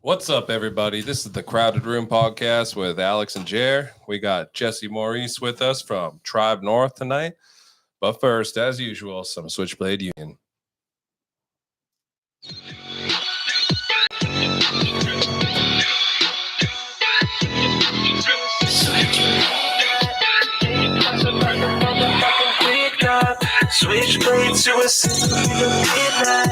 What's up, everybody? This is the Crowded Room podcast with Alex and Jer. We got Jesse Maurice with us from Tribe North tonight. But first, as usual, some Switchblade Union. Switchblade to a midnight.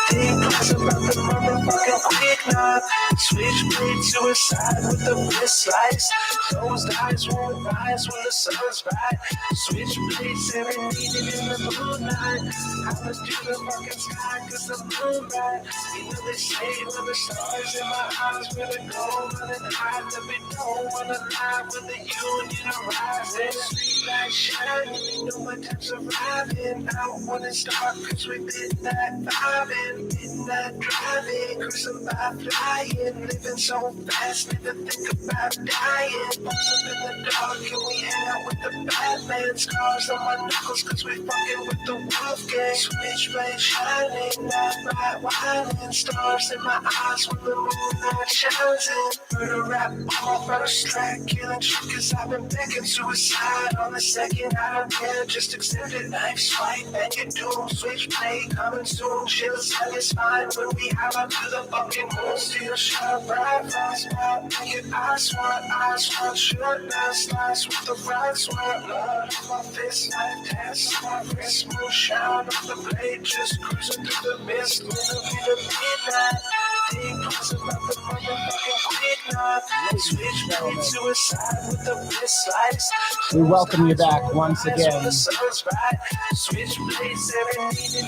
Think twice about the motherfucking quick knob. Switchblade suicide with the wrist slice. Closed eyes won't rise when the sun's bright. Switchblade serenaded in the moonlight. I was to the fucking sky cause the moon bright. You know they say when the stars in my eyes really go running high. That we don't wanna lie when the union arises. Streetlight shining, you know my time's arriving. I don't wanna start cause we midnight vibing. Midnight driving, cruising by flying. Living so fast, never think about dying. Post up in the dark, can we hang out with the Batman? Scars on my knuckles cause we fucking with the wolf gang. Switchblade shining, night bright whining. Stars in my eyes when the moonlight shines in. Murder rap all first track, killing shit cause I've been begging. Suicide on the second, I don't care, just accept it. Knife swipe and you doom. Switchblade coming soon, shit'll satisfied when we have up to the fucking moon. Still sharp, bright, fast, pop, make it eyes one, short, now slice with the right sword. Blood on my fist, like test, my wrist, moonshine on the blade, just cruising through the mist, gonna be the midnight. Think twice about the motherfucking quick knob. Switchblade suicide with the wrist slice. We welcome you back once again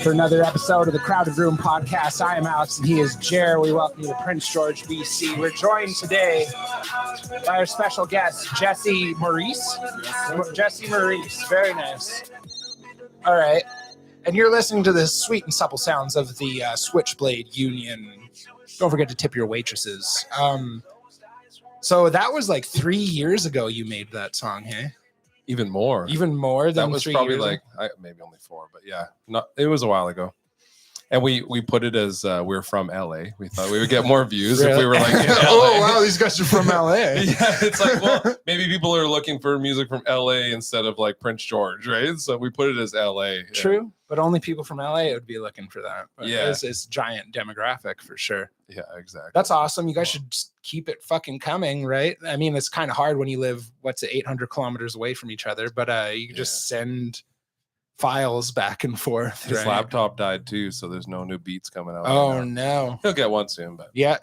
for another episode of the Crowded Room podcast. I am Alex and he is Jer. We welcome you to Prince George, BC. We're joined today by our special guest, Jesse Maurice. Jesse Maurice, very nice. All right. And you're listening to the sweet and supple sounds of the Switchblade Union. Don't forget to tip your waitresses. So that was like 3 years ago you made that song, hey? Even more than that was 3 probably years like maybe only 4, but yeah, it was a while ago. And we put it as we're from LA. We thought we would get more views if we were like in LA. Oh wow, these guys are from LA. Yeah, it's like, well, maybe people are looking for music from LA instead of like Prince George, right? So we put it as LA. True, but only people from LA would be looking for that. But yeah, it's giant demographic for sure. Yeah, exactly. That's awesome. You guys should just keep it fucking coming, right? I mean, it's kind of hard when you live 800 kilometers away from each other, but you can just send files back and forth. His laptop died too, so there's no new beats coming out. Oh right no, he'll get one soon, but yeah,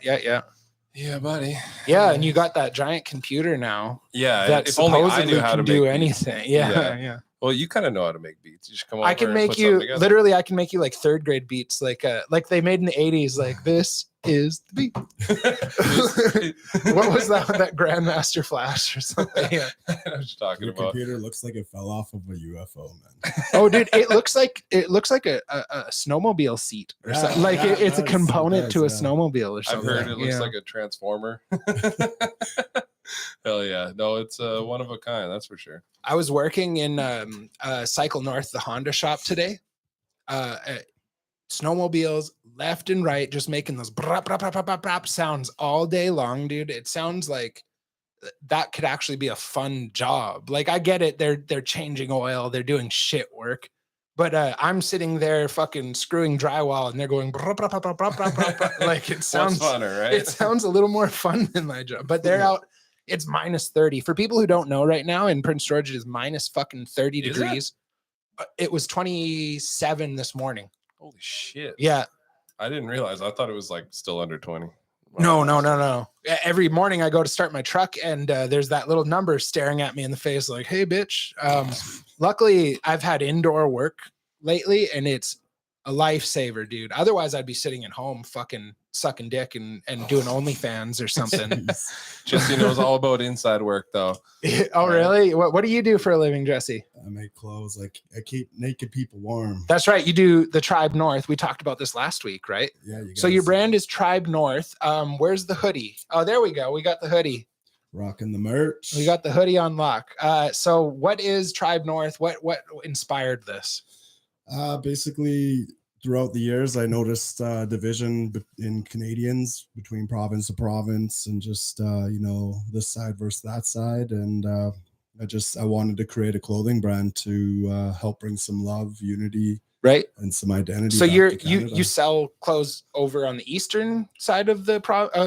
buddy. Yeah, and you got that giant computer now. Yeah, that if only I knew how to do make anything. Beats. Yeah. Well, you kind of know how to make beats. You just come over. I can make you literally. I can make you like third grade beats, like they made in the '80s. Like this is the beat. What was that? That Grandmaster Flash or something? Yeah. I was talking Your about. computer looks like it fell off of a UFO, man. Oh, dude, it looks like a snowmobile seat or something. Like it's a component to a snowmobile or something. I've heard it looks like a transformer. Hell yeah. No, it's one of a kind, that's for sure. I was working in Cycle North, the Honda shop today. Snowmobiles left and right, just making those brap, brap, brap, brap, brap sounds all day long, dude. It sounds like that could actually be a fun job. Like, I get it. They're changing oil. They're doing shit work. But I'm sitting there fucking screwing drywall and they're going brap, brap, brap, brap, brap, brap, brap. Like, it sounds funner, right? It sounds a little more fun than my job. But they're out. It's minus 30. For people who don't know, right now in Prince George, it is minus fucking 30 degrees. It was 27 this morning. Holy shit. Yeah. I didn't realize. I thought it was like still under 20. No. Every morning I go to start my truck and there's that little number staring at me in the face like, hey, bitch. Luckily, I've had indoor work lately and it's a lifesaver, dude. Otherwise, I'd be sitting at home fucking sucking dick and doing OnlyFans or something. Jesse knows all about inside work, though. Oh, really? What do you do for a living, Jesse? I make clothes. Like, I keep naked people warm. That's right. You do the Tribe North. We talked about this last week, right? Yeah. So your brand is Tribe North. Where's the hoodie? Oh, there we go. We got the hoodie. Rocking the merch. We got the hoodie on lock. So what is Tribe North? What inspired this? Basically throughout the years, I noticed division in Canadians between province to province, and just this side versus that side. And I wanted to create a clothing brand to help bring some love, unity, right, and some identity. So back to you Canada. sell clothes over on the eastern side of the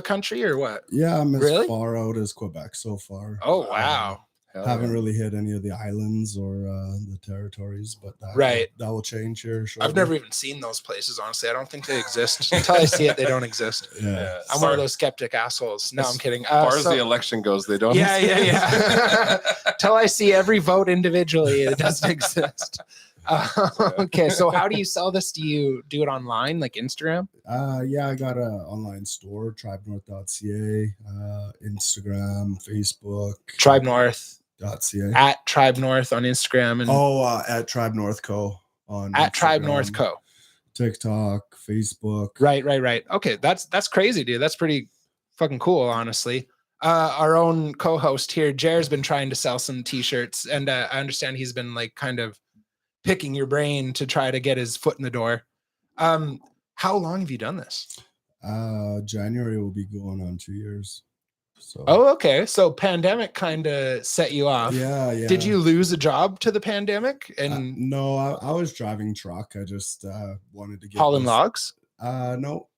country, or what? Yeah, I'm as Really? far out as Quebec so far. Oh wow. Haven't really hit any of the islands or the territories, but Right. that will change here shortly. I've never even seen those places, honestly. I don't think they exist. Until I see it, they don't exist. Yeah. I'm one of those skeptic assholes. No, I'm kidding. As far as the election goes, they don't. Yeah. Till I see every vote individually, it doesn't exist. Okay, so how do you sell this? Do you do it online, like Instagram? Yeah, I got an online store, tribenorth.ca, Instagram, Facebook. Tribe North. .ca. At Tribe North on Instagram. And at Tribe North Co. on at Instagram, Tribe North Co. TikTok, Facebook. Right. Okay, that's crazy, dude. That's pretty fucking cool, honestly. Our own co-host here, Jer's been trying to sell some t-shirts, and I understand he's been like kind of picking your brain to try to get his foot in the door. How long have you done this? January will be going on 2 years. So okay. So pandemic kind of set you off. Yeah. Did you lose a job to the pandemic? And no, I was driving truck. I just wanted to get hauling logs? No,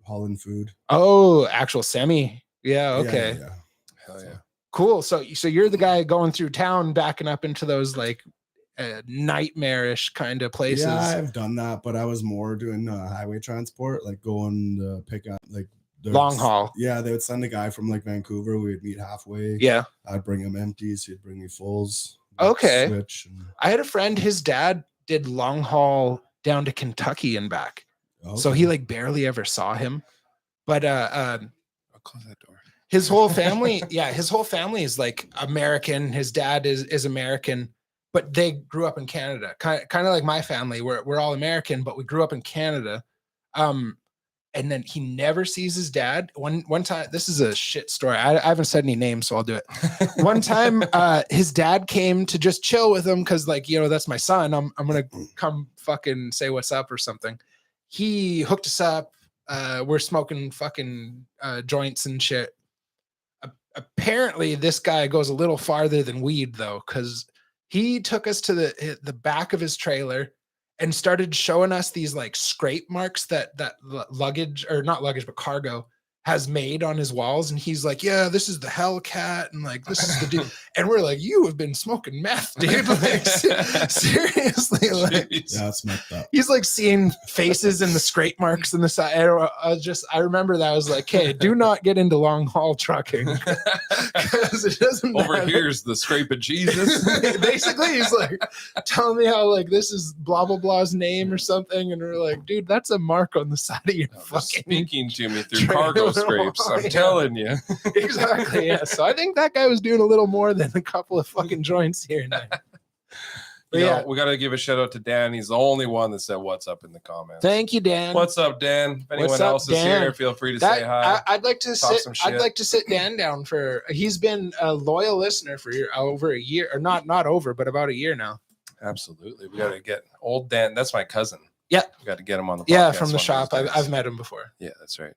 hauling food. Oh, actual semi. Yeah, okay. Yeah. Hell yeah. Cool. So you're the guy going through town, backing up into those like nightmarish kind of places. Yeah, I've done that, but I was more doing highway transport, like going to pick up like long haul. Yeah, they would send a guy from like Vancouver. We'd meet halfway. Yeah, I'd bring him empties. He'd bring me fulls. Okay. Switch. I had a friend. His dad did long haul down to Kentucky and back. Okay. So he like barely ever saw him. But I'll close that door. His whole family, his whole family is like American. His dad is American, but they grew up in Canada. Kind of like my family. We're all American, but we grew up in Canada. And then he never sees his dad. One time, this is a shit story. I haven't said any names, so I'll do it. One time, his dad came to just chill with him because, like, that's my son. I'm gonna come fucking say what's up or something. He hooked us up. We're smoking fucking joints and shit. Apparently, this guy goes a little farther than weed, though, because he took us to the back of his trailer and started showing us these like scrape marks that luggage, or not luggage, but cargo has made on his walls. And he's like, yeah, this is the Hellcat. And like, this is the dude. And we're like, you have been smoking meth, dude. Like, seriously. Like, yeah, it's messed up. He's like seeing faces and the scrape marks in the side. I remember that. I was like, hey, do not get into long haul trucking. Because it doesn't matter. Over here's the scrape of Jesus. Basically, he's like telling me how like this is blah blah blah's name or something, and we're like, dude, that's a mark on the side of your fucking speaking to me through cargo scrapes. I'm telling you. Exactly. Yeah. So I think that guy was doing a little more than a couple of fucking joints here and there. But yeah, we got to give a shout out to Dan. He's the only one that said what's up in the comments. Thank you, Dan. What's up, Dan? If anyone What's up, else is Dan? here, feel free to say hi. I'd like to sit Dan down for. He's been a loyal listener for over a year, or not over, but about a year now. Absolutely, we got to get old Dan. That's my cousin. Yeah, we got to get him on the podcast. Yeah, from the shop. I've met him before. Yeah, that's right.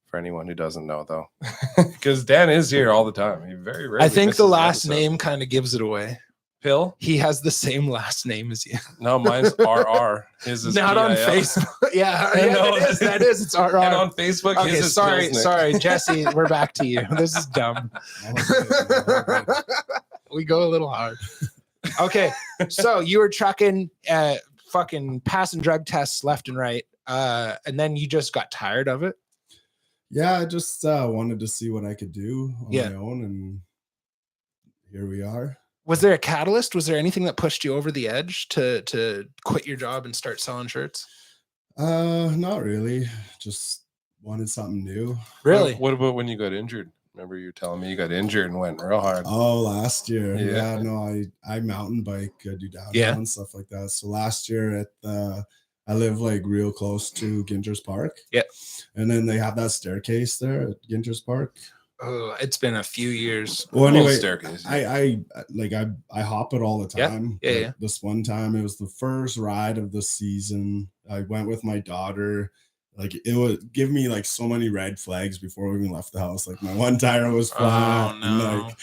For anyone who doesn't know, though, because Dan is here all the time. He very rarely. I think the last name kind of gives it away. Phil? He has the same last name as you. No, mine's RR. His is not on Facebook. Yeah, that is. It's RR. And on Facebook, okay, his is sorry, Jesse. We're back to you. This is dumb. We go a little hard. Okay, so you were trucking, fucking passing drug tests left and right, and then you just got tired of it. Yeah, I just wanted to see what I could do on my own, and here we are. Was there a catalyst? Was there anything that pushed you over the edge to quit your job and start selling shirts? Not really. Just wanted something new. Really? What about when you got injured? Remember you telling me you got injured and went real hard. Oh, last year. Yeah. No, I mountain bike, do downtown and stuff like that. So last year I live like real close to Gingers Park. Yeah. And then they have that staircase there at Gingers Park. Oh, it's been a few years. Well, Little anyway, staircase. I hop it all the Yeah, time. yeah, but yeah. This one time, it was the first ride of the season. I went with my daughter. Like it would give me like so many red flags before we even left the house. Like my one tire was flat, and like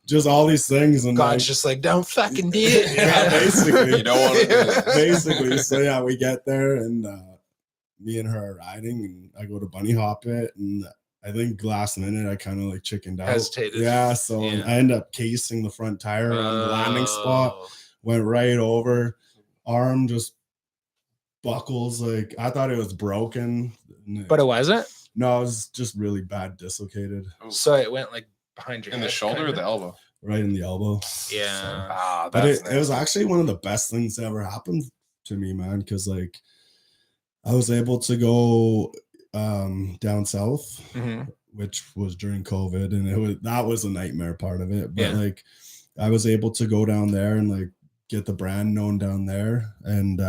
just all these things. And God's like, just like, don't fucking do it. yeah, basically, You don't want to do it. basically. So yeah, we get there, and me and her are riding, and I go to bunny hop it, and I think last minute I kind of like chickened out. Hesitated. Yeah, so Yeah. I end up casing the front tire on the landing spot. Oh. Went right over. Arm just buckles. Like I thought it was broken, But it wasn't. no, it was just really bad dislocated So it went like behind your In the head, shoulder or kinda? the elbow? right in the elbow. Yeah. Ah, But that's it was nasty. actually one of the best things that ever happened to me, man, because like I was able to go down south, Mhm. which was during COVID, and that was a nightmare part of it. But Yeah. like I was able to go down there and like get the brand known down there. And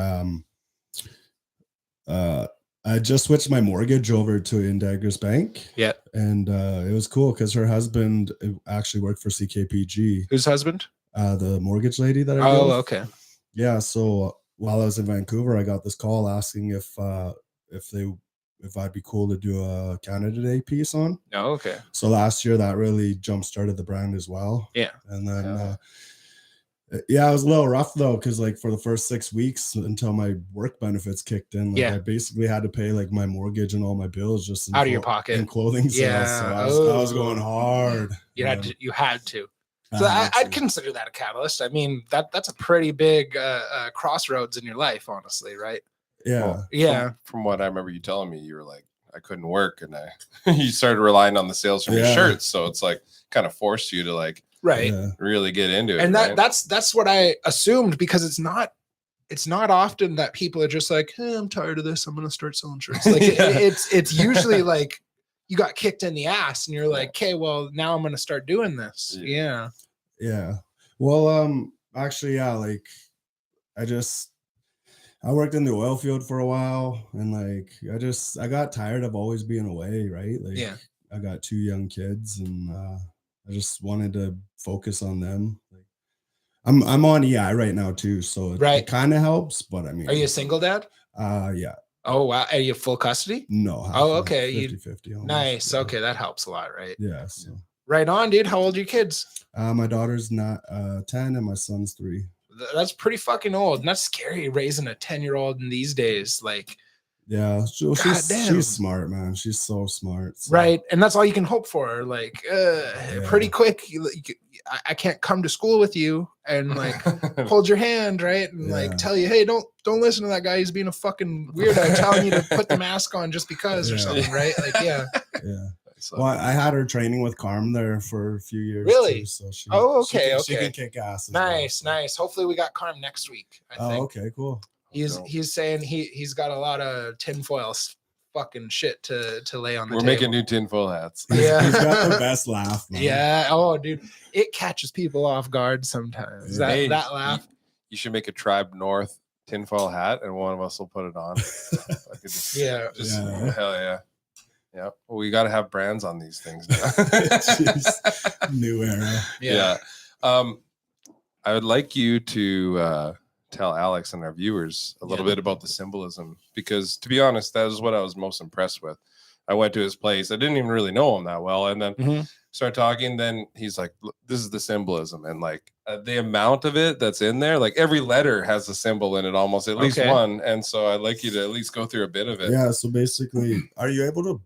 I just switched my mortgage over to Indaggers Bank. Yeah. And it was cool because her husband actually worked for CKPG, Whose husband? the mortgage lady that I Oh, deal with. okay. Yeah, so while I was in Vancouver, I got this call asking if I'd be cool to do a Canada Day piece on. Oh, okay. So last year that really jump started the brand as well. Yeah. And then yeah, it was a little rough though, because like for the first 6 weeks until my work benefits kicked in, like Yeah. I basically had to pay like my mortgage and all my bills just in Out of your pocket. in clothing sales. Yeah. So I was Oh. going hard. You had to. You had to. I So had I'd to. consider that a catalyst. I mean, that's a pretty big crossroads in your life, honestly, right? Yeah. Well, Yeah. From what I remember you telling me, you were like, I couldn't work, and you started relying on the sales from your Yeah. shirts. So it's like kind of forced you to like Right. Yeah. really get into it. And right? that's what I assumed, because it's not often that people are just like, hey, I'm tired of this, I'm gonna start selling shirts. Like Yeah. it's usually like you got kicked in the ass and you're like, okay, well now I'm gonna start doing this. Yeah. Yeah. Well, actually, yeah, like I worked in the oil field for a while, and like I got tired of always being away, right? Like Yeah. I got 2 young kids, and I just wanted to focus on them. Like I'm on EI right now too, so Right. it kind of helps, but I mean, Are you a single dad? Yeah. Oh wow. Are you full custody? No. Oh, okay. You- 50-50 almost. Nice. Yeah. Okay, that helps a lot, right? Yeah. So Right on, dude. How old are your kids? my daughter's not 10 and my son's 3. That's pretty fucking old. And that's scary raising a 10-year-old in these days. Like, Yeah, Goddamn. she's smart, man. She's so smart. So. right. And that's all you can hope for. Like, pretty quick. I can't come to school with you and like hold your hand, right? And like Yeah. tell you, hey, don't listen to that guy. He's being a fucking weirdo telling you to put the mask on just because or Yeah. something, right? Like, yeah. Yeah. So, Well, I had her training with Carm there for a few years. Really? Too, so she, Oh, she okay, can, She okay. can kick ass. as well, Nice, so. nice. Hopefully we got Carm next week. I Oh, think. okay, cool. He's saying he's got a lot of tinfoil fucking shit to lay on the we're table. making new tinfoil hats. Yeah. He's got the best laugh, man. Yeah. Oh, dude, it catches people off guard sometimes. Yeah. Hey, That laugh. You should make a Tribe North tinfoil hat, and one of us will put it on. I could Yeah. Yeah. Hell yeah. Yeah. Well, we got to have brands on these things now. Jeez. New era. Yeah. I would like you to tell Alex and our viewers a little bit about the symbolism, because to be honest, that is what I was most impressed with. I went to his place. I didn't even really know him that well. And then Mhm. start talking. Then he's like, "Look, this is the symbolism." And like the amount of it that's in there, like every letter has a symbol in it, almost at least Okay. one. And so I'd like you to at least go through a bit of it. Yeah, so basically, are you able to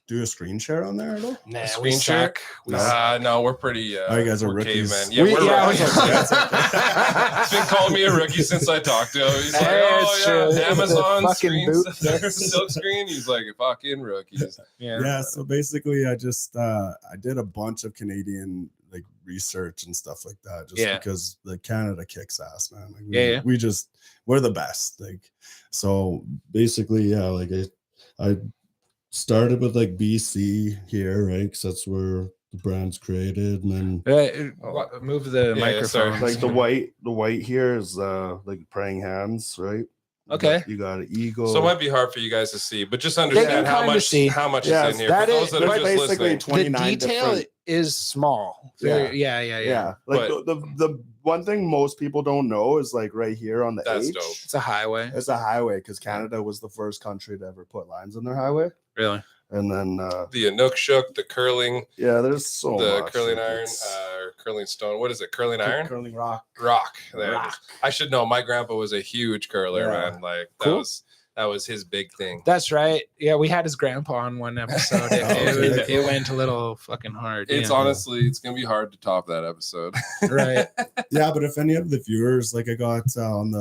do a screen share on there at all? Nah, we Screen share? suck. We suck. No, we're pretty. Oh, you guys are we're rookies. cavemen. Yeah, We- we're yeah, rookies. okay. That's okay. He's been calling me a rookie since I talked to him. He's like, Hey, "Oh it's yeah, true. It's a Amazon fucking screen, boot. silk screen." He's like, "Fucking rookies." Yeah, so basically I just I did a bunch of Canadian like research and stuff like that, just Yeah. because like Canada kicks ass, man. Like Yeah. we're the best. Like so basically, yeah, like I started with like BC here, right? Because that's where the brand's created, and then Move the Yeah, microphone. sorry. Like the white here is like praying hands, right? Okay. You got an eagle. So it might be hard for you guys to see, but just understand how kinda much see. how much Yeah, is in here. that For those is- that are there's just basically listening. 29 The detail different. is small. Yeah. Yeah. Like the one thing most people don't know is like right here on the That's H. dope. It's a highway. It's a highway because Canada was the first country to ever put lines on their highway. Really? And then The Inukshuk, the curling, yeah, there's so the much. curling like, iron, it's- or curling stone. What is it? Curling iron? curling rock. Rock. There it is. Rock. I should know. My grandpa was a huge curler, Yeah. man. Like Cool. that was his big thing. That's right. Yeah, we had his grandpa on one episode. Okay. It went a little fucking hard. It's yeah. honestly, it's gonna be hard to top that episode. right. Yeah, but if any of the viewers, like I got on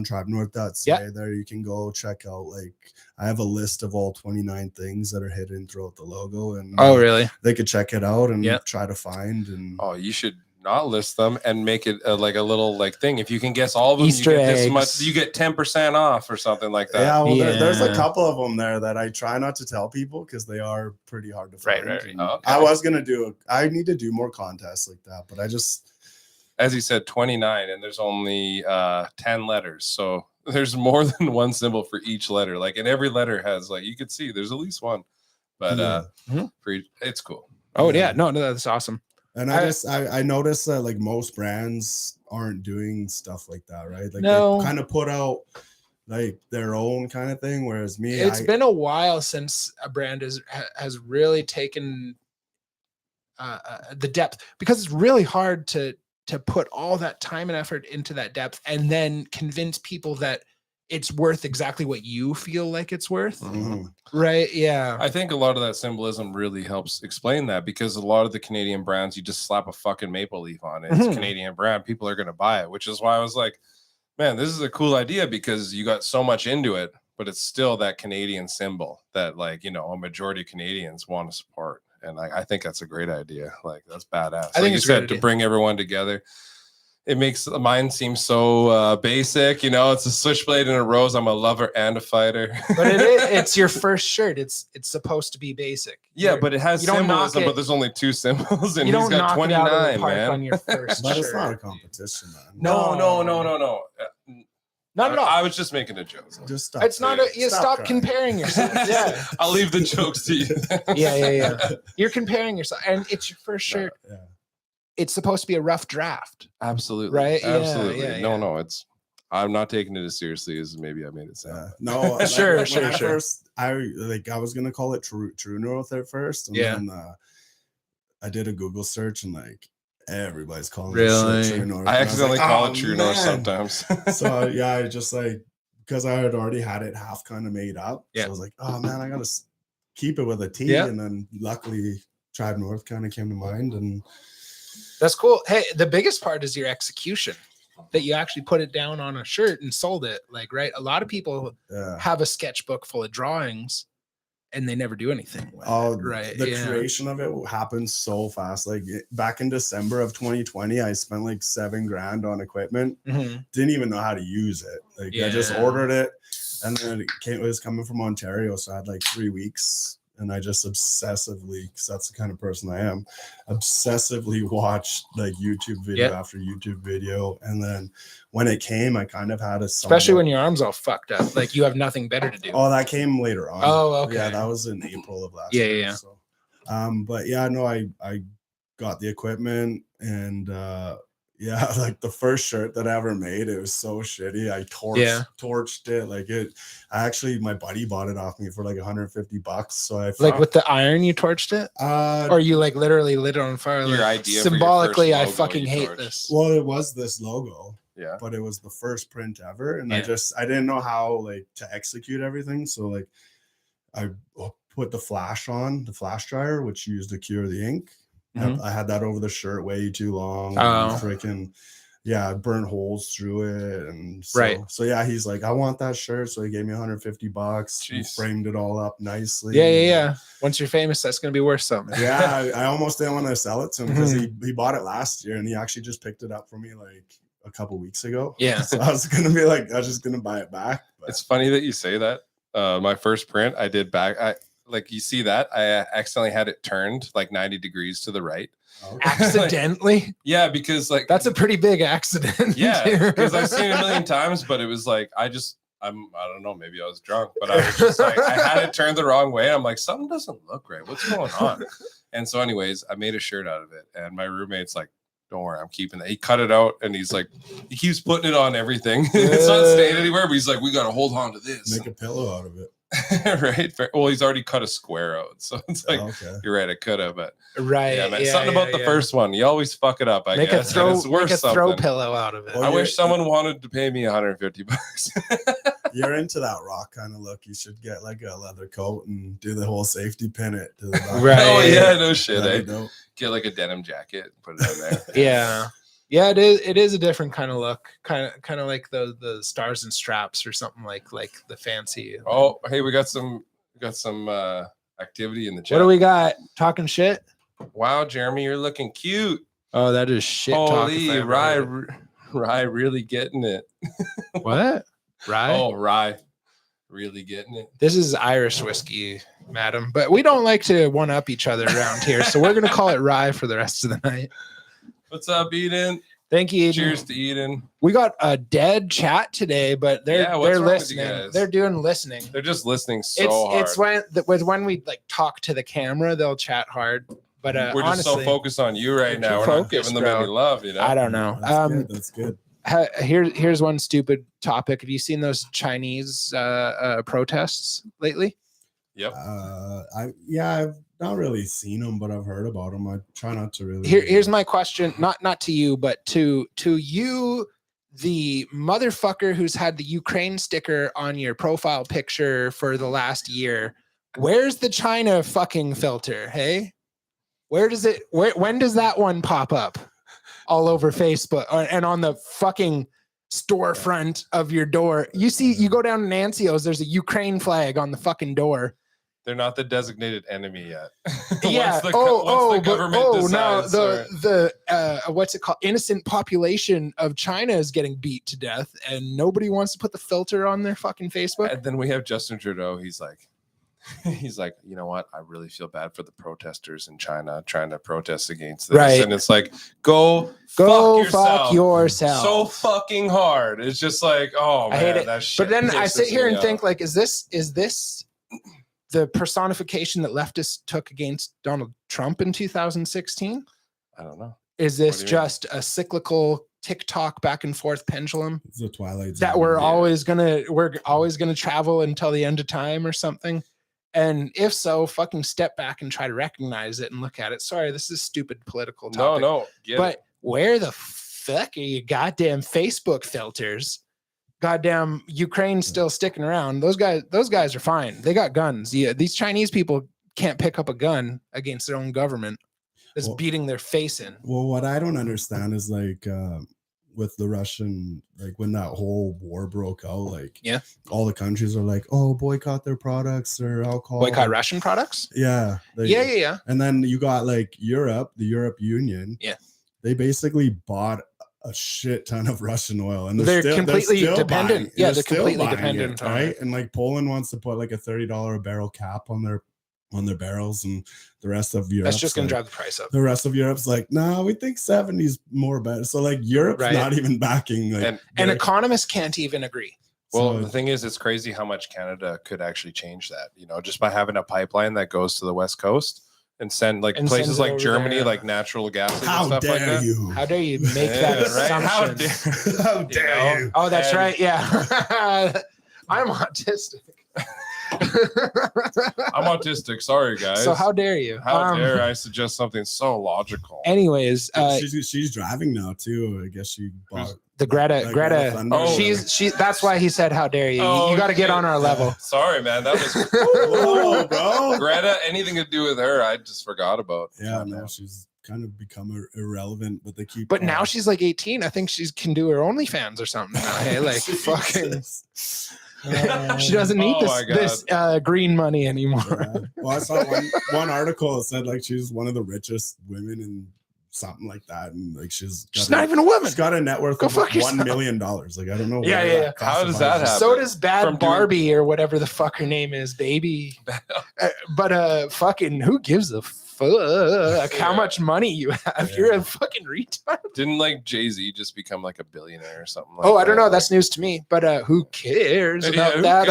tribenorth.ca, there you can go check out. Like I have a list of all 29 things that are hidden throughout the logo, and Oh, really? they could check it out and Yeah. try to find. And Oh, you should not list them and make it like a little like thing. If you can guess all of them, Easter you get this eggs. much. You get 10% off or something like that. yeah, well, there's a Yeah. couple of them there that I try not to tell people because they are pretty hard to Right, find. right. And Oh, okay. I was gonna I need to do more contests like that, but I just As he said, 29, and there's only 10 letters. So there's more than one symbol for each letter. Like, and every letter has, like, you could see there's at least one. But Mhm. it's cool. Oh, yeah. No, that's awesome. And I noticed that like most brands aren't doing stuff like that, right? Like No. they kind of put out like their own kind of thing, whereas me, It's been a while since a brand has really taken the depth, because it's really hard to put all that time and effort into that depth and then convince people that it's worth exactly what you feel like it's worth. Mhm. Right? Yeah. I think a lot of that symbolism really helps explain that, because a lot of the Canadian brands, you just slap a fucking maple leaf on it. It's a Mhm. Canadian brand. People are going to buy it, which is why I was like, man, this is a cool idea, because you got so much into it, but it's still that Canadian symbol that, like, you know, a majority of Canadians want to support. And I think that's a great idea. Like, that's badass. I think Like you it's a great said, to idea. bring everyone together. It makes mine seem so basic, you know. It's a switchblade and a rose. I'm a lover and a fighter. But it's your first shirt. It's supposed to be basic. Yeah, but it has you don't knock symbolism, it- but there's only 2 symbols, and you he's don't got knock it out of 29, the park man. on your first But it's shirt. not a competition, man. No. Not at all. I was just making a joke. Just stop. It's not a, you stop crying. comparing yourself. Yeah. I'll leave the jokes to you. Yeah. You're comparing yourself, and it's your first shirt. Yeah. It's supposed to be a rough draft. Absolutely. Right? Yeah, Absolutely. yeah. No, it's I'm not taking it as seriously as maybe I made it sound. Yeah. No, like, Sure, when sure. First, I was gonna call it True North at first, and Yeah. then I did a Google search, and like everybody's calling Really? this shit True North. I And was accidentally like, call "Oh, it True North man." sometimes. So yeah, I just like, because I had already had it half kind of made up. Yeah. So I was like, oh man, I gotta keep it with a T. Yeah. And then luckily Tribe North kind of came to mind, and That's cool. Hey, the biggest part is your execution, that you actually put it down on a shirt and sold it. Like, right? A lot of people yeah. have a sketchbook full of drawings and they never do anything with Oh, it. Right. the yeah. creation of it happened so fast. Like back in December of 2020, I spent like $7,000 on equipment. Mhm. Didn't even know how to use it. Like I just Yeah. ordered it, and then it was coming from Ontario, so I had like 3 weeks, and I just obsessively, because that's the kind of person I am, obsessively watched like YouTube video Yeah. after YouTube video, and then when it came, I kind of had a Especially when your arm's all fucked up. Like, you have nothing better to do. Oh, that came later on. Oh, okay. Yeah, that was in April of last Yeah, year. yeah. So, but yeah, no, I got the equipment, and yeah, like the first shirt that I ever made, it was so shitty. I torched it. Like my buddy bought it off me for like $150. So I Like with the iron, you torched it? Or you like literally lit it on fire? Your Like, idea for your symbolically, first I logo fucking you hate torched. this. well, it was this logo, Yeah. but it was the first print ever, and Yeah. I didn't know how like to execute everything. So like I put the flash dryer, which used to cure the ink. Mhm. I had that over the shirt way too long. Oh. Freaking yeah, burnt holes through it, and so, Right. So yeah, he's like, I want that shirt, so he gave me $150. He Jeez. framed it all up nicely. Yeah. Once you're famous, that's going to be worth something. Yeah, I almost didn't want to sell it to him because Mm-hmm. he bought it last year, and he actually just picked it up for me like a couple weeks ago. Yeah. So I was gonna be like, I was just gonna buy it back. But It's funny that you say that. My first print I did back. Like, you see that I accidentally had it turned like 90 degrees to the right. okay. Accidentally? Yeah, because like That's a pretty big accident. yeah, because I've seen it a million times, but it was like I I don't know, maybe I was drunk, but I was just like, I had it turned the wrong way. I'm like, something doesn't look right. What's going on? And so, anyways, I made a shirt out of it, and my roommate's like, don't worry, I'm keeping it. He cut it out, and he's like, he keeps putting it on everything. It's not staying anywhere, but he's like, we got to hold on to this. Make a pillow out of it. Right? Well, he's already cut a square out, so it's like, you're right, I could have, but Right. yeah, man, something about the first one. You always fuck it up. I Make guess. a throw, It's worth make a throw something. pillow out of it. Well, I wish someone wanted to pay me $150. You're into that rock kind of look. You should get like a leather coat and do the whole safety pin it to the back. Right. Oh yeah, no shit. That'd be Eh? dope. Get like a denim jacket, put it on there. Yeah. Yeah, it is. It is a different kind of look, kind of like the stars and straps or something like the fancy. Oh, hey, we got some activity in the chat. What do we got? Talking shit. Wow, Jeremy, you're looking cute. Oh, that is shit. Holy, Rye really getting it. What? Right. Oh, Rye really getting it. This is Irish whiskey, madam, but we don't like to one up each other around here, so we're gonna call it rye for the rest of the night. What's up, Eden? Thank you, Eden. Cheers to Eden. We got a dead chat today, but they're Yeah, what's wrong with you listening. guys? They're doing listening. They're just listening so hard. It's when we like talk to the camera, they'll chat hard. But We're just so honestly, focused on you right now. We're not focused, giving them bro. any love, you know. I don't know. That's good. Here's one stupid topic. Have you seen those Chinese protests lately? Yep. I've not really seen them, but I've heard about them. I try not to really. Here's my question, not to you, but to you, the motherfucker who's had the Ukraine sticker on your profile picture for the last year. Where's the China fucking filter? Hey, when does that one pop up all over Facebook and on the fucking storefront of your door? You go down to Nancio's, there's a Ukraine flag on the fucking door. They're not the designated enemy yet. Yeah. What's it called? Innocent population of China is getting beat to death, and nobody wants to put the filter on their fucking Facebook. And then we have Justin Trudeau. He's like, you know what? I really feel bad for the protesters in China trying to protest against this. Right. And it's like, go fuck yourself. So fucking hard. It's just like, oh man, I hate it. that shit. But then I pisses sit here me and off. think, like, is this the personification that leftists took against Donald Trump in 2016? I don't know. Is this do you just a cyclical TikTok back and forth pendulum It's a Twilight that Zone. we're always gonna travel until the end of time or something? And if so, fucking step back and try to recognize it and look at it. Sorry, this is stupid political topic. No. But where the fuck are you goddamn Facebook filters? Goddamn Ukraine's still sticking around. Those guys are fine. They got guns. Yeah, these Chinese people can't pick up a gun against their own government that's beating their face in. Well, what I don't understand is like with the Russian, like when that whole war broke out, like all the countries are like, oh, boycott their products or alcohol. Boycott Russian products? Yeah. Yeah. And then you got like Europe, the Europe Union. Yeah. They basically bought a shit ton of Russian oil, and they're completely still dependent. buying- They're completely buying dependent on right? it. And like Poland wants to put like a $30 a barrel cap on their barrels, and the rest of Europe. That's just going to drive the price up. The rest of Europe's like, no, we think 70's more better. So like Europe's not even backing. Like, and economists can't even agree. Well, So- the thing is, it's crazy how much Canada could actually change that, you know, just by having a pipeline that goes to the West Coast and send like And places sends it like over Germany, there. like natural gas and how stuff like dare that. you? How dare you make that Yeah, right? How assumption? dare, How dare you? Oh, that's And- right. Yeah. I'm autistic. I'm autistic. Sorry, guys. So how dare you? How dare I suggest something so logical? Anyways, she's driving now too. I guess she bought the Greta. Thunberg. Oh. That's why he said, "How dare you? Oh, You got to get shit. on our level." Sorry, man. That was Whoa, bro. Greta. Anything to do with her, I just forgot about. Yeah, God, no, man. she's kind of become irrelevant, but they keep. But now she's like 18. I think she can do her OnlyFans or something now. Hey, like fucking. She doesn't need Oh my this green money anymore. Yeah. Well, I saw one article that said like she's one of the richest women in something like that, and like she's not even a woman. She's got a net worth Go of fuck $1 yourself. million. Like I don't know. Yeah, where yeah, that How does classifies that as. happen? So does Bad From doing- Barbie or whatever the fuck her name is, baby. But fucking who gives a fuck how Yeah. much money you have. Yeah. You're a fucking retard. Didn't like Jay-Z just become like a billionaire or something like Oh, I don't that? know. That's news to me. But who cares about who that?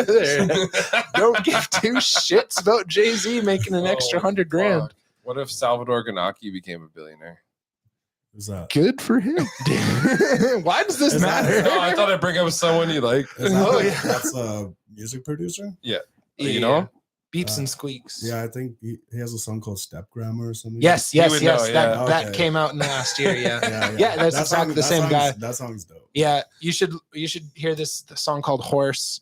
cares? Don't give two shits about Jay-Z making an extra Oh, $100,000. fuck. What if Salvador Ganacchi became a billionaire? Who's that? Good for him. Why does this Is that- matter? Oh, I thought I'd bring up someone you like. Is that Oh, like- yeah. That's a music producer. You know? Beeps and squeaks. Yeah, I think he has a song called Step Grammar or something. Yes, You yes, would yes. know, That yeah. that Okay. came out in the last year. Yeah. yeah, Yeah, that's That exactly the that same guy. That song's dope. Yeah, you should hear the song called Horse.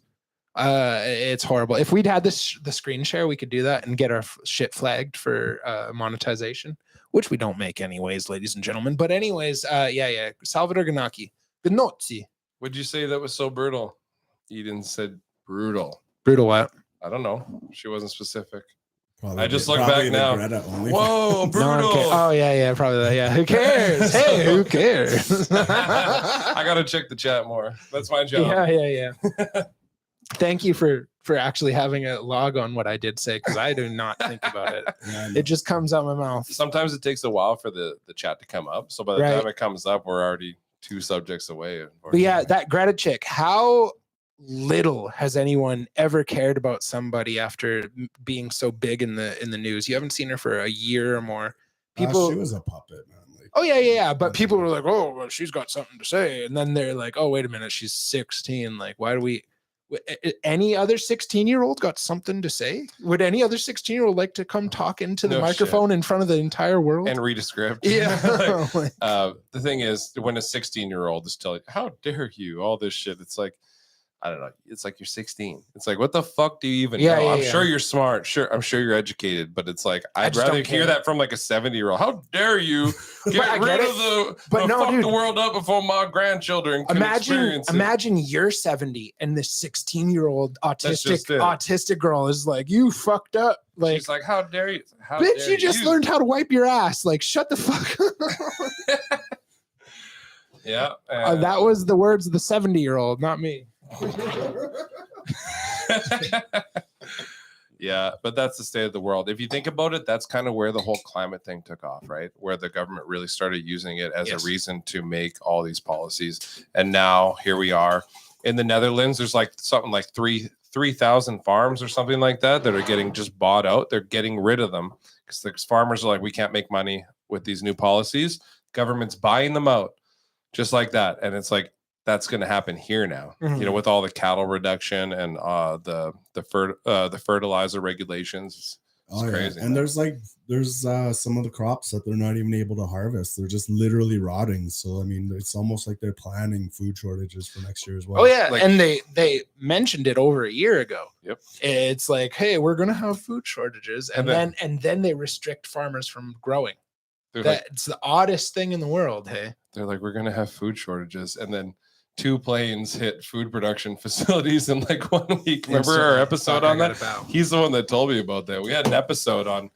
It's horrible. If we'd had the screen share, we could do that and get our shit flagged for monetization, which we don't make anyways, ladies and gentlemen. But anyways, yeah. Salvador Ganacchi. Gnocchi. Would you say that was so brutal? Eden said brutal. Brutal what? I don't know. She wasn't specific. Probably I just the- look probably back the now. Greta only. Whoa, No one brutal. cares. Oh yeah, probably that. Yeah, who cares? Hey, who cares? I gotta check the chat more. That's my job. Yeah. Thank you for actually having a log on what I did say, because I do not think about it. Yeah, It just comes out my mouth. Sometimes it takes a while for the chat to come up. So by the Right. time it comes up, we're already 2 subjects away. But yeah, that Greta chick, how little has anyone ever cared about somebody after being so big in the news? You haven't seen her for a year or more. People she was a puppet, man. Like, Oh yeah. But people were like, "Oh, well, she's got something to say," and then they're like, "Oh, wait a minute, she's 16. Like, why do we?" Any other 16-year-old got something to say? Would any other 16-year-old like to come talk into the No microphone in front of the entire world? and read a script. yeah. Like, the thing is, when a 16-year-old is telling, how dare you, all this shit, it's like, I don't know. It's like you're 16. It's like, what the fuck do you even know? I'm sure you're smart. Sure, I'm sure you're educated, but it's like, I'd just rather don't hear care. that from like a 70-year-old. How dare you I get get rid it. of the, But no, fuck dude. the world up before my grandchildren can Imagine experience it. imagine you're 70 and this 16-year-old just it. autistic girl is like, "You fucked up." Like, She's like, how dare you? How bitch, dare you just learned how to wipe your ass. Like, shut the fuck up. Yeah. That was the words of the 70-year-old, not me. Yeah, but that's the state of the world. If you think about it, that's kind of where the whole climate thing took off, right? Where the government really started using it as Yes. a reason to make all these policies. And now here we are in the Netherlands. There's like something like 3,000 farms or something like that are getting just bought out. They're getting rid of them because the farmers are like, we can't make money with these new policies. Government's buying them out just like that. And it's like, that's going to happen here now, you know, with all the cattle reduction and the fertilizer regulations. It's crazy. And there's some of the crops that they're not even able to harvest. They're just literally rotting. So I mean, it's almost like they're planning food shortages for next year as well. Oh yeah, Like- and they mentioned it over a year ago. Yep. It's like, hey, we're gonna have food shortages, and then they restrict farmers from growing. They're like, That's the oddest thing in the world. Hey, we're going to have food shortages. And then 2 planes hit food production facilities in like 1 week. Remember our episode on that? He's the one that told me about that. We had an episode on,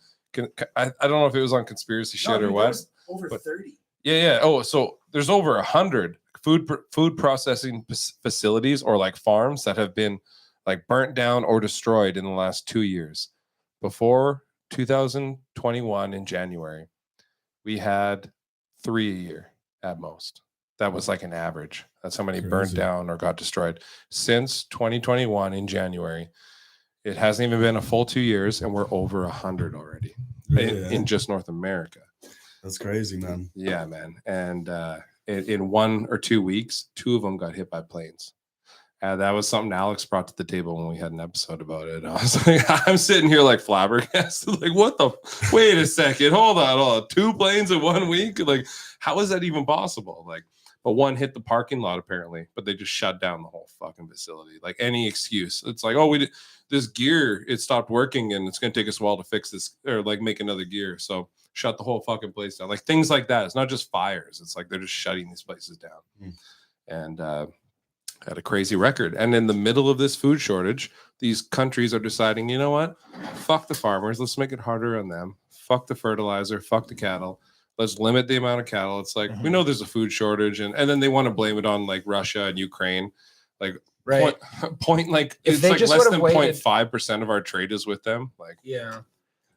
I don't know if it was on conspiracy shit or what. Over but- 30. Yeah. Oh, so there's over 100 food processing facilities or like farms that have been like burnt down or destroyed in the last 2 years. Before 2021 in January, we had 3 a year at most. That was like an average. That's how many burnt Crazy. down or got destroyed. Since 2021 in January, it hasn't even been a full 2 years, and we're over 100 already in just North America. That's crazy, man. Yeah, man. And in 1 or 2 weeks, 2 of them got hit by planes. That was something Alex brought to the table when we had an episode about it. I was like, I'm sitting here like flabbergasted. Like, what the? Wait a second. Hold on. 2 planes in 1 week? Like, how is that even possible? Like, but one hit the parking lot apparently, but they just shut down the whole fucking facility. Like any excuse. It's like, oh, this gear, it stopped working and it's going to take us a while to fix this or like make another gear. So shut the whole fucking place down. Like things like that. It's not just fires. It's like they're just shutting these places down. And had a crazy record. And in the middle of this food shortage, these countries are deciding, you know what? Fuck the farmers. Let's make it harder on them. Fuck the fertilizer. Fuck the cattle. Let's limit the amount of cattle. It's like, we know there's a food shortage. And then they want to blame it on like Russia and Ukraine. Like Right. point like If it's they like just less would've than waited- 0.5% of our trade is with them. Like, Yeah.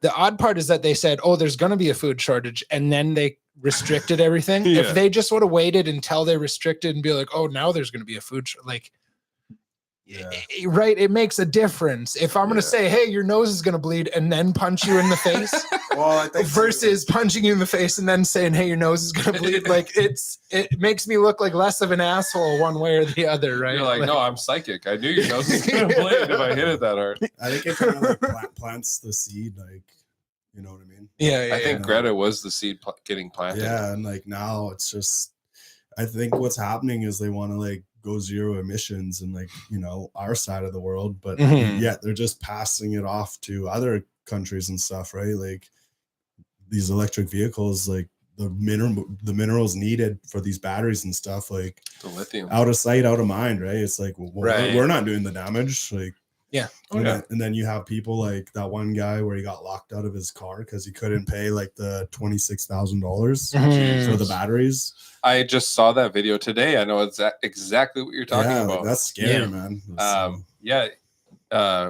The odd part is that they said, "Oh, there's going to be a food shortage," and then they restricted everything. Yeah. If they just would have waited until they restricted and be like, "Oh, now there's going to be a food like." Yeah. Right, it makes a difference. If I'm going to say, "Hey, your nose is going to bleed," and then punch you in the face, Well, I think versus punching you in the face and then saying, "Hey, your nose is going to bleed," like it makes me look like less of an asshole one way or the other, right? You're like, no, I'm psychic. I knew your nose was gonna bleed if I hit it that hard. I think it kind of like plants the seed, like, you know what I mean? Yeah, I think Greta was the seed getting planted. Yeah, and like now it's just, I think what's happening is they want to like go zero emissions in like, you know, our side of the world, but Mhm. yet they're just passing it off to other countries and stuff, right? Like these electric vehicles, like the minerals needed for these batteries and stuff, like The lithium. out of sight, out of mind, right? It's like, well, Right. we're not doing the damage, like. Yeah. Oh, yeah. And then you have people like that one guy where he got locked out of his car because he couldn't pay like the $26,000 Mhm. for the batteries. I just saw that video today. I know exactly what you're talking Yeah, about. like, that's scary, Yeah. man.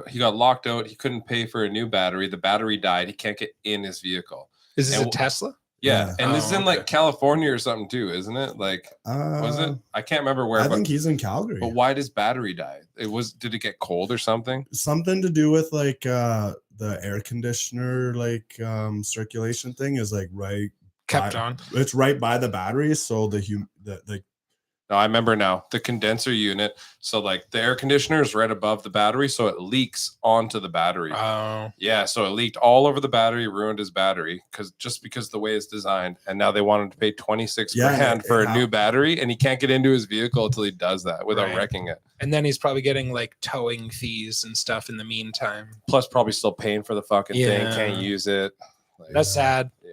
He got locked out. He couldn't pay for a new battery. The battery died. He can't get in his vehicle. Is this And a Tesla? Yeah, Yeah. and this is in like California or something too, isn't it? Like, was it? I can't remember where. I but, think he's in Calgary. but why does battery die? Did it get cold or something? Something to do with like the air conditioner like circulation thing is like Kept by- on. it's right by the battery, so the No, I remember now. The condenser unit. So like the air conditioner is right above the battery, so it leaks onto the battery. Oh. Yeah, so it leaked all over the battery, ruined his battery because the way it's designed. And now they want him to pay 26 grand for a new battery, and he can't get into his vehicle until he does that without Right. wrecking it. And then he's probably getting like towing fees and stuff in the meantime. Plus, probably still paying for the fucking thing. Yeah. Can't use it. Like, That's sad. yeah.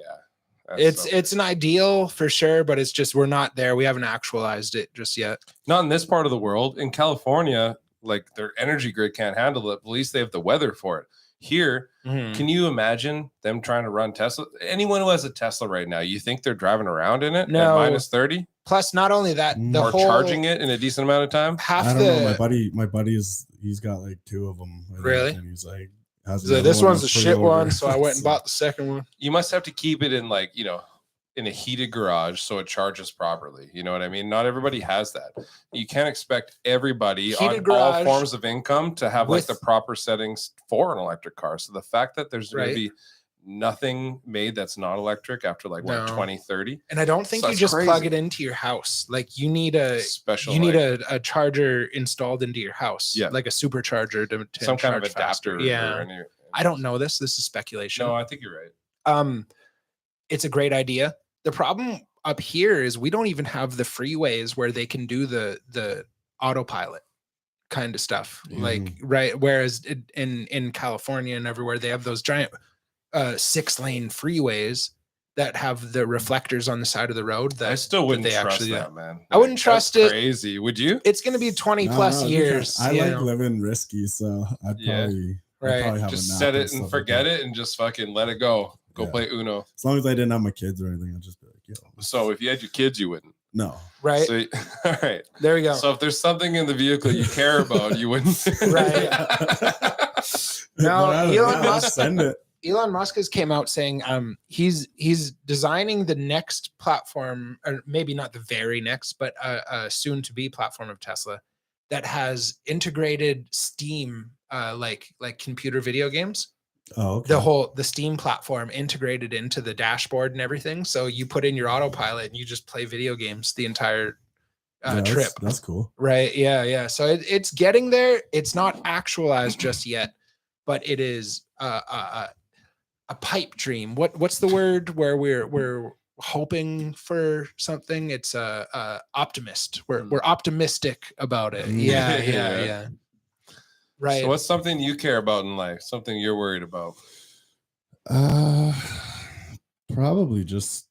It's an ideal for sure, but it's just we're not there. We haven't actualized it just yet. not in this part of the world. In California, like their energy grid can't handle it. At least they have the weather for it. Here, can you imagine them trying to run Tesla? Anyone who has a Tesla right now, you think they're driving around in it No. at minus 30 Plus, not only that, the or whole charging it in a decent amount of time? half I don't know. the My buddy he's got like two of them. I think, Really? and he's like, has so another this one one's on a shit pre-order. one, so I went and So- bought the second one. You must have to keep it in like, in a heated garage so it charges properly. You know what I mean? Not everybody has that. You can't expect everybody Heated on all garage forms of income to have like with- the proper settings for an electric car. So the fact that there's going Right. to be nothing made that's not electric after like No. 2030 And I don't think So you that's just plug crazy. it into your house. Like you need a special, a charger installed into your house. Yeah. Like a supercharger to some kind of charge faster. adapter. Yeah. or any- I don't know this. This is speculation. No, I think you're right. It's a great idea. The problem up here is we don't even have the freeways where they can do the autopilot kind of stuff. Like right, whereas in California and everywhere they have those giant 6-lane freeways that have the reflectors on the side of the road. That I still wouldn't they trust actually that, man. I wouldn't That's trust it. Crazy, would you? It's going to be 20 plus No, years. I you like know? living risky, so I'd Yeah. probably Right. have Just a nap set and it and stuff forget like that. it and just fucking let it go. Go Yeah. play Uno. As long as I didn't have my kids or anything, I'd just be like, yo. So if you had your kids, you wouldn't. No. Right. So, all right. There we go. So if there's something in the vehicle you care about, you wouldn't. Right. No, But I don't Elon know, Musk- send it. Elon Musk has came out saying he's designing the next platform, or maybe not the very next, but a soon to be platform of Tesla that has integrated Steam, like computer video games. Oh, okay. The Steam platform integrated into the dashboard and everything. So you put in your autopilot and you just play video games the entire Yeah, trip. That's cool. Right. Yeah. So it's getting there. It's not actualized just yet, but it is a pipe dream. What's the word where we're hoping for something? It's a optimist. We're optimistic about it. Yeah. Yeah. Right. So what's something you care about in life? Something you're worried about? Probably just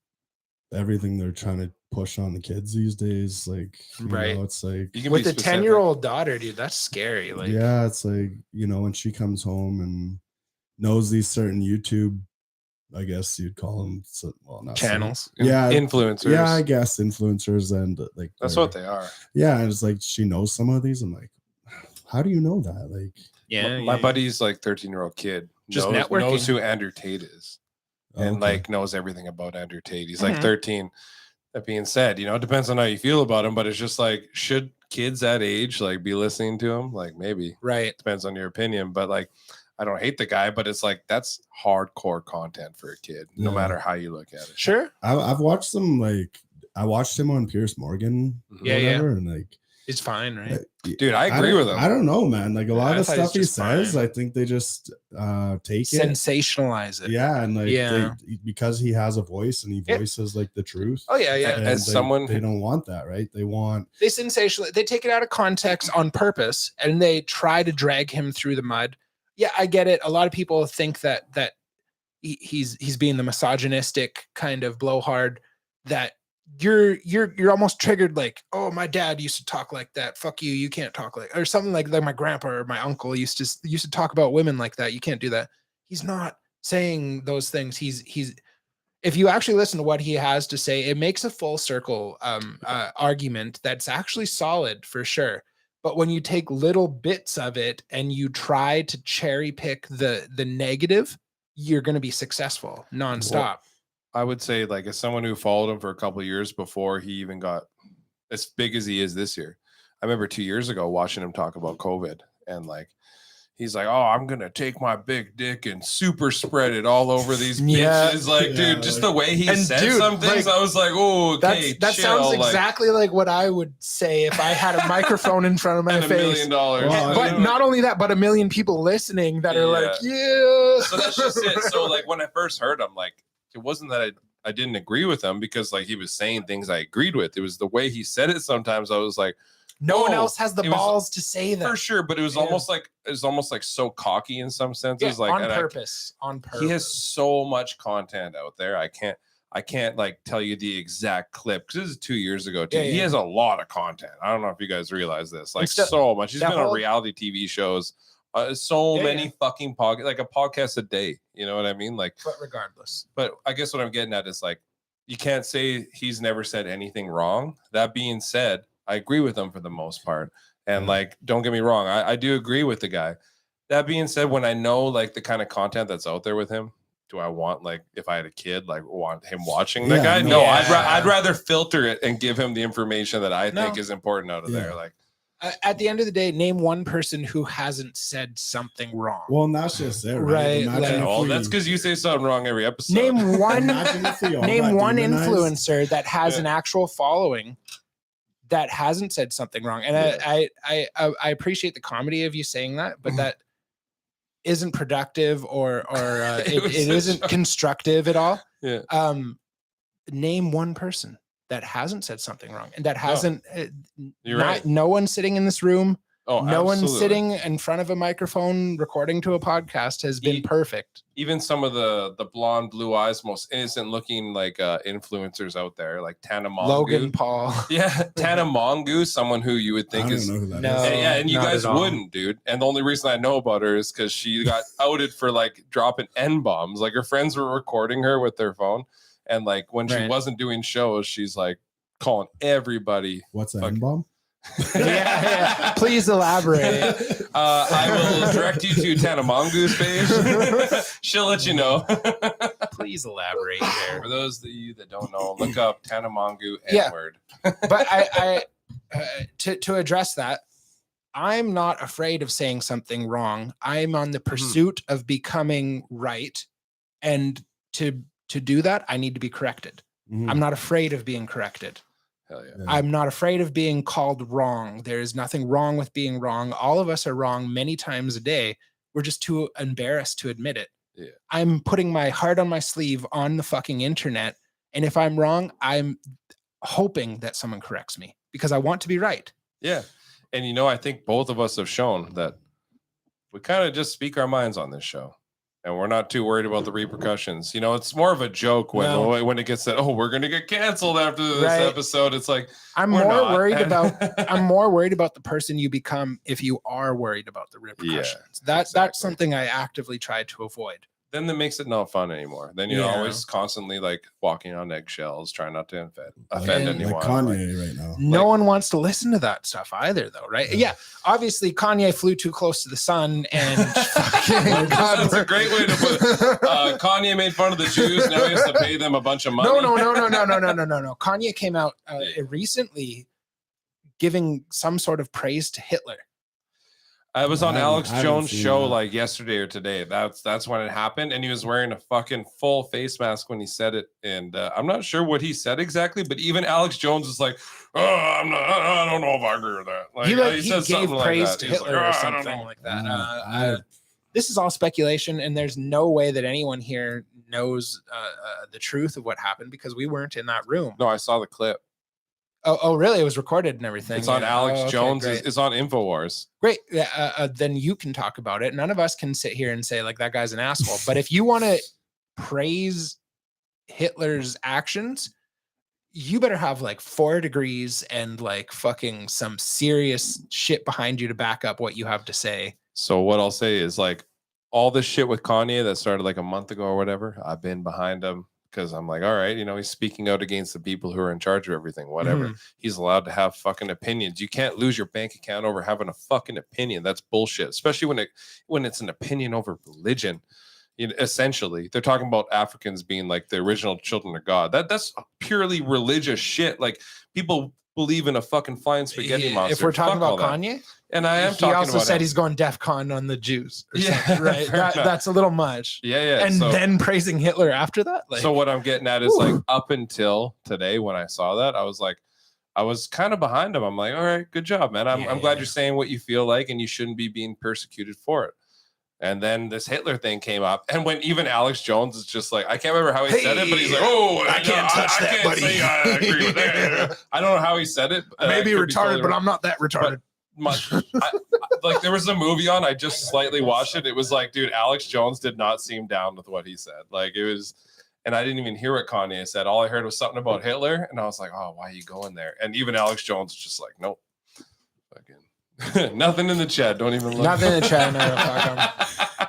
everything they're trying to push on the kids these days. Like, you Right. know, it's like, You can With be a specific. 10-year-old daughter, dude, that's scary. Like, yeah, it's like, you know, when she comes home and knows these certain YouTube, I guess you'd call them, well, not channels. Yeah. Influencers. Yeah, I guess influencers and like That's they're- what they are. Yeah, and it's like she knows some of these. I'm like, how do you know that? Like, Yeah. My buddy's like 13-year-old kid. Just knows networking. who Andrew Tate is, and Okay. like knows everything about Andrew Tate. He's Mhm. like 13. That being said, it depends on how you feel about him, but it's just like, should kids that age like be listening to him? Like maybe. Right. Depends on your opinion, but like I don't hate the guy, but it's like that's hardcore content for a kid, no Yeah. matter how you look at it. Sure. I've watched some, like, I watched him on Pierce Morgan, Yeah, whatever, and like, It's fine, right? Dude, I agree don't- with him. I don't know, man. Like a lot I of the thought he's stuff he just says, fine. I think they just take it. Sensationalize it. Yeah, and like Yeah. because he has a voice and he Yeah. voices like the truth. Oh yeah, yeah. and As they, someone they don't want that, right? They want They they take it out of context on purpose, and they try to drag him through the mud. Yeah, I get it. A lot of people think that he's being the misogynistic kind of blowhard, that you're almost triggered, like, oh, my dad used to talk like that, fuck you, you can't talk like, or something like my grandpa or my uncle used to talk about women like that, you can't do that. He's not saying those things. He's if you actually listen to what he has to say, it makes a full circle argument that's actually solid for sure. But when you take little bits of it and you try to cherry pick the negative, you're going to be successful nonstop. I would say, like, as someone who followed him for a couple of years before he even got as big as he is this year, I remember 2 years ago watching him talk about COVID, and like, he's like, "Oh, I'm gonna take my big dick and super spread it all over these Yeah. bitches." Like, Yeah, dude, just like- the way he And said dude, some things, like, I was like, "Oh, okay, That chill." sounds like, exactly like what I would say if I had a microphone in front of my and $1 face. million. Well, But not only that, but 1 million people listening that are like, Yeah. yeah. So that's just it. So like when I first heard him, like, it wasn't that I didn't agree with him because like he was saying things I agreed with. It was the way he said it. Sometimes I was like, No one Oh, else has the it was- balls to say that. for sure, but it was Yeah. almost like so cocky in some senses. Yeah, Like, on and purpose. On purpose. he has so much content out there. I can't like tell you the exact clip because this is 2 years ago too. Yeah, He yeah. has a lot of content. I don't know if you guys realize this. Like And still- so much. He's that been on whole- reality TV shows. So Yeah, many yeah. fucking like a podcast a day. You know what I mean? Like, But regardless. but I guess what I'm getting at is like, you can't say he's never said anything wrong. That being said, I agree with him for the most part. And like, don't get me wrong, I do agree with the guy. That being said, when I know like the kind of content that's out there with him, do I want, like, if I had a kid, like want him watching that Yeah, guy? no. No, Yeah. I'd rather filter it and give him the information that I think No. is important out of Yeah. there. Like, At the end of the day, name one person who hasn't said something wrong. well, and that's just it, Right, right? Imagine like- if oh, we- that's because you say something wrong every episode. Name one imagine if we all name got one demonized. influencer that has Yeah. an actual following that hasn't said something wrong. And I appreciate the comedy of you saying that, but that isn't productive or It was it a isn't joke. constructive at all. Yeah. Name one person that hasn't said something wrong and that hasn't You're right. no one sitting in this room, Oh, no one absolutely. sitting in front of a microphone recording to a podcast has been He- perfect. Even some of the blonde, blue eyes, most innocent looking like influencers out there, like Tana Mongu. Logan Paul. Yeah, Tana Mongu, someone who you would I think don't is even know who that No. is. And yeah, and you not guys at all. wouldn't, dude. And the only reason I know about her is because she got outed for like dropping N bombs. Like her friends were recording her with their phone, and like when she Right. wasn't doing shows, she's like calling everybody. What's that? Fuck. N-bomb? yeah. Please elaborate. I will direct you to Tana Mongu's page. She'll let you know. Please elaborate there. For those of you that don't know, look up Tana Mongu Yeah. N-word. But I to address that, I'm not afraid of saying something wrong. I'm on the pursuit of becoming right, and to do that, I need to be corrected. Mhm. I'm not afraid of being corrected. Hell yeah. Yeah. I'm not afraid of being called wrong. There is nothing wrong with being wrong. All of us are wrong many times a day. We're just too embarrassed to admit it. Yeah. I'm putting my heart on my sleeve on the fucking internet. And if I'm wrong, I'm hoping that someone corrects me because I want to be right. Yeah. And I think both of us have shown that we kind of just speak our minds on this show. And we're not too worried about the repercussions. It's more of a joke when it gets that, oh, we're gonna get canceled after this Right. episode. It's like I'm we're more not. worried about I'm more worried about the person you become if you are worried about the repercussions. That's exactly. something I actively try to avoid. then that makes it not fun anymore. Then you're Yeah. always constantly like walking on eggshells, trying not to offend And- anyone. Like Kanye right now. No one wants to listen to that stuff either, though, right? Yeah, obviously Kanye flew too close to the sun, and fucking That's a great way to put it. Kanye made fun of the Jews. Now he has to pay them a bunch of money. No. Kanye came out recently giving some sort of praise to Hitler. I was on I Alex haven't Jones' seen show that. like yesterday or today. That's when it happened, and he was wearing a fucking full face mask when he said it. And I'm not sure what he said exactly, but even Alex Jones is like, "Oh, I don't know if I agree with that." Like, He said gave something praise like that. to He's Hitler like, or "Oh, I don't something know." like that. This is all speculation, and there's no way that anyone here knows the truth of what happened because we weren't in that room. No, I saw the clip. Oh, really? It was recorded and everything. It's on Alex Oh, okay, Jones. great. It's on Infowars. Great. Then you can talk about it. None of us can sit here and say like that guy's an asshole. But if you want to praise Hitler's actions, you better have like 4 degrees and like fucking some serious shit behind you to back up what you have to say. So what I'll say is like all this shit with Kanye that started like a month ago or whatever. I've been behind him because I'm like, all right, he's speaking out against the people who are in charge of everything. Whatever. He's allowed to have fucking opinions. You can't lose your bank account over having a fucking opinion. That's bullshit. Especially when it's an opinion over religion. Essentially, they're talking about Africans being like the original children of God. That's purely religious shit. Like people believe in a fucking flying spaghetti monster. If we're talking Fuck all about that. Kanye, and I am he talking also about said him. he's going DEFCON on the Jews. Or Yeah, something, right. fair enough. That's a little much. Yeah. And then praising Hitler after that. Like, So what I'm getting at is like up until today when I saw that, I was kind of behind him. I'm like, all right, good job, man. I'm glad you're saying what you feel like and you shouldn't be being persecuted for it. And then this Hitler thing came up. And when even Alex Jones is just like, I can't remember how he said it, but he's like, oh, I can't touch that, can't buddy. say I agree with that. I don't know how he said it. I may be could retarded, totally but wrong. I'm not that retarded. Like there was a movie on, I just slightly watched it. It was like, dude, Alex Jones did not seem down with what he said. Like it was, and I didn't even hear what Kanye said. All I heard was something about Hitler. And I was like, oh, why are you going there? And even Alex Jones was just like, nope. Fucking nothing in the chat. Don't even look. Nothing in the chat. No, fuck 'em.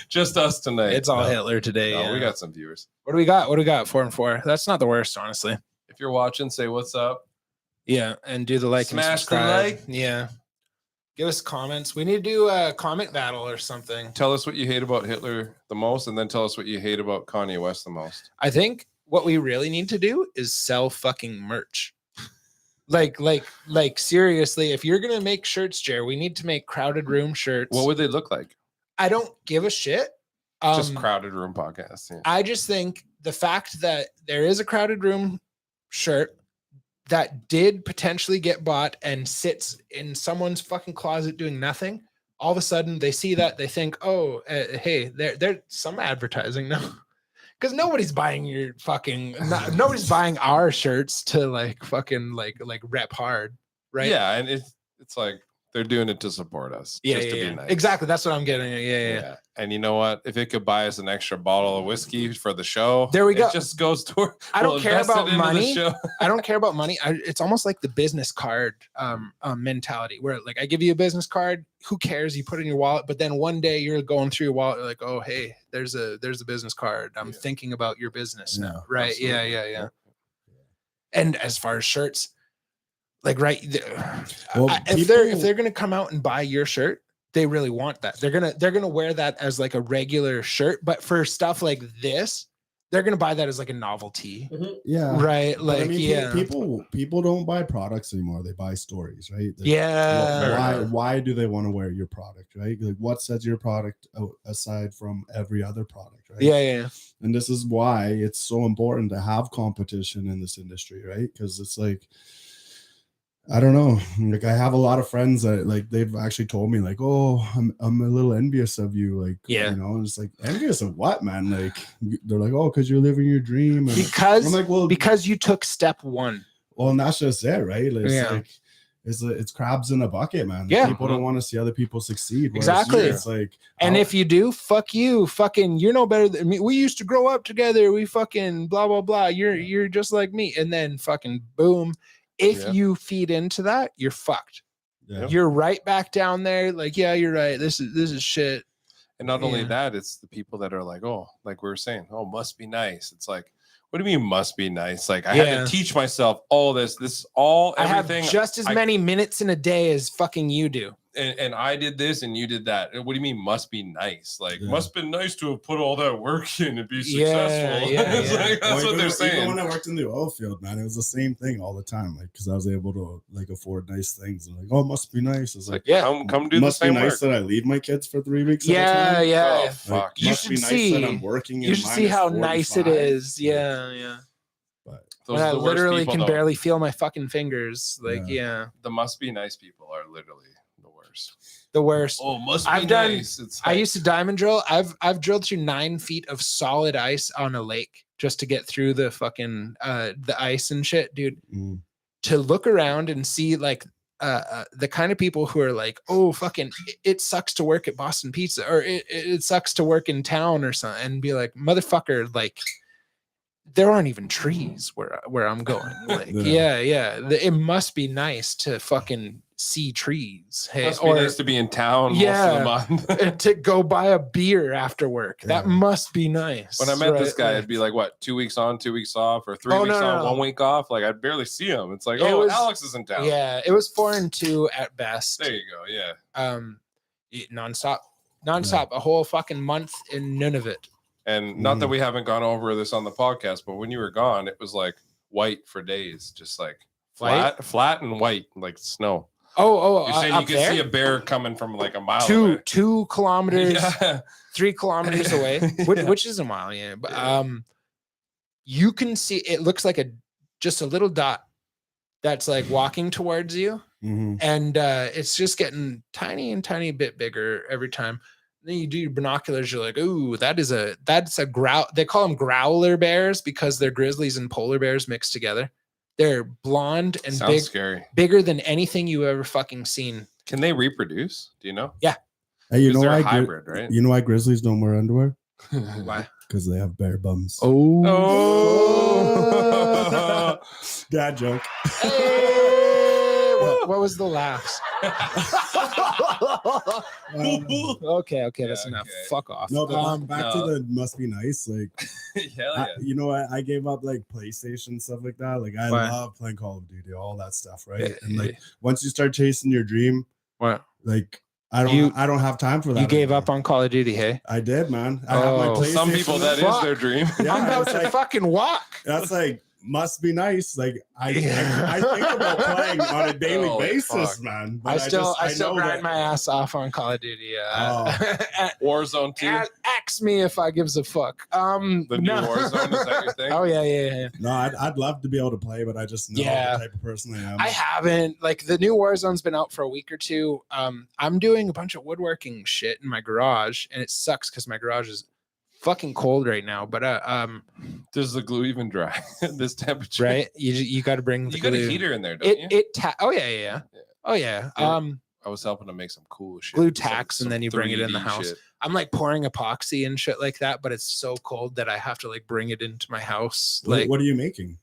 Just us tonight. It's all Hitler today. No, yeah. we got some viewers. What do we got? 4 and 4. That's not the worst, honestly. If you're watching, say what's up. Yeah, and do the like Smash and the subscribe. like. Yeah. Give us comments. We need to do a comment battle or something. Tell us what you hate about Hitler the most, and then tell us what you hate about Kanye West the most. I think what we really need to do is sell fucking merch. Like seriously, if you're gonna make shirts, Jer, we need to make crowded room shirts. What would they look like? I don't give a shit. Just crowded room podcast. Yeah. I just think the fact that there is a crowded room shirt that did potentially get bought and sits in someone's fucking closet doing nothing, all of a sudden they see that, they think, oh, hey, there's some advertising now. Because nobody's buying your fucking, nobody's buying our shirts to like fucking like rep hard, right? Yeah, and it's like they're doing it to support us. Yeah, just yeah, to yeah. be nice. Exactly. That's what I'm getting at. Yeah. And you know what? If it could buy us an extra bottle of whiskey for the show, There we go. It just goes toward. I don't we'll care invest it about into the money. show. I don't care about money. It's almost like the business card mentality where like I give you a business card, who cares? You put it in your wallet, but then one day you're going through your wallet, you're like, oh, hey, there's a business card. I'm thinking about your business now. Right. Absolutely. Yeah. And as far as shirts, like, right. Well, If they're going to come out and buy your shirt, they really want that. They're going to wear that as like a regular shirt, but for stuff like this, they're going to buy that as like a novelty. Yeah. Right. But Like, I mean, yeah. people don't buy products anymore. They buy stories, right? Like, Yeah. Why do they want to wear your product, right? Like what sets your product out aside from every other product, right? Yeah. And this is why it's so important to have competition in this industry, right? Because it's like, I don't know. Like I have a lot of friends that like they've actually told me like, oh, I'm a little envious of you, like, Yeah. you know, and it's like envious of what, man? Like they're like, oh, because you're living your dream. And Because I'm like, well, because you took step one. well, and that's just it, right? Like, Yeah. like it's crabs in a bucket, man. Yeah. People don't want to see other people succeed. whereas Exactly. you, it's like, And how- if you do, fuck you. Fucking, you're no better than me. We used to grow up together. We fucking blah blah blah. You're just like me. And then fucking boom. If Yeah. you feed into that, you're fucked. yeah. You're right back down there. Like, yeah, you're right. This is shit. And not only Yeah. that, it's the people that are like, oh, like we were saying, oh, must be nice. It's like, what do you mean must be nice? Like I had Yeah. to teach myself all this. This is all I have everything. just as many minutes in a day as fucking you do. And I did this and you did that. What do you mean must be nice? Like Yeah. must have been nice to have put all that work in and be Yeah, successful. yeah, It's yeah. like, that's what they're Even saying. when I worked in the oil field, man, it was the same thing all the time. Like, because I was able to like afford nice things. And like, oh, it must be nice. It's like, Yeah. come do the must be same nice work. that I leave my kids for 3 weeks. At a Yeah, time. yeah. Oh yeah. fuck! Like, You must should be nice see- that I'm working. You should see how nice it is. Yeah, yeah. But When I literally can barely feel my fucking fingers. Like, yeah. The must be nice people are literally the worst. The worst. Oh, must be I've done- nice. It's I like, used to diamond drill. I've drilled through 9 feet of solid ice on a lake just to get through the fucking the ice and shit, dude. mm, To look around and see like the kind of people who are like, oh fucking it sucks to work at Boston Pizza, or it sucks to work in town or something, and be like, motherfucker, like there aren't even trees where I'm going. Like, Yeah. it must be nice to fucking see trees. Hey, must be nice to be in town Yeah. most of the month. and to go buy a beer after work. That Yeah. must be nice. When I met this right? guy, Like, it'd be like, what, 2 weeks on, 2 weeks off, or 3 Oh, weeks no, on, no. 1 week off. Like, I'd barely see him. It's like, It oh, was- Alex is in town. yeah, it was 4 and 2 at best. There you go. Yeah. Nonstop, a whole fucking month in Nunavut. And not that Mhm. we haven't gone over this on the podcast, but when you were gone, it was like white for days, just like flat and white, like snow. Oh, You're saying you up could there? see a bear coming from like a mile away. 2 kilometers, Yeah. 3 kilometers away, which is a mile, yeah. But you can see it looks like just a little dot that's like walking towards you, mhm. and it's just getting tiny bit bigger every time. Then you do your binoculars, you're like, ooh, that's a growl. They call them growler bears because they're grizzlies and polar bears mixed together. They're blonde and Sounds big, scary. bigger than anything you ever fucking seen. Can they reproduce? Do you know? Hey, you know They're why? a hybrid, right? You know why grizzlies don't wear underwear? Why? Because they have bare bums. Oh. Dad joke. Hey, what was the laughs? Okay, that's Yeah, enough. okay. Fuck off. No, but back to no. the must be nice. Like, Hell yeah. you know, I gave up like PlayStation stuff like that. Like, I Why? love playing Call of Duty, all that stuff, right? Yeah, And like, once you start chasing your dream, What? like, I You- don't have time for that. You gave anymore. up on Call of Duty, hey? I did, man. I have my Oh. PlayStation. Some people that is Fuck. their dream. Yeah, I'm about it's to like- fucking walk. That's like must be nice. Like I think Yeah. about playing on a daily Holy basis, fuck. man. But I still know grind that- my ass off on Call of Duty. Warzone 2. Ask me if I gives a fuck. The new no. Warzone, is that your thing? Oh yeah. No, I'd love to be able to play, but I just know Yeah. the type of person I am. I haven't. Like the new Warzone's been out for a week or two. I'm doing a bunch of woodworking shit in my garage, and it sucks because my garage is fucking cold right now. But Does the glue even dry at this temperature? right, you got to bring the You got a glue. heater in there, don't you? Oh yeah. Yeah. Oh yeah. Yeah. I was helping to make some cool shit. Glue tacks, and then you bring it in the 3D house. shit. I'm like pouring epoxy and shit like that, but it's so cold that I have to like bring it into my house, What- like what are you making?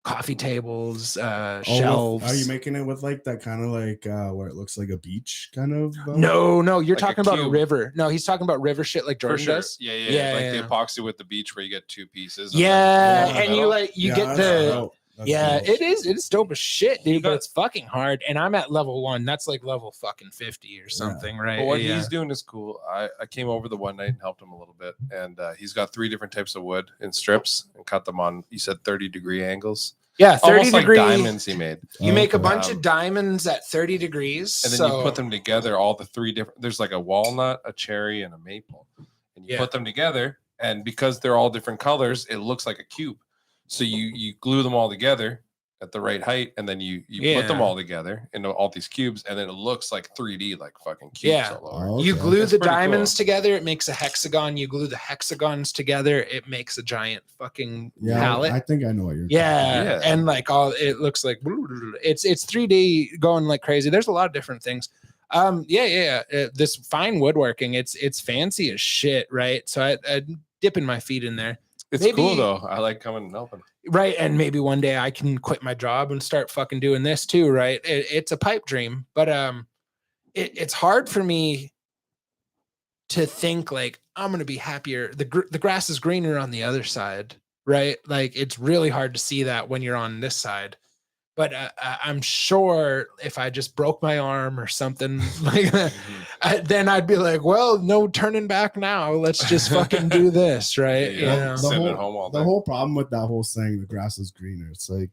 coffee tables, Oh, shelves. are you making it with like that kind of like where it looks like a beach kind of? No, you're Like a talking about a cube. river. No, he's talking about river shit like For Jordan sure. does. Yeah. Yeah, Like yeah. the epoxy with the beach where you get 2 pieces. and Yeah, then- and you like you Yeah, get that's the dope. That's yeah. dope. It's dope as shit, dude. But got- it's fucking hard, and I'm at level 1. That's like level fucking 50 or something, right? But what yeah. he's doing is cool. I came over the one night and helped him a little bit, and he's got 3 different types of wood in strips and cut them on. You said 30-degree angles, Yeah, 30 almost degree. like diamonds he made. You make a Okay. bunch of diamonds at 30 degrees, And then so you put them together, all the 3 different. There's like a walnut, a cherry, and a maple, and you Yeah. put them together. And because they're all different colors, it looks like a cube. So you glue them all together at the right height, and then you put them Yeah. all together into all these cubes, and then it looks like 3D, like fucking cubes Yeah. all over. Oh, You okay. glue That's the pretty cool. diamonds together, it makes a hexagon. You glue the hexagons together, it makes a giant fucking Yeah, palette. I think I know what you're. Yeah, Yeah. and like all it looks like it's 3D going like crazy. There's a lot of different things. This fine woodworking, it's fancy as shit, right? So I dipping my feet in there, It's maybe- cool though. I like coming and helping. right? And maybe one day I can quit my job and start fucking doing this too, right? It's a pipe dream, but it's hard for me to think like I'm gonna be happier. The grass is greener on the other side, right? Like it's really hard to see that when you're on this side. But I'm sure if I just broke my arm or something like that, then I'd be like, well, no turning back now. Let's just fucking do this, right? Yeah. Sitting at home all day. The whole problem with that whole saying, the grass is greener. It's like,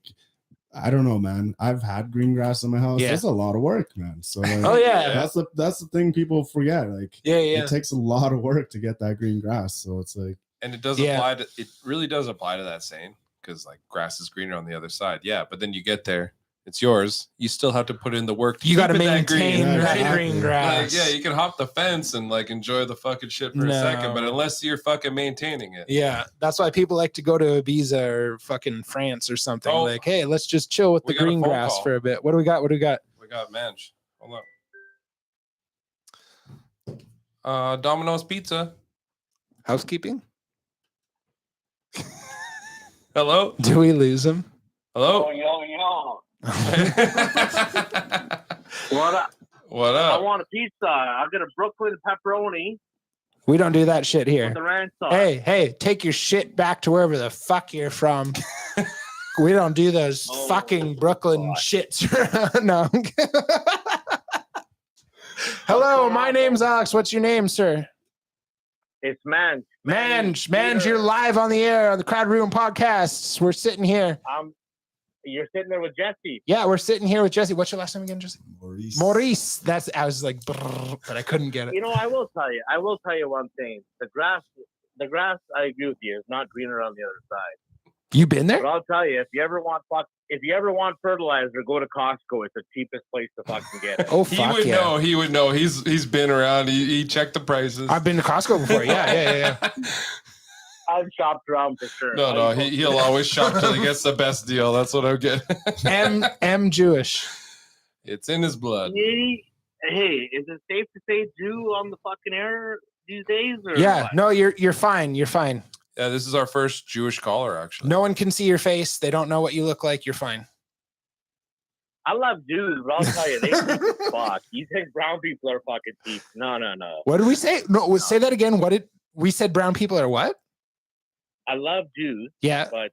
I don't know, man. I've had green grass in my house. Yeah. That's a lot of work, man. So like, Oh yeah, that's the thing people forget. Like, yeah. it takes a lot of work to get that green grass. So it's like, and it does apply to, it really does apply to that saying, because like grass is greener on the other side. Yeah, but then you get there, it's yours. You still have to put in the work. You got to maintain green, that green grass. Like, yeah, you can hop the fence and like enjoy the fucking shit for a second, but unless you're fucking maintaining it. Yeah, that's why people like to go to Ibiza or fucking France or something. Like, hey, let's just chill with the green grass for a bit. What do we got? We got Manch. Hold up. Domino's Pizza. Housekeeping. Hello? Do we lose him? Hello? Yo. What up? What up? I want a pizza. I got a Brooklyn pepperoni We don't do that shit here. with the ranch sauce. Hey, take your shit back to wherever the fuck you're from. We don't do those fucking Brooklyn shits. No. Hello, my name's Alex. What's your name, sir? It's Manj. Manj, you're live on the air on the Crowd Room podcast. We're sitting here. You're sitting there with Jesse. Yeah, we're sitting here with Jesse. What's your last name again, Jesse? Maurice. I was like, brrr, but I couldn't get it. You know, I will tell you one thing. The grass, I agree with you, is not greener on the other side. You been there? But I'll tell you, if you ever want fertilizer, go to Costco. It's the cheapest place to fucking get it. Oh, fuck He would know. He's been around. He checked the prices. I've been to Costco before. Yeah. I've shopped around for sure. No, he'll always shop till he gets the best deal. That's what I get. M Jewish. It's in his blood. Hey, is it safe to say Jew on the fucking air these days? Or Yeah, what? no, you're fine. You're fine. Yeah, this is our first Jewish caller, actually. No one can see your face. They don't know what you look like. You're fine. I love Jews, but I'll tell you, they cheap as fuck. You think brown people are fucking cheap? No. What did we say? No, say that again. What did we said? Brown people are what? I love Jews, Yeah. but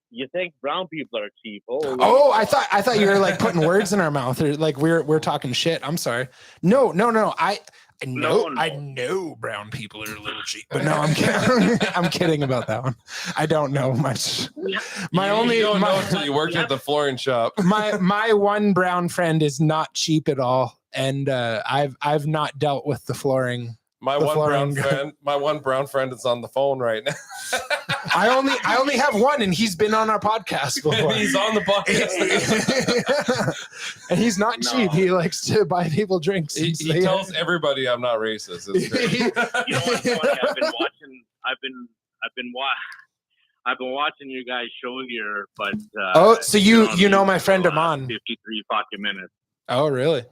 you think brown people are cheap? Oh, I thought you were like putting words in our mouth, or like we're talking shit. I'm sorry. No. I know brown people are a little cheap, but no, I'm kidding. I'm kidding about that one. I don't know much. You don't know until you worked at the flooring shop. My one brown friend is not cheap at all, and I've not dealt with the flooring. My one brown friend is on the phone right now. I only have one, and he's been on our podcast before. He's on the podcast. And he's not cheap. He likes to buy people drinks. He tells everybody I'm not racist. It's great. You know what's funny? I've been watching you guys show here, but so you know my friend Aman. 53 fucking minutes. Oh, really?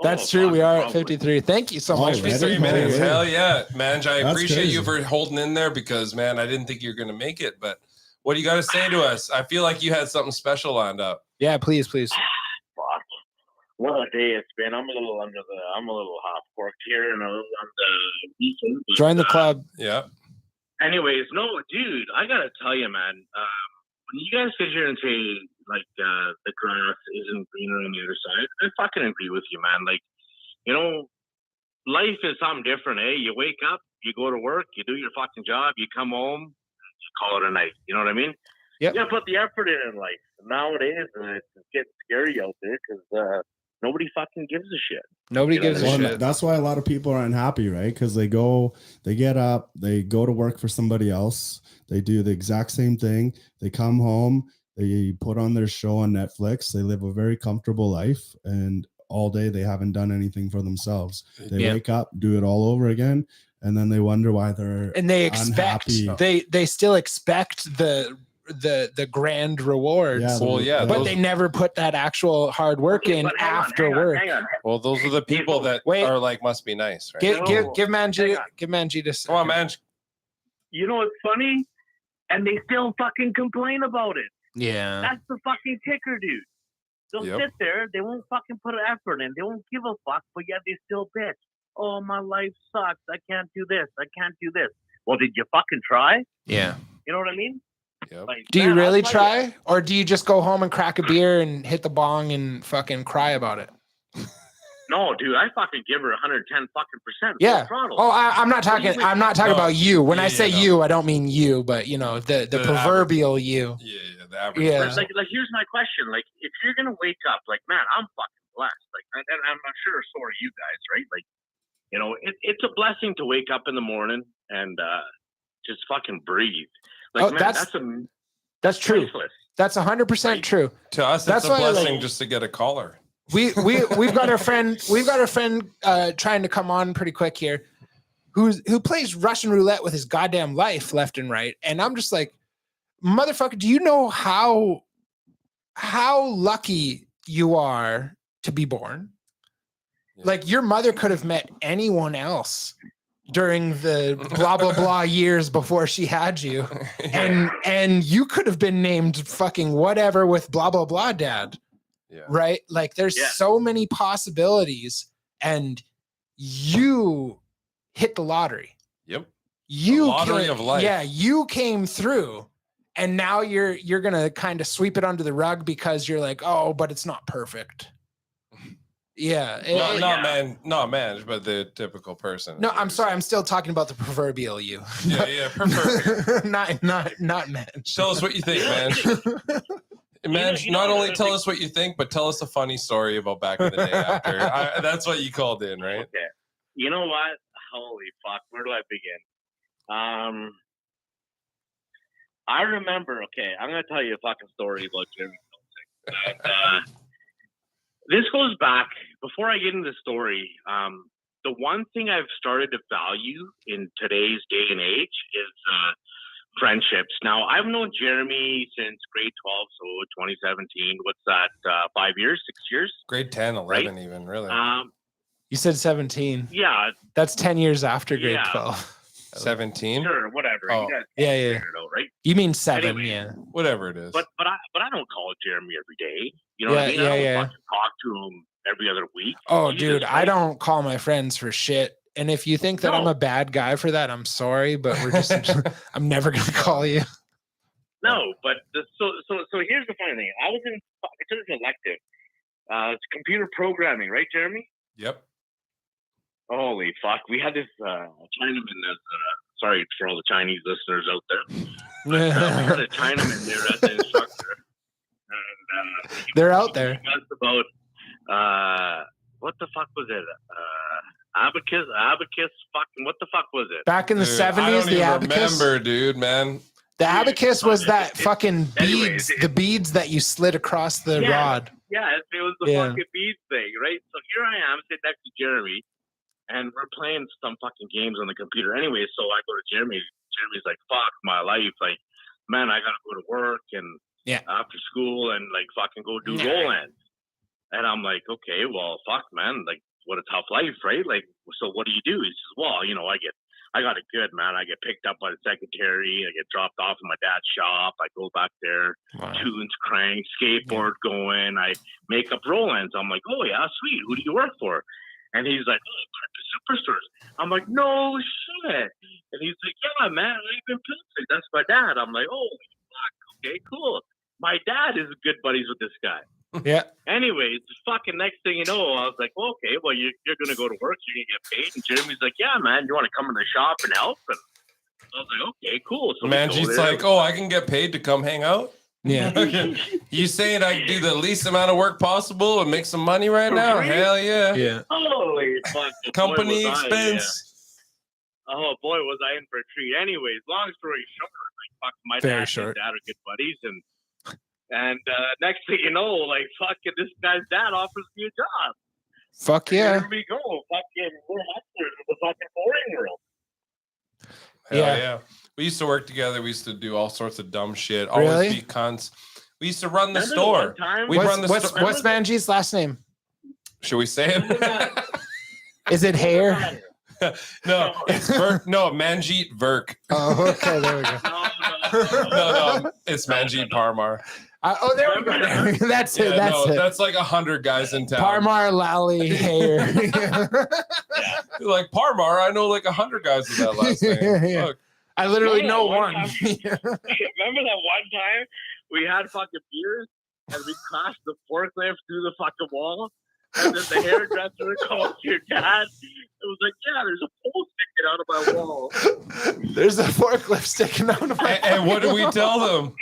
That's true. We are at 53. Thank you so much. 53 minutes. Hell yeah, man. I appreciate crazy. you for holding in there, because man, I didn't think you were gonna make it. But what do you got to say to us? I feel like you had something special lined up. Yeah, please. Fuck. What a day it's been. I'm a little half corked here and a little on the weekend. Join the club. Yeah. Anyways, no, dude, I gotta tell you, man. When you guys sit here and say like the grass isn't greener on the other side, I fucking agree with you, man. Like, you know, life is something different, eh? You wake up, you go to work, you do your fucking job, you come home, you call it a night. You know what I mean? Yep. You gotta put the effort in life. Nowadays, it's getting scary out there because nobody fucking gives a shit. Nobody gives a shit. That's why a lot of people are unhappy, right? Because they get up, they go to work for somebody else. They do the exact same thing. They come home, they put on their show on Netflix. They live a very comfortable life, and all day they haven't done anything for themselves. They wake up, do it all over again, and then they wonder why they're unhappy. They still expect the grand rewards. But they never put that actual hard work in after work. Hang on. Well, those are the people that are like, must be nice, right? Give Manji this. Come on, man. You know what's funny? And they still fucking complain about it. Yeah. That's the fucking kicker, dude. They'll sit there. They won't fucking put an effort in. They won't give a fuck, but yet they still bitch. oh, my life sucks. I can't do this. I can't do this. Well, did you fucking try? Yeah. You know what I mean? Yep. Like, Do you man, I'll really tell you. try? Or do you just go home and crack a beer and hit the bong and fucking cry about it? No, dude, I fucking give her 110 fucking percent. Yeah. Throttle. Oh, I'm not talking. I'm not talking No, about you. When I yeah, say no. you, I don't mean you, but you know the The proverbial you. Yeah, the average Yeah. person. Like, here's my question. Like, if you're gonna wake up, like, man, I'm fucking blessed. Like, and I'm sure so are you guys, right? Like, you know, it's a blessing to wake up in the morning and just fucking breathe. Like, Oh, man, that's true. priceless. That's 100% true. To us, That's it's a why, like- blessing just to get a collar. We've got our friend trying to come on pretty quick here, who plays Russian roulette with his goddamn life left and right, and I'm just like, motherfucker, do you know how lucky you are to be born? Yeah. Like your mother could have met anyone else during the blah blah blah years before she had you, and you could have been named fucking whatever with blah blah blah dad. Yeah. Right? Like there's so many possibilities, and you hit the lottery. Yep. You The lottery of life. Yeah, you came through, and now you're gonna kind of sweep it under the rug because you're like, oh, but it's not perfect. Yeah. Not managed, but the typical person. No, I'm sorry. I'm still talking about the proverbial you. Yeah, perfect. not man. Tell us what you think, man. Man, You know not what only I tell think- us what you think, but tell us a funny story about back in the day after. That's what you called in, right? Okay. You know what? Holy fuck. Where do I begin? I remember, okay, I'm going to tell you a fucking story about Jeremy Pilsick. This goes back, before I get into the story, the one thing I've started to value in today's day and age is friendships. Now, I've known Jeremy since grade 12, so 2017. What's that, 5 years, 6 years? Grade 10, 11 even, really. You said 17. Yeah, That's 10 years after grade Yeah. 12. 17? sure, whatever. Oh. You guys Yeah, figure yeah. it out, right? You mean 7, Anyway. yeah. Whatever it is. But I don't call Jeremy every day. You know what I mean? Yeah, I don't yeah. fucking talk to him every other week. Oh, He's dude, just I like- don't call my friends for shit. And if you think that I'm No. a bad guy for that, I'm sorry, but we're just I'm never gonna call you. No, but so here's the funny thing. I was in it's an elective. It's computer programming, right, Jeremy? Yep. Holy fuck! We had this Chinaman. Sorry for all the Chinese listeners out there. We had a Chinaman there as the instructor, and They're out there. He asked about what the fuck was it? Abacus. Fucking what the fuck was it? Back in the Dude, I 70s, don't the even abacus. remember, dude, man. The abacus was that It- fucking anyways, beads, the beads that you slid across the Yeah. rod. Yeah, it was the Yeah. fucking bead thing, right? So here I am sitting next to Jeremy, and we're playing some fucking games on the computer. Anyway, so I go to Jeremy. Jeremy's like, "Fuck my life, like, man, I gotta go to work and Yeah. after school and like fucking go do Yeah. roll-ins." And I'm like, "Okay, well, fuck, man, like, what a tough life, right? Like, so what do you do?" He says, "Well, you know, I got it good, man. I get picked up by the secretary. I get dropped off in my dad's shop. I go back there, tunes crank, skateboard going. I make up roll-ins." I'm like, "Oh yeah, sweet. Who do you work for?" And he's like, "Oh, the Superstores." I'm like, "No shit." And he's like, "Yeah, man, I've been Pilsick. That's my dad." I'm like, "Oh fuck, okay, cool. My dad is good buddies with this guy." Yeah. Anyways, fucking next thing you know, I was like, well, "Okay, well, you're going to go to work. You're going to get paid." And Jeremy's like, "Yeah, man, you want to come in the shop and help?" And I was like, "Okay, cool." So we go Manjeet's there. like, "Oh, I can get paid to come hang out?" Yeah. You saying I do the least amount of work possible and make some money right now? Right? Hell yeah. Yeah. Holy fuck. boy, Company was I, expense. oh, boy, was I in for a treat. Anyways, long story short, like, fuck, my Very dad and short. his dad are good buddies. And next thing you know, like, fucking this guy's dad offers me a job. Fuck yeah. Here we go. Fucking, we're hustlers in the fucking boring world. Hell Yeah. yeah. We used to work together. We used to do all sorts of dumb shit. Always Really? be cunts. We used to run the Remember store. one time- We run the What's store. Manjeet's last name? Should we say Remember it? that? Is it hair? No, it's Verk. No, Manjeet Verk. Oh, okay, there we go. No, No, it's Manjeet Parmar. There we go. That's it. Yeah, That's no, it. that's like 100 guys in town. Parmar, Lally, Hayer. You're like Parmar, I know like 100 guys with that last name. Yeah. Fuck. I literally Yeah, know one one. time- Remember that one time we had fucking beers and we crashed the forklift through the fucking wall? And then the hairdresser called your dad. It was like, yeah, there's a pole sticking out of my wall. There's a forklift sticking out of my And what do we tell them?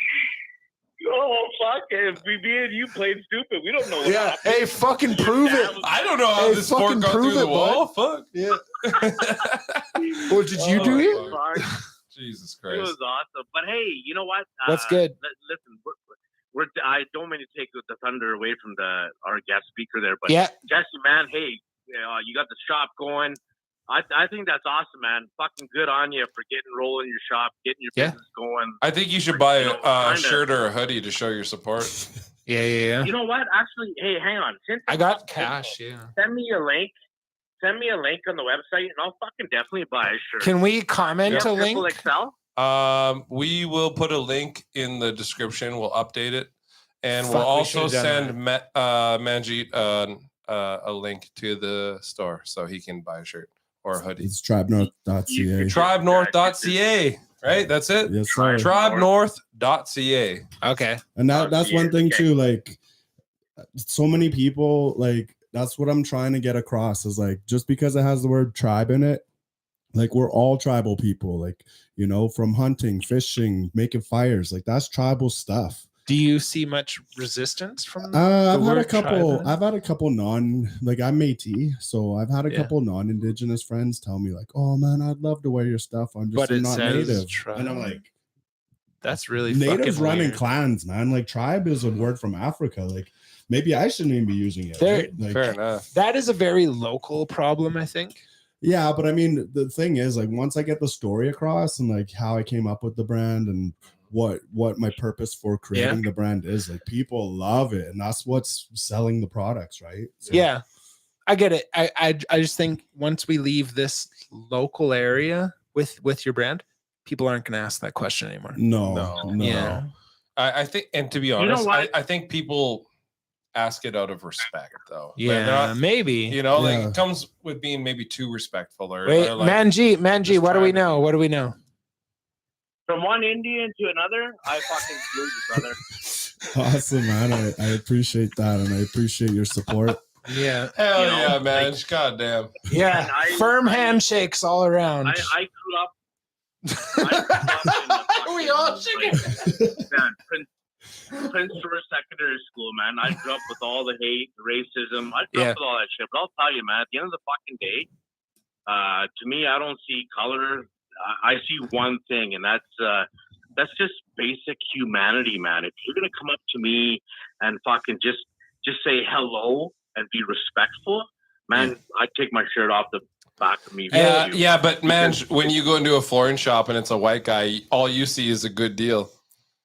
Oh, fuck. If me and you played stupid, we don't know what Yeah. happened. Hey, fucking prove Your it. dad was- I don't know how Hey, this fucking fork got prove through the it, wall. Fuck. Yeah. Well, did you do it? Fuck. Jesus It Christ. was awesome. But hey, you know what? That's good. Listen, I don't mean to take the thunder away from our guest speaker there, but Yeah. Jesse, man, hey, you got the shop going. I think that's awesome, man. Fucking good on you for getting rolling your shop, getting your Yeah. business going. I think you should buy You know, a kinda- shirt or a hoodie to show your support. Yeah. You know what? Actually, hey, hang on. Since I it's got not cash. simple, Yeah. Send me a link. Send me a link on the website, and I'll fucking definitely buy a shirt. Can we comment You a have link? Triple XL? We will put a link in the description. We'll update it, and Fuck, we'll we also should've done send Manjeet a link to the store so he can buy a shirt or a hoodie. It's tribenorth.ca. TribeNorth.ca, right? That's it. Yes, sir. TribeNorth.ca. Okay. And that's one thing Okay. too. Like, so many people, like, that's what I'm trying to get across is like, just because it has the word tribe in it, like, we're all tribal people, like, you know, from hunting, fishing, making fires, like, that's tribal stuff. Do you see much resistance from? I've had a word couple. tribe? I've had a couple like, I'm Métis, so I've had a Yeah. couple non-indigenous friends tell me like, "Oh man, I'd love to wear your stuff. I'm But I'm it not says native." tribe. And I'm like, That's really natives fucking running weird. clans, man. Like, tribe is a word from Africa. Like, maybe I shouldn't even be using it. There- right? Like, Fair enough. That is a very local problem, I think. yeah, but I mean, the thing is, like, once I get the story across and like how I came up with the brand and what my purpose for creating the brand is, like, people love it, and that's what's selling the products, right? So, Yeah, I get it. I just think once we leave this local area with your brand, people aren't going to ask that question anymore. no. Yeah. I think, and to be know honest, what? I think people ask it out of respect, though. They're Yeah, not- maybe. you know, like Yeah. it comes with being maybe too respectful or Wait, like, Manji, just what do we trying to know? be- What do we know? From one Indian to another, I fucking flew you, brother. Awesome, man. I appreciate that, and I appreciate your support. Yeah, hell You know, yeah, man. like- God damn. yeah. And Firm I- handshakes all around. I grew up. I grew up in the fucking, We all should man, Prince George Secondary School, man. I grew up with all the hate, the racism. I grew Yeah. up with all that shit. But I'll tell you, man, at the end of the fucking day, to me, I don't see color. I see one thing, and that's just basic humanity, man. If you're gonna come up to me and fucking just say hello and be respectful, man, I take my shirt off the back of me. Yeah, with you. yeah, but man, when you go into a flooring shop and it's a white guy, all you see is a good deal.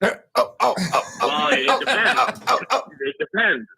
Well, it depends. It depends.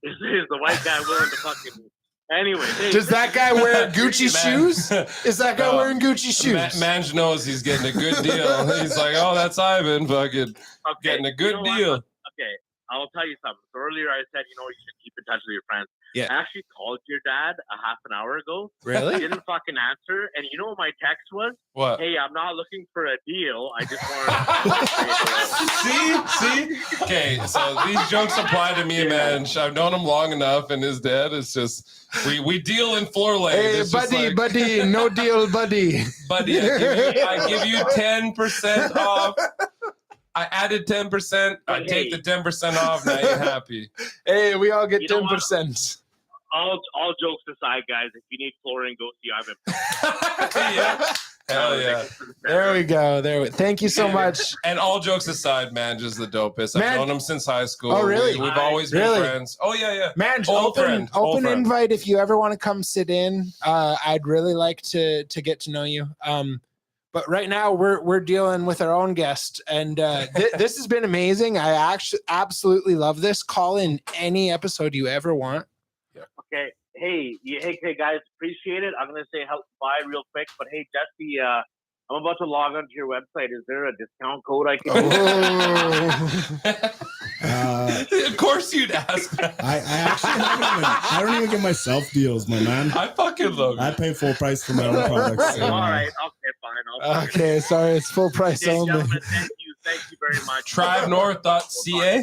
Is the white guy willing to fucking? Anyway, hey, Does that guy wear Gucci Man. shoes? Is that guy No. wearing Gucci shoes? Mange knows he's getting a good deal. He's like, oh, that's Ivan, fucking okay, getting a you good know what? deal. Okay, I'll tell you something. So earlier I said, you should keep in touch with your friends. Yeah. I actually called your dad a half an hour ago. He Really? didn't fucking answer. And you know what my text was? What? Hey, I'm not looking for a deal. I just wanted to See? Okay, so these jokes apply to me and Mange. I've known him long enough, and his dad is just we deal in floor lane. Hey, It's just buddy, like, buddy, no deal, buddy. buddy, I give you 10% off. I added 10%. I But take hey. the 10% off. Now you're happy. Hey, we all get You know what? 10%. all jokes aside, guys, if you need flooring, go see Ivan. Yeah. Hell yeah. There we go. Thank you so much. And all jokes aside, Mange is the dopest. I've Man- known him since high school. Oh, really? We've always been Really? friends. Oh, yeah. Man, Old friend, old open friend. invite if you ever want to come sit in. I'd really like to get to know you. But right now we're dealing with our own guest, and this has been amazing. I actually absolutely love this. Call in any episode you ever want. Okay. Hey, guys, appreciate it. I'm gonna say help buy real quick, but hey, Jesse, I'm about to log onto your website. Is there a discount code I can? Oh. course you'd ask that. I actually haven't even, I don't even get myself deals, my man. I fucking love I it. pay full price for my own products. All right. Okay, fine. I'll Okay, sorry, it's full price Okay, only. gentlemen, thank you very much. TribeNorth.ca.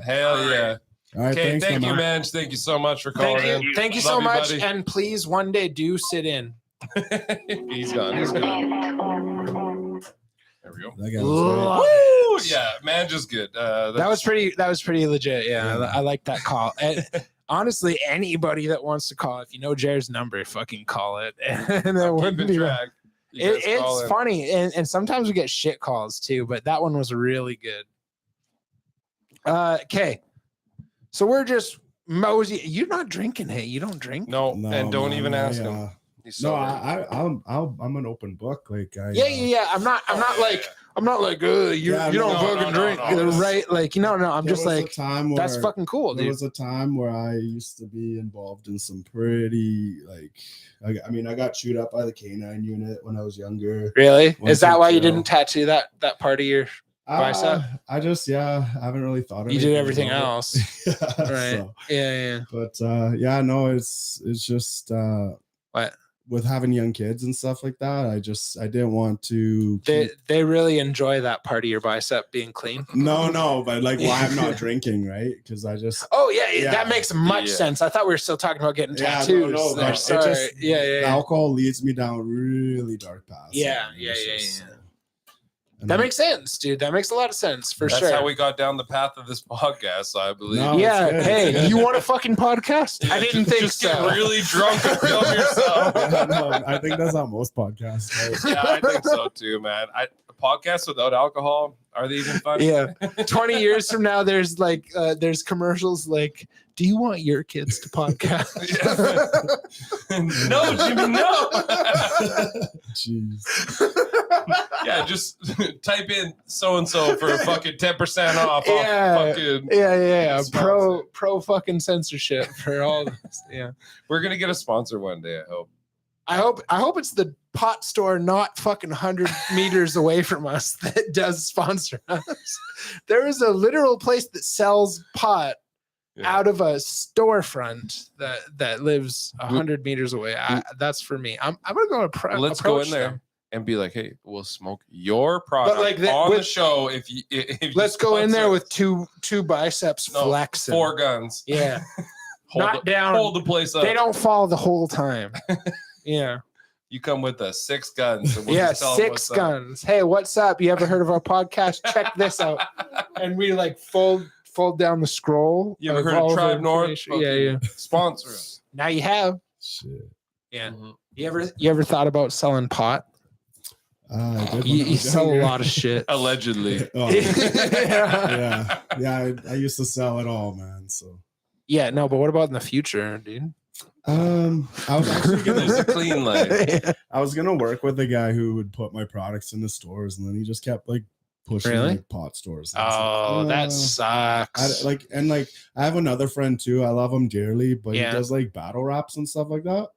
Hell yeah. All right, Okay, thanks, thank my you, man. man. Thank you so much for calling Thank in. you. Thank you Love so much. buddy. And please one day do sit in. He's gone. He's gone. There we go. That guy was great. Love Woo! it. Yeah, Manja's good. That was pretty legit. Yeah, Yeah. I like that call. And honestly, anybody that wants to call, if you know Jared's number, fucking call it. And it wouldn't keeping be track. You guys call it's in. funny, and sometimes we get shit calls too, but that one was really good. Okay, so we're just mosey. You're not drinking, hey? You don't drink? No, No, and don't man, even ask him. no, He's so I'm an open book. Like Yeah. I'm not like you Yeah, don't no, fucking drink, right? Like no, I'm just like that's fucking cool, There dude. was a time where I used to be involved in some pretty I mean, I got chewed up by the canine unit when I was younger. Really? One Is that time why you jail. didn't tattoo that part of your bicep? I just I haven't really thought of You did anything everything about it. else. Yeah, Right. so, Yeah. but no, it's just What? with having young kids and stuff like that, I didn't want to They really enjoy that part of your bicep being clean. no, but like why I'm not drinking, right? Because I just Oh yeah, that Yeah. makes much Yeah. sense. I thought we were still talking about getting Yeah, tattoos. no, there. but it Sorry. just- Yeah. alcohol leads me down really dark paths. Yeah, and yeah, it's yeah, just, yeah. and That I- makes sense, dude. That makes a lot of sense for That's sure. how we got down the path of this podcast, I believe. No. yeah. it's good. Hey, you want a fucking podcast? I didn't think just so. Get really drunk and film yourself. Yeah, no, I think that's how most podcasts. Right? Yeah, I think so too, man. A podcast without alcohol, are they even fun? Yeah. 20 years from now, there's there's commercials like, do you want your kids to podcast? No, Jimmy, no. Jeez. Yeah, just type in so and so for fucking 10% off. Yeah. Fucking, Yeah. Sponsor. Pro fucking censorship for all this. Yeah. we're gonna get a sponsor one day. I hope. I hope it's the pot store not fucking 100 meters away from us that does sponsor us. There is a literal place that sells pot Yeah. out of a storefront that lives 100 meters away. That's for me. I'm gonna go Let's go in approach there them. and be like, hey, we'll smoke your product like on the with- show if you. If Let's you go in there sponsor with two biceps No, flexing. 4 guns. Yeah. Hold Not the, down. Hold the place up. They don't fall the whole time. Yeah. You come with us 6 guns. And we'll Yeah, just tell 'em 6 what's up. guns. Hey, what's up? You ever heard of our podcast? Check this out. And we like fold down the scroll. You ever heard all of the Tribe North? information. Yeah. Sponsor us. Now you have. Shit. Yeah. Mhm. You ever thought about selling pot? I did when I You was sell a younger. lot of shit. Allegedly. Oh, yeah. I used to sell it all, man. So, Yeah, no, but what about in the future, dude? I was actually There's a gonna, clean life. I was gonna work with a guy who would put my products in the stores, and then he just kept like pushing Really? like pot stores. And I was Oh, like, that sucks. I have another friend too. I love him dearly, but Yeah. he does like battle raps and stuff like that.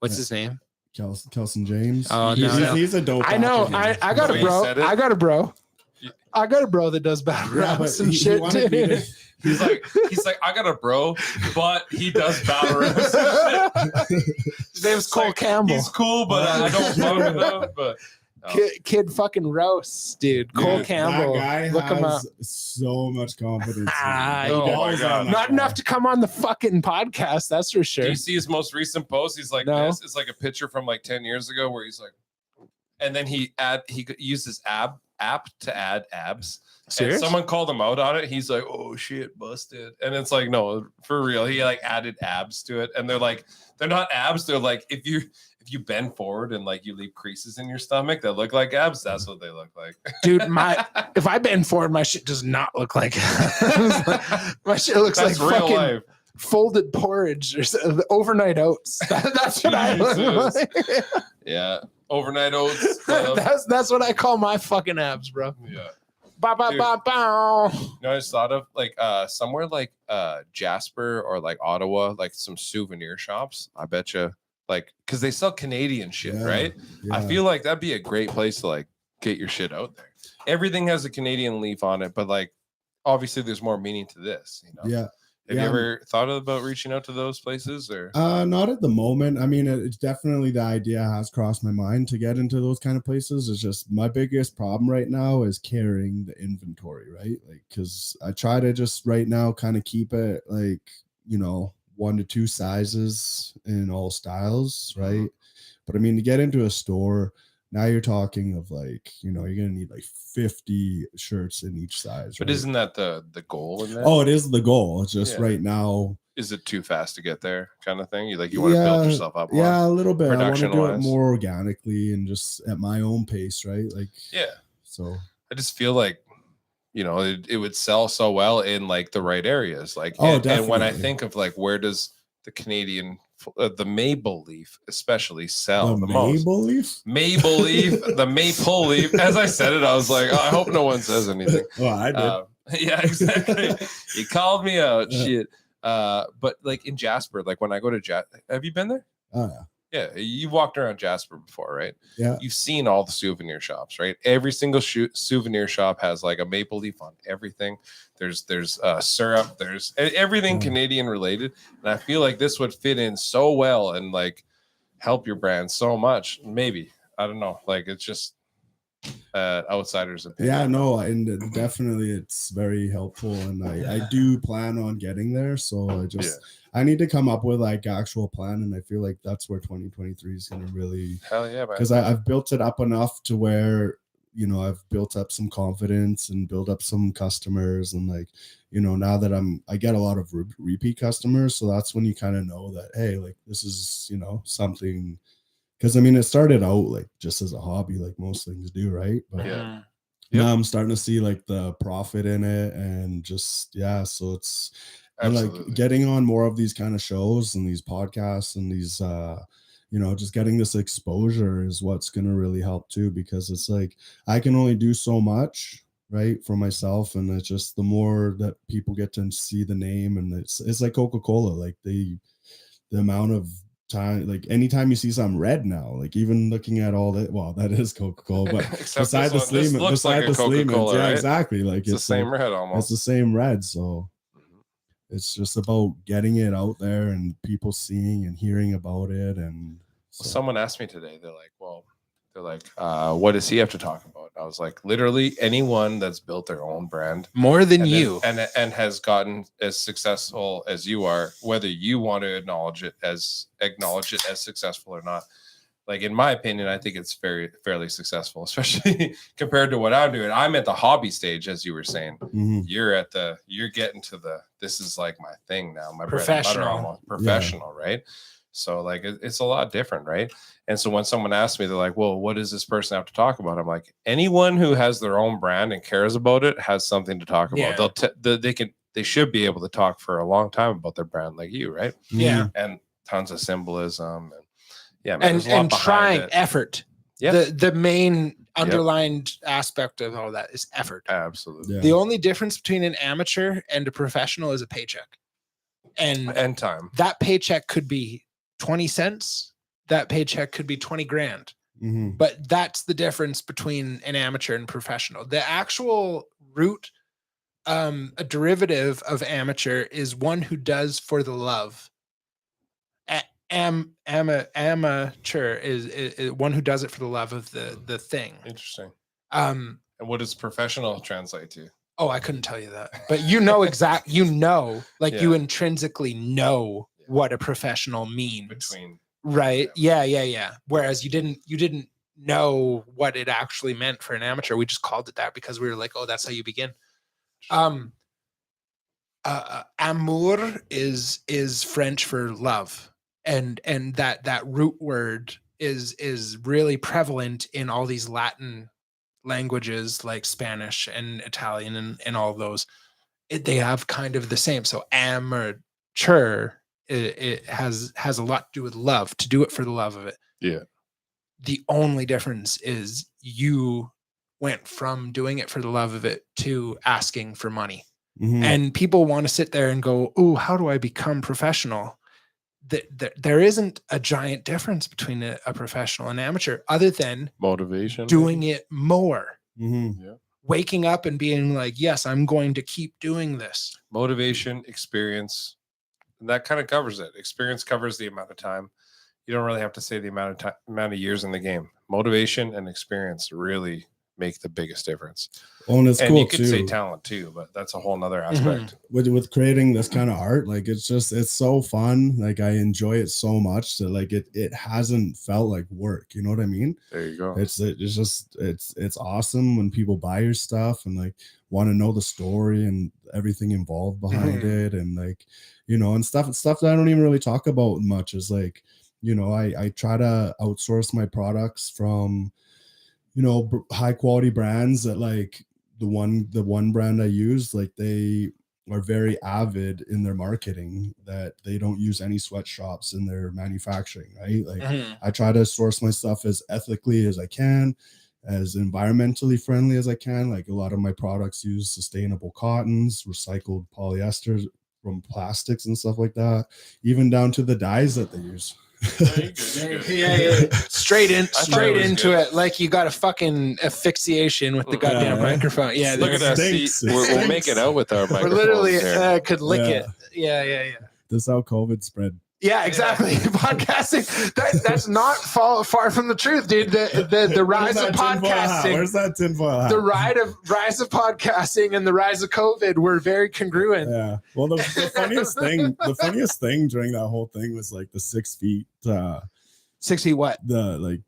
What's his name? Kelson James. Oh, He's- no. He's a dope. I know. rapper, I got The a way you bro. said it. I got a bro. You- I got a bro that does battle Yeah, raps but and he shit. wanted me Dude. to- He's like, I got a bro, but he does battle raps. His name's Cole like, Campbell. He's cool, but I don't fuck with him. But Kid fucking roasts, dude. Cole Dude, Campbell. That guy Look him up. has so much confidence. Ah, The he does. balls Oh my God. on that Not guy. enough to come on the fucking podcast, that's for do sure. you see his most recent post? He's like No. this. It's like a picture from like 10 years ago where he's like, and then he used his app to add abs. And Serious? someone called him out on it. He's like, "Oh shit, busted!" And it's like, no, for real. He like added abs to it, and they're not abs. They're like if you bend forward and like you leave creases in your stomach that look like abs, that's what they look like. Dude, if I bend forward, my shit does not look like my shit looks That's like real fucking life. folded porridge or the overnight oats. That's what I look Jesus. like. Yeah, overnight oats. club. That's what I call my fucking abs, bro. Yeah. Ba ba Dude. ba ba. You know, I just thought of like somewhere like Jasper or like Ottawa, like some souvenir shops. I bet you like because they sell Canadian shit, Yeah, right? I yeah. feel like that'd be a great place to like get your shit out there. Everything has a Canadian leaf on it, but like obviously there's more meaning to this, you know. Yeah. Have you ever thought about reaching out to those places, or not at the moment? I mean, it's definitely, the idea has crossed my mind to get into those kind of places. It's just my biggest problem right now is carrying the inventory, right? Like, because I try to just right now kind of keep it like, 1 to 2 sizes in all styles, right? But I mean, to get into a store, now you're talking of like, you're gonna need like 50 shirts in each size. but right? isn't that the goal in that? Oh, it is the goal. It's just Yeah. right now. Is it too fast to get there, kind of thing? You want to build yourself up more? Yeah, a little bit. I want to do it production-wise? more organically and just at my own pace, right? Like, Yeah. so I just feel like, it would sell so well in like the right areas. Like, Oh, and when I definitely. think of like, where does the Canadian, the maple leaf especially sell the the most? maple leaf. Maple leaf, the maple leaf. As I said it, I was like, oh, I hope no one says anything. Well, I did. Yeah, exactly. You called me out. Yeah. Shit. But like in Jasper, like when I go to have you been there? Oh yeah. Yeah, you've walked around Jasper before, right? Yeah. You've seen all the souvenir shops, right? Every single souvenir shop has like a maple leaf on everything. There's syrup, there's everything Yeah. Canadian related, and I feel like this would fit in so well and like help your brand so much. Maybe, I don't know, like it's just outsiders' opinion. Yeah, no, and definitely it's very helpful, and I do plan on getting there. So I need to come up with like actual plan, and I feel like that's where 2023 is going to really, Hell yeah, man. because I've built it up enough to where I've built up some confidence and built up some customers, and like now that I get a lot of repeat customers, so that's when you kind of know that, hey, like this is something. Because I mean, it started out like just as a hobby, like most things do, right? But Yeah. now I'm starting to see like the profit in it, and just so it's and like Absolutely. getting on more of these kind of shows and these podcasts and these just getting this exposure is what's going to really help too, because it's like I can only do so much, right, for myself, and it's just the more that people get to see the name, and it's like Coca-Cola, like the amount of time, like anytime you see something red now, like even looking at all that, well, that is Coca-Cola, but beside the Sleeman, yeah, right? exactly, like It's the same red it's almost. the same red. So it's just about getting it out there and people seeing and hearing about it. And so. Someone asked me today, they're like, what does he have to talk about? I was like, literally anyone that's built their own brand More than and you. and has gotten as successful as you are, whether you want to acknowledge it as successful or not. Like, in my opinion, I think it's fairly successful, especially compared to what I'm doing. I'm at the hobby stage, as you were saying. Mhm. You're getting to this is like my thing now, my Professional. bread and butter almost. Professional, right? So like it's a lot different, right? And so when someone asks me, they're like, well, what does this person have to talk about? I'm like, anyone who has their own brand and cares about it has something to talk about. Yeah. They should be able to talk for a long time about their brand, like you, right? Yeah. And tons of symbolism and man, there's a lot and behind trying it. effort. Yeah. The main underlined aspect of all that is effort. Absolutely. Yeah. The only difference between an amateur and a professional is a paycheck. And time. that paycheck could be 20 cents. That paycheck could be 20 grand. Mhm. But that's the difference between an amateur and professional. The actual root, a derivative of amateur, is one who does for the love. Amateur is one who does it for the love of the thing. Interesting. And what does professional translate to? Oh, I couldn't tell you that, but you intrinsically know what a professional means. Between right. Yeah. Whereas you didn't know what it actually meant for an amateur. We just called it that because we were like, oh, that's how you begin. Amour is French for love. And that root word is really prevalent in all these Latin languages like Spanish and Italian and all of those. They have kind of the same. So amateur, it has a lot to do with love, to do it for the love of it. Yeah. The only difference is you went from doing it for the love of it to asking for money. Mhm. And people want to sit there and go, oh, how do I become professional? There isn't a giant difference between a professional and amateur other than motivation, doing it more. Mhm. Yeah. waking up and being like, yes, I'm going to keep doing this. Motivation, experience, and that kind of covers it. Experience covers the amount of time. You don't really have to say the amount of time, amount of years in the game. Motivation and experience really make the biggest difference. Well, and it's And cool you could too. say talent too, but that's a whole nother aspect. With creating this kind of art, like it's so fun. Like I enjoy it so much that like it hasn't felt like work. You know what I mean? There you go. It's awesome when people buy your stuff and like want to know the story and everything involved behind it, and like, you know, and stuff that I don't even really talk about much is like, you know, I try to outsource my products from, you know, high quality brands that like the one brand I use, like they are very avid in their marketing that they don't use any sweatshops in their manufacturing, right? Like I try to source my stuff as ethically as I can, as environmentally friendly as I can. Like a lot of my products use sustainable cottons, recycled polyesters from plastics and stuff like that, even down to the dyes that they use. Yeah. Straight into good. it. Like you got a fucking asphyxiation with the goddamn Yeah. microphone. Yeah, Look at us. stinks. It We're making out with our we're microphones. literally there. could lick Yeah. it. Yeah. This is how COVID spread. Yeah, exactly. Podcasting. That's not far from the truth, dude. The rise of podcasting. Where's that tinfoil hat? The rise of podcasting and the rise of COVID were very congruent. Yeah. Well, the funniest thing during that whole thing was like the 6 feet, 6 feet what? the like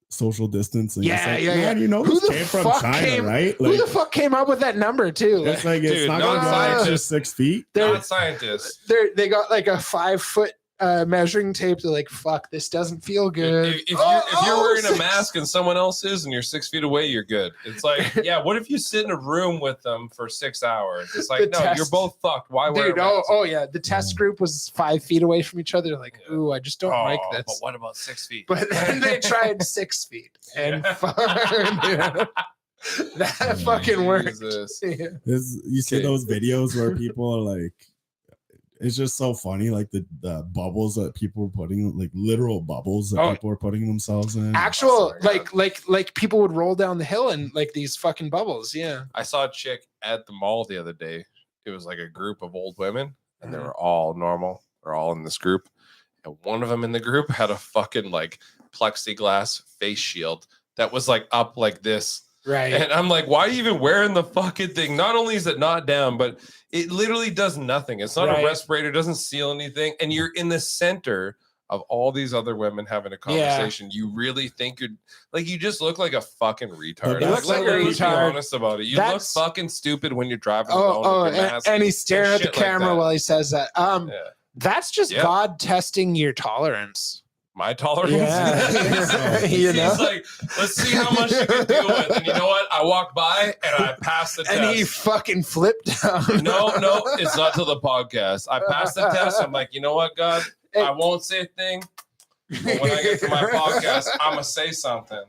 social distancing. Yeah, It's like, yeah. man, you know, Who this the came from fuck China, right? Who Like, the fuck came up with that number too? it's like it's Dude, not gonna go non-scientists- extra 6 feet. They're- Not scientists. They got like a 5-foot measuring tape. They're like, fuck, this doesn't feel good. If you're wearing a mask and someone else is and you're 6 feet away, you're good. It's like, yeah, what if you sit in a room with them for 6 hours? It's like, The no, test- you're both fucked. Why wear a Dude, mask? oh yeah, the test group was 5 feet away from each other. Like, ooh, I just don't like But this. what about 6 feet? But then they tried 6 feet, and that fucking worked. Jesus. Yeah. You see Okay. those videos where people are like, it's just so funny, like the bubbles that people were putting, like literal bubbles that Oh. people were putting themselves in. Actual, Oh my God. like people would roll down the hill in like these fucking bubbles. Yeah. I saw a chick at the mall the other day. It was like a group of old women, and they were all normal. They're all in this group. And one of them in the group had a fucking like plexiglass face shield that was like up like this. Right. And I'm like, why are you even wearing the fucking thing? Not only is it not down, but it literally does nothing. It's not Right. a respirator, doesn't seal anything. And you're in the center of all these other women having a conversation. You really think you're like, you just look like a fucking retard. You look Let's like a be retard. honest about it. You That's- look fucking stupid when you're driving alone with your mask and he's staring at the shit like camera that. while he says that. Yeah. That's just Yeah. God testing your tolerance. My tolerance. Yeah. You know? He's like, let's see how much you can deal with. And you know what? I walked by and I passed the test. And he fucking flipped down. No, it's not till the podcast. I passed the test. I'm like, you know what, God? I won't say a thing. But when I get to my podcast, I'm going to say something.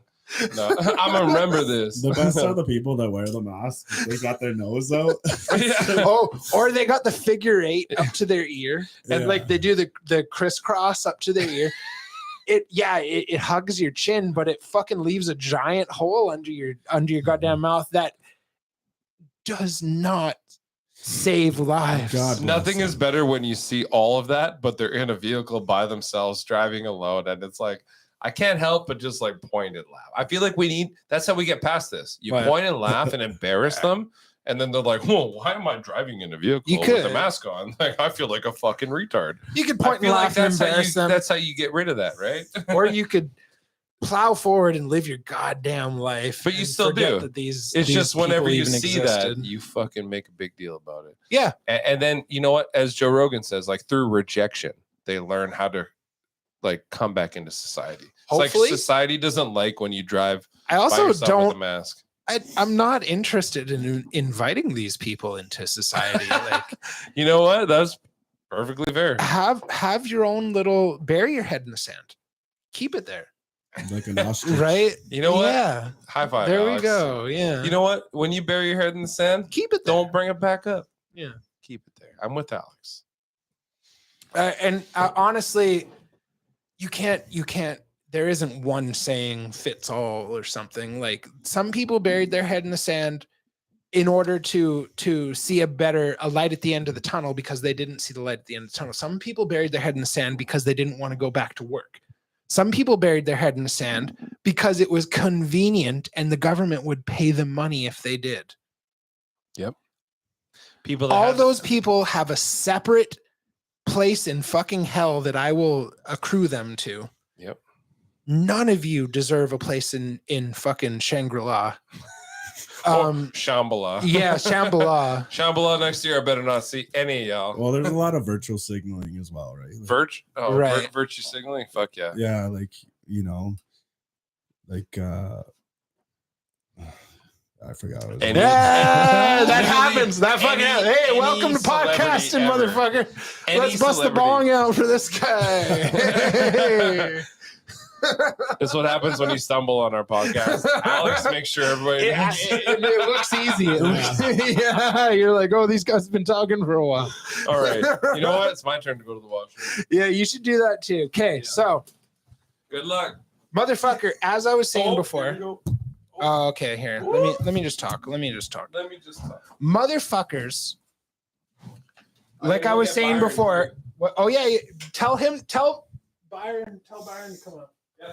No, I'm going to remember this. The best are the people that wear the mask. They got their nose out. Yeah. Or they got the figure 8 up to their ear, and Yeah. like they do the crisscross up to their ear. It hugs your chin, but it fucking leaves a giant hole under your goddamn mouth that does not save lives. God. Nothing is better when you see all of that, but they're in a vehicle by themselves, driving alone. And it's like, I can't help but just like point and laugh. I feel like that's how we get past this. You What? point and laugh and embarrass them. And then they're like, well, why am I driving in a vehicle You with a could. mask on? Like, I feel like a fucking retard. You could I point and feel like laugh and that's how embarrass them, that's how you get rid of that, right? or you could plow forward and live your goddamn life. But you and still forget do. That these It's these just whenever people you even see existed. that, you fucking make a big deal about it. Yeah. And then, you know what? As Joe Rogan says, like through rejection, they learn how to like come back into society. It's Hopefully. like society doesn't like when you drive I by also yourself with don't. a mask. I'm not interested in inviting these people into society. Like, You know what? That's perfectly fair. have your own little, bury your head in the sand, keep it there, Like an ostrich. right? You know what? Yeah, High five. there we Alex. go. Yeah, You know what? When you bury your head in the sand, keep it there. don't bring it back up. Yeah. Keep it there. I'm with Alex. And honestly, you can't. There isn't one saying fits all or something. Like some people buried their head in the sand in order to see a light at the end of the tunnel because they didn't see the light at the end of the tunnel. Some people buried their head in the sand because they didn't want to go back to work. Some people buried their head in the sand because it was convenient and the government would pay them money if they did. Yep. People. That All have, those people have a separate place in fucking hell that I will accrue them to. Yep. None of you deserve a place in fucking Shangri-La. Shambhala. Yeah, Shambhala. Shambhala next year. I better not see any of y'all. Well, there's a lot of virtual signaling as well, right? Right. Virtue signaling. Fuck yeah. Yeah, like I forgot. What it was. Yeah, that Literally happens. That fucking happens. Hey, welcome to podcasting, ever. motherfucker. Any Let's bust the celebrity. bong out for this guy. Hey. That's what happens when you stumble on our podcast. Alex makes sure everybody. It looks easy. Yeah, you're like, oh, these guys have been talking for a while. All right. You know what? It's my turn to go to the washroom. Yeah, you should do that too. Okay, so Good luck. motherfucker, as I was saying Here we before. go. Oh, okay, here. Let me just talk. Let me just talk. Motherfuckers, like I'm I was gonna get saying Byron before. here. Oh yeah, tell Byron to come up. Yeah.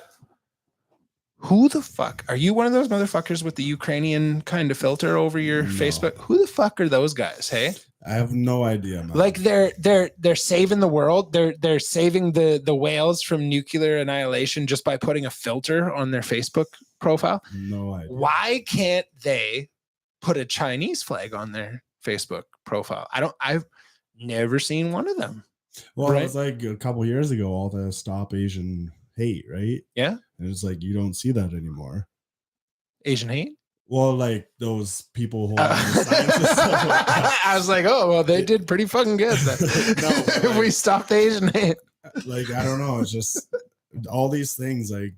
Who the fuck are you? One of those motherfuckers with the Ukrainian kind of filter over your No. Facebook? Who the fuck are those guys? Hey, I have no idea, man. like they're saving the world. They're saving the whales from nuclear annihilation just by putting a filter on their Facebook profile. no idea. Why can't they put a Chinese flag on their Facebook profile? I've never seen one of them. Well, Right. it was like a couple years ago, all the Stop Asian Hate, right? Yeah. And it's like you don't see that anymore. Asian hate. Well, like those people holding the signs and stuff like that. I was like, oh well, they did pretty fucking good. Then. No, but If we stopped the Asian hate. Like I don't know, it's just all these things like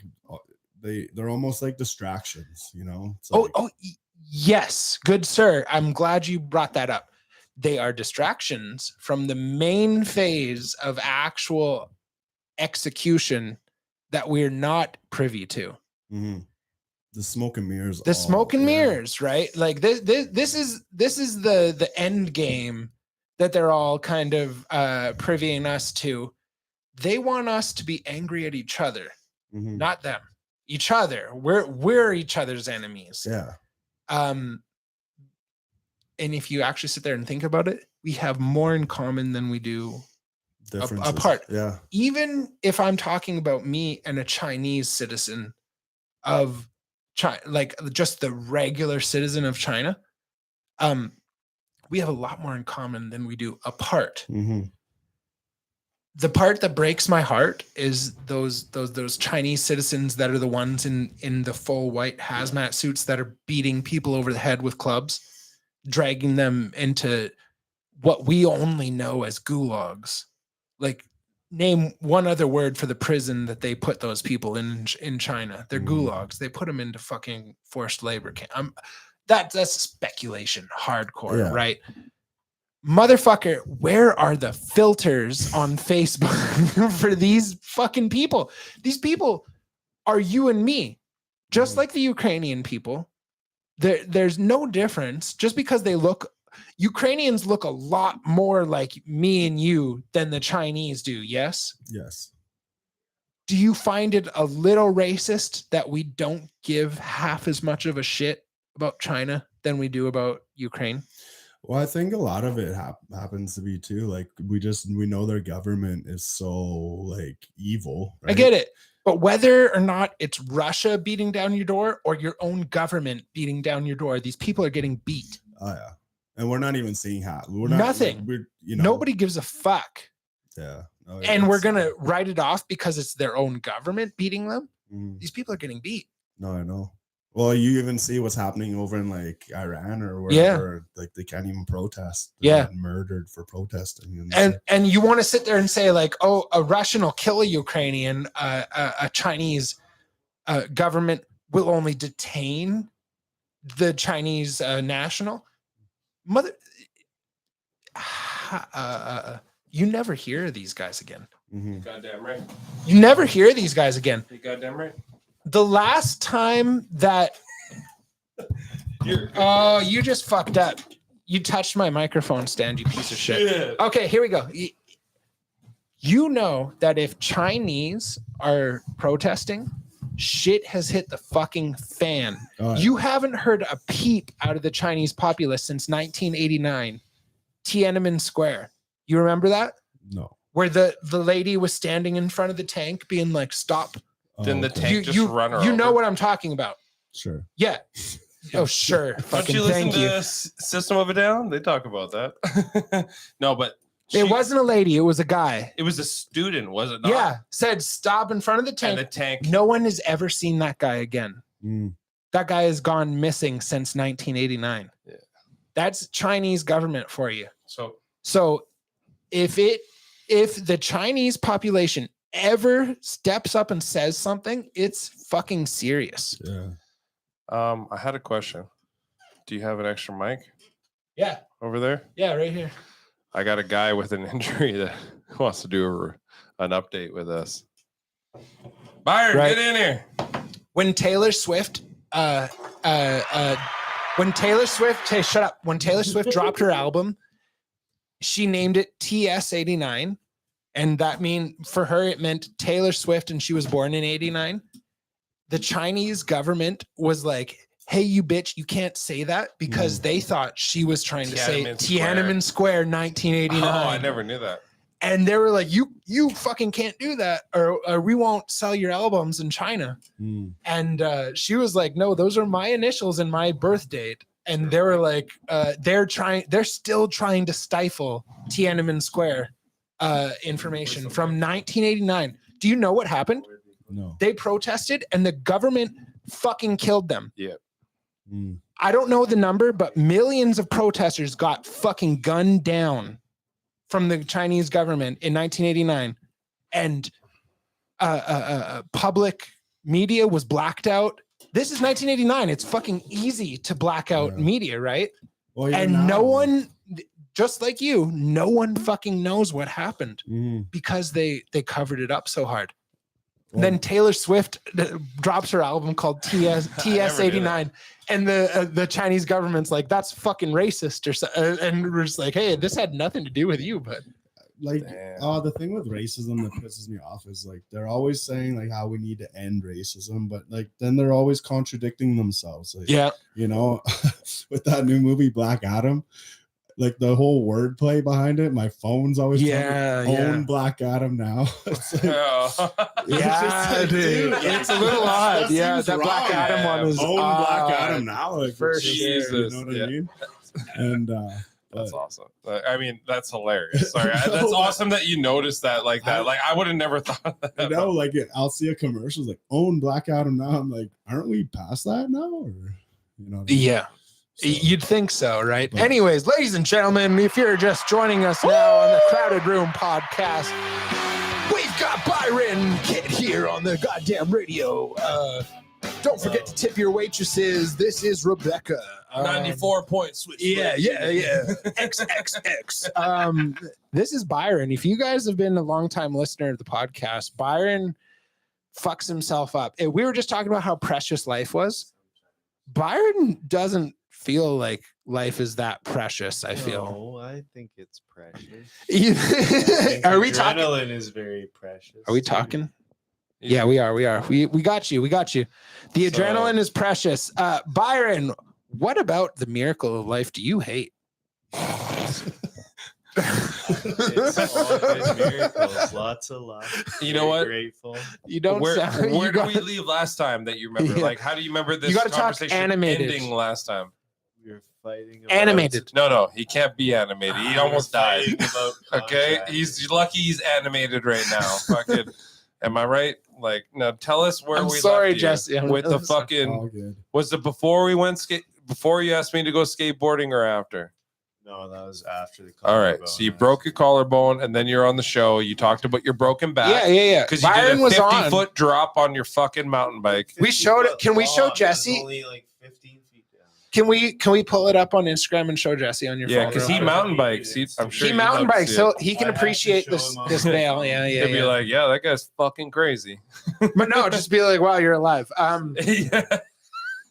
they're almost like distractions, you know? It's like, Yes, good sir. I'm glad you brought that up. They are distractions from the main phase of actual execution that we're not privy to. mhm. The smoke and mirrors. The smoke and yeah. mirrors, right? Like this is the end game that they're all kind of privying us to. They want us to be angry at each other, Mhm. not them. Each other. We're each other's enemies. Yeah. And if you actually sit there and think about it, we have more in common than we do. Differences. Apart. Yeah. Even if I'm talking about me and a Chinese citizen of China, like just the regular citizen of China, we have a lot more in common than we do apart. Mm-hmm. The part that breaks my heart is those Chinese citizens that are the ones in the full white hazmat suits that are beating people over the head with clubs, dragging them into what we only know as gulags. Like, name one other word for the prison that they put those people in China. They're gulags. They put them into fucking forced labor camp. That's speculation, hardcore, Yeah. right? Motherfucker, where are the filters on Facebook for these fucking people? These people are you and me, just like the Ukrainian people. There's no difference just because Ukrainians look a lot more like me and you than the Chinese do. Yes. Yes. Do you find it a little racist that we don't give half as much of a shit about China than we do about Ukraine? Well, I think a lot of it happens to be too. Like we know their government is so like evil. I get it. But whether or not it's Russia beating down your door or your own government beating down your door, these people are getting beat. Oh yeah. And we're not even seeing how. We're not, Nothing. We're, Nobody gives a fuck. Yeah. No, And we're going to write it off because it's their own government beating them. Mhm. These people are getting beat. No, I know. Well, you even see what's happening over in like Iran or wherever. Like they can't even protest. They're getting murdered for protesting. And you want to sit there and say like, oh, a Russian will kill a Ukrainian, a Chinese government will only detain the Chinese national. You never hear these guys again. Mhm. Goddamn right. You never hear these guys again. You goddamn right. The last time that Oh, you just fucked up. You touched my microphone stand, you piece of shit. Okay, here we go. You know that if Chinese are protesting, shit has hit the fucking fan. Oh, yeah. You haven't heard a peep out of the Chinese populace since 1989. Tiananmen Square. You remember that? No. Where the lady was standing in front of the tank being like, stop. Then the tank just run her You know over? what I'm talking about. Sure. Yeah. Oh, sure. Don't Fucking you listen thank to you. System of a Down? They talk about that. No, but It wasn't a lady. It was a guy. It was a student, was it not? Yeah. Said stop in front of the tank. And the tank. No one has ever seen that guy again. Mm. That guy has gone missing since 1989. Yeah. That's Chinese government for you. So if the Chinese population ever steps up and says something, it's fucking serious. Yeah. I had a question. Do you have an extra mic Yeah. over there? Yeah, right here. I got a guy with an injury that wants to do an update with us. Byron, Right. get in here. When Taylor Swift hey, shut up. When Taylor Swift dropped her album, she named it TS89. And that for her, it meant Taylor Swift, and she was born in 89. The Chinese government was like, hey, you bitch, you can't say that, because they thought she was trying to say Tiananmen Square 1989. Oh, I never knew that. And they were like, you fucking can't do that, or we won't sell your albums in China. Mm. And she was like, no, those are my initials and my birth date. And they were like, they're still trying to stifle Tiananmen Square information from 1989. Do you know what happened? No. They protested and the government fucking killed them. Yeah. Mm. I don't know the number, but millions of protesters got fucking gunned down from the Chinese government in 1989. And public media was blacked out. This is 1989. It's fucking easy to black out media, right? Well, And no one, just like you, no one fucking knows what happened because they covered it up so hard. Well, Then Taylor Swift drops her album called TS89, and the Chinese government's like, that's fucking racist, or so, and we're just like, hey, this had nothing to do with you, but like the thing with racism that pisses me off is like they're always saying like how we need to end racism, but like then they're always contradicting themselves. Like, yeah, you know, with that new movie Black Adam, like the whole wordplay behind it, my phone's always telling me, own Black Adam now. It's like, dude, it's a little odd. Yeah, that Black Adam one was own Black Adam now, like, for sure. Jesus, You know what I mean? And that's awesome. I mean, that's hilarious. Sorry, that's awesome that you noticed that like that. Like I would have never thought of that. I know, like I'll see a commercial like own Black Adam now. I'm like, aren't we past that now? Or you know? What I mean? Yeah. So, you'd think so, right? But anyways, ladies and gentlemen, if you're just joining us now on the Crowded Room podcast, we've got Byron Kid here on the goddamn radio. Don't forget to tip your waitresses. This is Rebecca. 94 points. Switch. Yeah. XXX. This is Byron. If you guys have been a long-time listener of the podcast, Byron fucks himself up. We were just talking about how precious life was. Byron doesn't feel like life is that precious. I feel. No, I think it's precious. Are we talking? Adrenaline is very precious. Are we talking? Yeah, we are. We got you. The adrenaline is precious. Byron, what about the miracle of life do you hate? It's all good miracles. Lots of love. You know what? Grateful. You don't. Where you did we leave last time that you remember? Yeah. Like, how do you remember this You gotta talk conversation animated. ending last time? We were fighting about Animated. No, he can't be animated. He almost died. fighting about Okay, contracts. he's lucky he's animated right now. Fucking, am I right? Like, no, tell us where I'm we sorry, left you Jesse. with the all fucking. good. Was it before we went before you asked me to go skateboarding or after? No, that was after the All right, so you broke your collarbone, and then you're on the show. You talked about your broken back. Yeah. Because you Byron did a was 50-foot drop on your fucking mountain bike. We showed it. Can we show Long, Jesse? it's only like 15 feet down. Can we pull it up on Instagram and show Jesse on your Yeah, phone? because real he quick? mountain bikes. I'm sure He you'd mountain love to bikes, see so it. he can I have to appreciate show this him on this my veil. phone. Yeah. He'd be like, yeah, that guy's fucking crazy. But no, just be like, wow, you're alive. Yeah.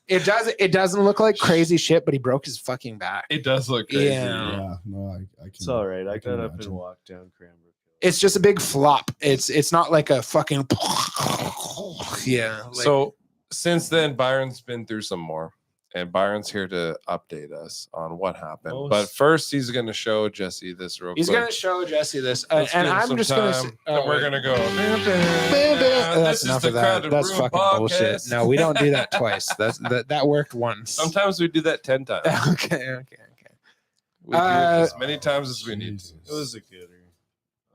It doesn't look like crazy shit, but he broke his fucking back. It does look crazy. Yeah. Yeah, no, I can. It's all right. I can got up imagine. and walked down Cranbrook. It's just a big flop. It's not like a fucking yeah. Like, So since then, Byron's been through some more, and Byron's here to update us on what happened. Most- But first, he's going to show Jesse this real he's quick. gonna show Jesse this, Let's and give him I'm some just gonna. time, and we're gonna go. That's This is enough the of that. Crowded That's Room fucking podcast. bullshit. No, we don't do that twice. That worked once. Sometimes we do that 10 times. Okay. We do it as many times as we need to. It was a gooder.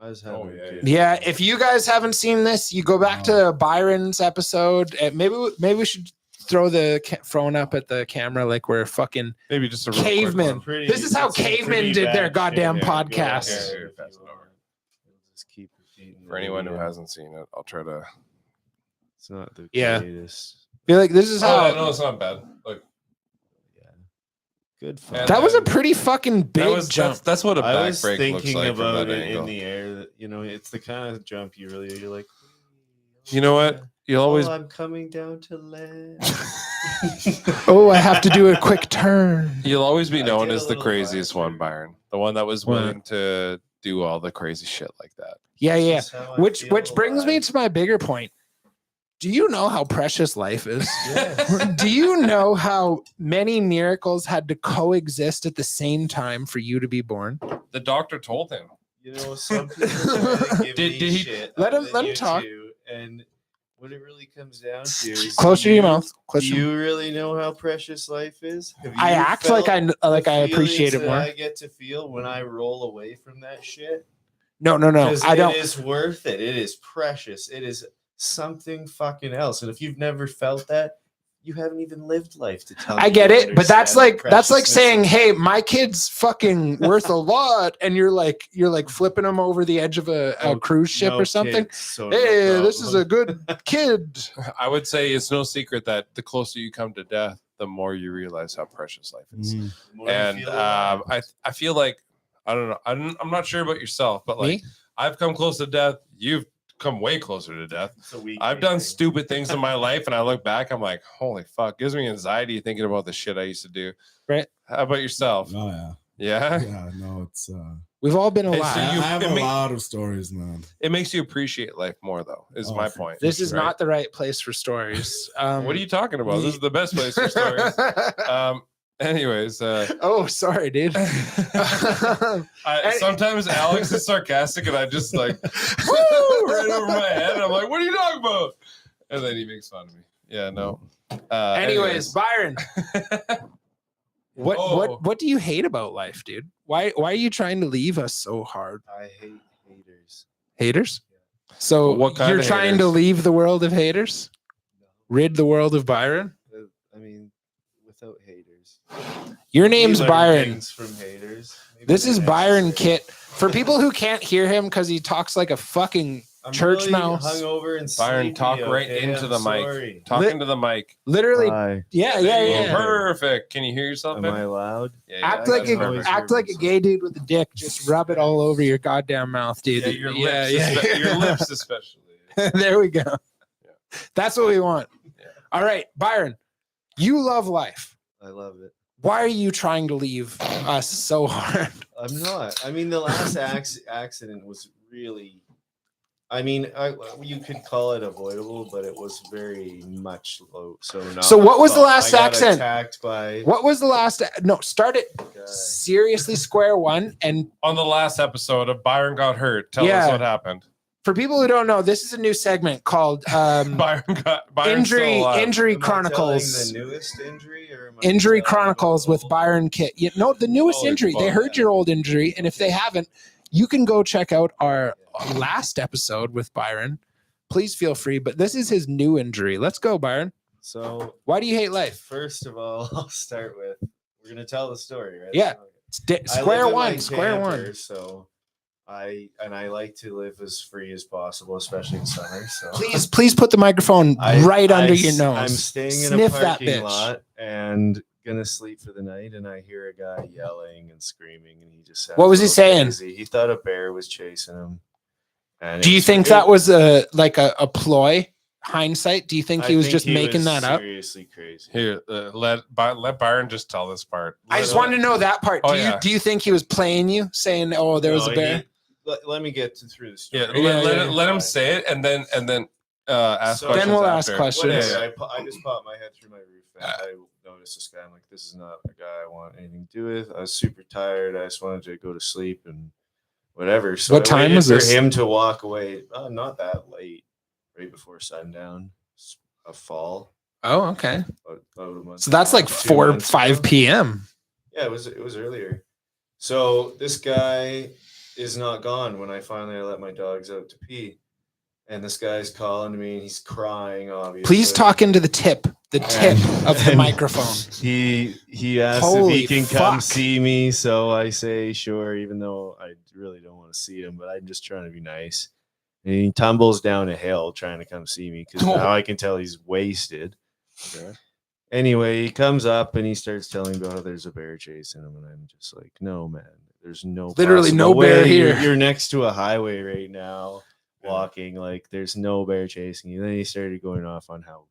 I was having a good Yeah, if you guys haven't seen this, you go back to Byron's episode. Maybe we should throw the phone up at the camera like we're fucking Maybe just a real quick cavemen. one. Pretty- This is how it's some cavemen pretty did their bad goddamn shit, man. Go podcast. ahead Here, if pass you it over. want. Just keep repeating For the anyone who video. hasn't seen it, I'll try to. It's not the Yeah. greatest. Be like, this is Oh, how. no, it's not bad. Look, Yeah. Good fun. And That was a then- pretty fucking big jump. That's what a I back was break looks thinking like from about that it angle. in the air. That, you know, it's the kind of jump you're like. You know what? You'll always. I'm coming down to land. Oh, I have to do a quick turn. You'll always be I known did a as the little craziest faster. one, Byron. The one that was What? willing to do all the crazy shit like that. Yeah. This is how I Which feel brings me alive. to my bigger point. Do you know how precious life is? Yes. Do you know how many miracles had to coexist at the same time for you to be born? The doctor told him. You know, some people try to give Did me he- shit. Let him- other let than him you talk. two, and what it really comes down to is Closer to your mouth. Do Closer. you really know how precious life is? Have I you act like felt I the appreciate it feelings more. that I get to feel when I roll away from that shit. No. 'Cause I don't. It is worth it. It is precious. It is something fucking else. And if you've never felt that, you haven't even lived life to tell. I me get you it, but that's understand like the that's like preciousness saying, of "Hey, life. my kid's fucking worth a lot," and you're like flipping them over the edge of a No- cruise ship no or something. kids, so no Hey, this is a problem. good kid. I would say it's no secret that the closer you come to death, the more you realize how precious life is. Mhm. The more you And feel alive. I feel like I don't know. I'm not sure about yourself, but like Me? I've come close to death. You've come way closer to death. It's a weak I've done thing. stupid things in my life, and I look back, I'm like, holy fuck, gives me anxiety thinking about the shit I used to do. Right. How about yourself? Oh yeah, Yeah. yeah. No, it's. We've all been Hey, alive. so I you- have it a ma- lot of stories, man. It makes you appreciate life more, though. Is Oh, my for- point. This is right? not the right place for stories. What are you talking about? This is the best place for stories. Anyways, Oh, sorry, dude. sometimes Alex is sarcastic, and I just like woo right over my head. And I'm like, "What are you talking about?" And then he makes fun of me. Yeah, no. Anyways, Byron, Oh. what do you hate about life, dude? Why are you trying to leave us so hard? I hate haters. Haters? So What kind you're of trying to haters? leave the world of haters? Rid the world of Byron? I mean, without haters. Your We name's learn Byron. things from haters. Maybe This is they're Byron necessary. Kit. For people who can't hear him because he talks like a fucking I'm church really mouse. hungover and Byron, sleepy, talk right okay? into I'm the mic. sorry. Talking to the mic. literally. Hi. Yeah. Perfect. Can you hear yourself? Am babe? I loud? Yeah, Act yeah, like that's a perfect. act like a gay dude with a dick. Just rub it all over your goddamn mouth, dude. Yeah, your lips. Your lips, especially. There we go. That's what we want. Yeah. All right, Byron, you love life. I love it. Why are you trying to leave us so hard? I'm not. I mean, the last accident was really. I mean, you could call it avoidable, but it was very much low. So no. So what was the last I got accident? Attacked by. What was the last? No, start it a guy. seriously square one. And On the last episode of Byron Got Hurt, tell Yeah. us what happened. for people who don't know, this is a new segment called Byron's Injury still alive. Injury Am I telling Chronicles. The newest injury, or am I Injury telling Chronicles with the- Byron Kit. You know, the newest Holy injury. They fuck. heard your old injury, and if they haven't, you can go check out our last episode with Byron. Please feel free. But this is his new injury. Let's go, Byron. So Why do you hate life? first of all, I'll start with we're gonna tell the story, right? Yeah. Okay. I Square live in one. my Square camper, one. So I like to live as free as possible, especially in summer. So Please put the microphone right under your I'm nose. staying in Sniff a that parking bitch. lot and gonna sleep for the night, and I hear a guy yelling and screaming, and he just sounds What was he a little saying? crazy. He thought a bear was chasing him. And Do it you was- think it- that was a ploy? hindsight, do you think I he was think just he making was that up? Seriously crazy. Here, let Byron just tell this part. I just wanted to know that part. Oh, Do you yeah. do you think he was playing you, saying, "Oh, there was a No, bear"? Let me get through the story. Yeah, Yeah, let him say it, and then ask So- questions. Then we'll ask after. questions. Whatever. Yeah, I just popped my head through my roof and I noticed this guy. I'm like, this is not a guy I want anything to do with. I was super tired. I just wanted to go to sleep and whatever. So What I time waited was for this? him to walk away. Not that late, right before sundown. It's a fall. Oh, okay. About a month So that's and a like half, 2 4 months 5 ago. p.m. Yeah, it was earlier. So this guy is not gone when I finally let my dogs out to pee. And this guy's calling to me and he's crying, obviously. Please talk into the tip of the And microphone. He asked Holy if he can come fuck. see me, so I say sure, even though I really don't want to see him, but I'm just trying to be nice. And he tumbles down a hill trying to come see me because now I can tell he's wasted. Okay. Anyway, he comes up and he starts telling me about how there's a bear chasing him, and I'm just like, no, man, there's no Literally possible no bear way. here. You're next to a highway right now, walking, like there's no bear chasing you. Then he started going off on how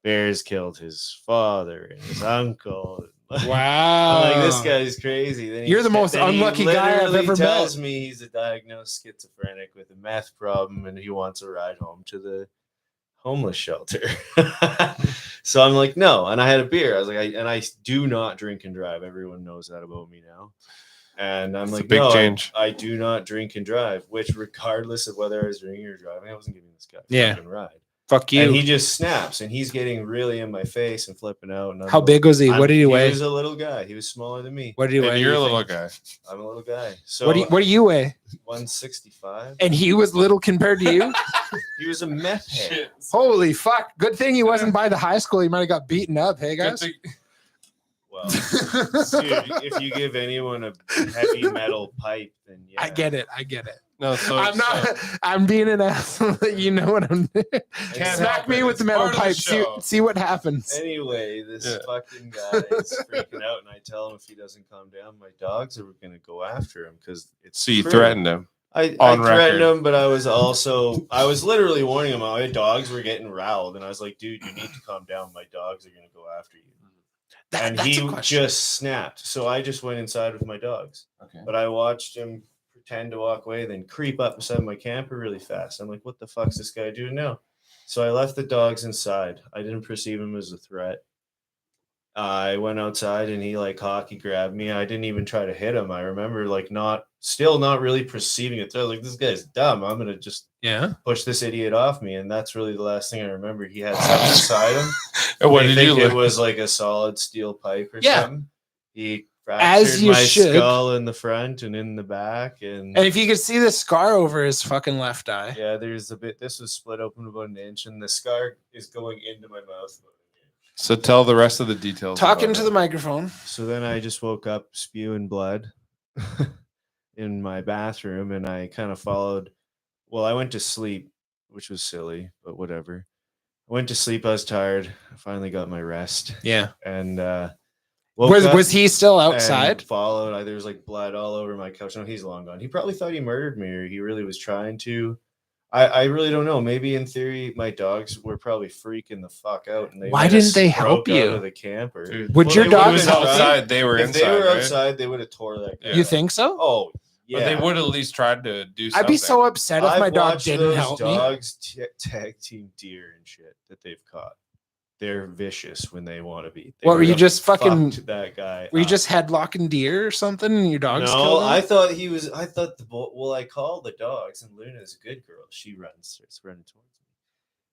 bears killed his father and his uncle. Wow. I'm like, this guy's crazy. Then You're the most unlucky guy I've literally ever tells met. me he's a diagnosed schizophrenic with a meth problem and he wants a ride home to the homeless shelter. So I'm like, no. And I had a beer. I was like, I do not drink and drive. Everyone knows that about me now. And I'm It's a like, big no, change. I do not drink and drive, which regardless of whether I was drinking or driving, I wasn't giving this guy a fucking ride. Fuck you. And he just snaps and he's getting really in my face and flipping out. And I'm How like, big was he? What did he weigh? He was a little guy. He was smaller than me. What did he weigh? And you're a little guy. I'm a little guy. So What do you weigh? 165. And he was little compared to you? He was a meth head. Holy fuck. Good thing he wasn't by the high school. He might have got beaten up. Hey, Good guys? thing- Well, dude, if you give anyone a heavy metal pipe, then yeah. I get it. No, so I'm not. I'm being an asshole. You know what I'm doing. Can't Smack help me it. with It's the metal part of the pipe. show. See what happens. Anyway, this Yeah. fucking guy is freaking out, and I tell him if he doesn't calm down, my dogs are gonna go after him because it's. So you true. threatened him. I on threatened record. him, but I was literally warning him. My dogs were getting riled, and I was like, "Dude, you need to calm down. My dogs are gonna go after you." And That's he a question. just snapped. So I just went inside with my dogs. Okay. But I watched him pretend to walk away, then creep up beside my camper really fast. I'm like, what the fuck's this guy doing now? So I left the dogs inside. I didn't perceive him as a threat. I went outside and he like hockey grabbed me. I didn't even try to hit him. I remember like still not really perceiving it. Like, this guy's dumb. I'm gonna just push this idiot off me. And that's really the last thing I remember. He had something inside him. And what I did think you it look? was like a solid steel pipe or Yeah. something. He As fractured you my should. skull in the front and in the back. And And if you could see the scar over his fucking left eye. yeah, there's a bit. This was split open about an inch, and the scar is going into my mouth about an inch. So tell the rest of the details. Talk about into it. the microphone. So then I just woke up spewing blood in my bathroom, and I kind of followed. Well, I went to sleep, which was silly, but whatever. I went to sleep. I was tired. I finally got my rest, Yeah. and woke up Was he still and outside? followed. There was like blood all over my couch. No, he's long gone. He probably thought he murdered me, or he really was trying to. I really don't know. Maybe in theory, my dogs were probably freaking the fuck out, and they Why might have didn't they help broke out you? of the camper? Dude, Would your they dog He would've was help you? tried- outside. They were If inside. they were right? outside, they would have tore that. Yeah. guy You up. think so? Oh yeah. But they would at least tried to do something. I'd be so upset if my I've dog watched didn't those help me. dogs tag team deer and shit that they've caught. They're vicious when they want to be. They What, were you would've just fucking- fucked that guy? Were you up. just headlocking deer or something and your dogs No, killed him? I thought he was. I thought I called the dogs, and Luna's a good girl. She starts running towards me,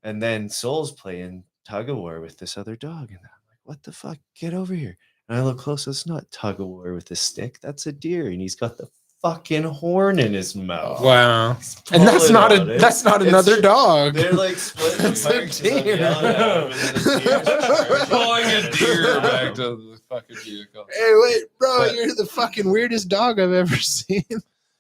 and then Soul's playing tug of war with this other dog, and I'm like, "What the fuck? Get over here!" And I look close. It's not tug of war with a stick. That's a deer, and he's got the fucking horn in his mouth. Wow. Pull And that's it not out. that's not It's another tr- dog. They're like splitting It's a apart 'cause I'm deer. yelling at him, and then the deer's charging Pulling a at deer him. back to the fucking vehicle. Hey, wait, bro, But- you're the fucking weirdest dog I've ever seen.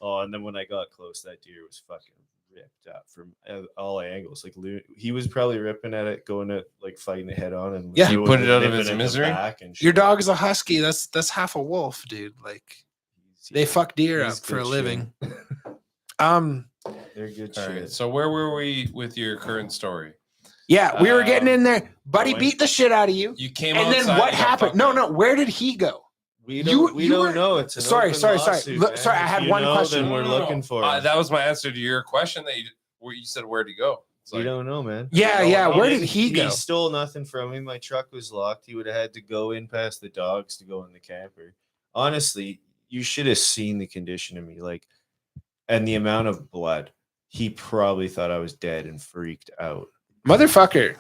Oh, and then when I got close, that deer was fucking ripped up from all angles. Like he was probably ripping at it, going at like fighting it head on, and Yeah. You was put it out of nipping its at the misery? back and Your shit. dog's a husky. That's half a wolf, dude. Like they Yeah, fuck deer he's up for a good living. shit. They're good All shit. right. So where were we with your current story? Yeah, we were getting in there. Buddy going- beat the shit out of you. You came And then outside what and got happened? fucked No, up. no. Where did he go? We You- don't you were- know. It's an Sorry. open lawsuit, Look, man. sorry, I If had you one know, question. Then we're looking for him. That was my answer to your question where you said where'd he go. It's We like, don't know, man. Yeah, We yeah. don't Where know. did he go? He stole nothing from me. My truck was locked. He would have had to go in past the dogs to go in the camper. Honestly, you should have seen the condition of me, like, and the amount of blood. He probably thought I was dead and freaked out. Motherfucker.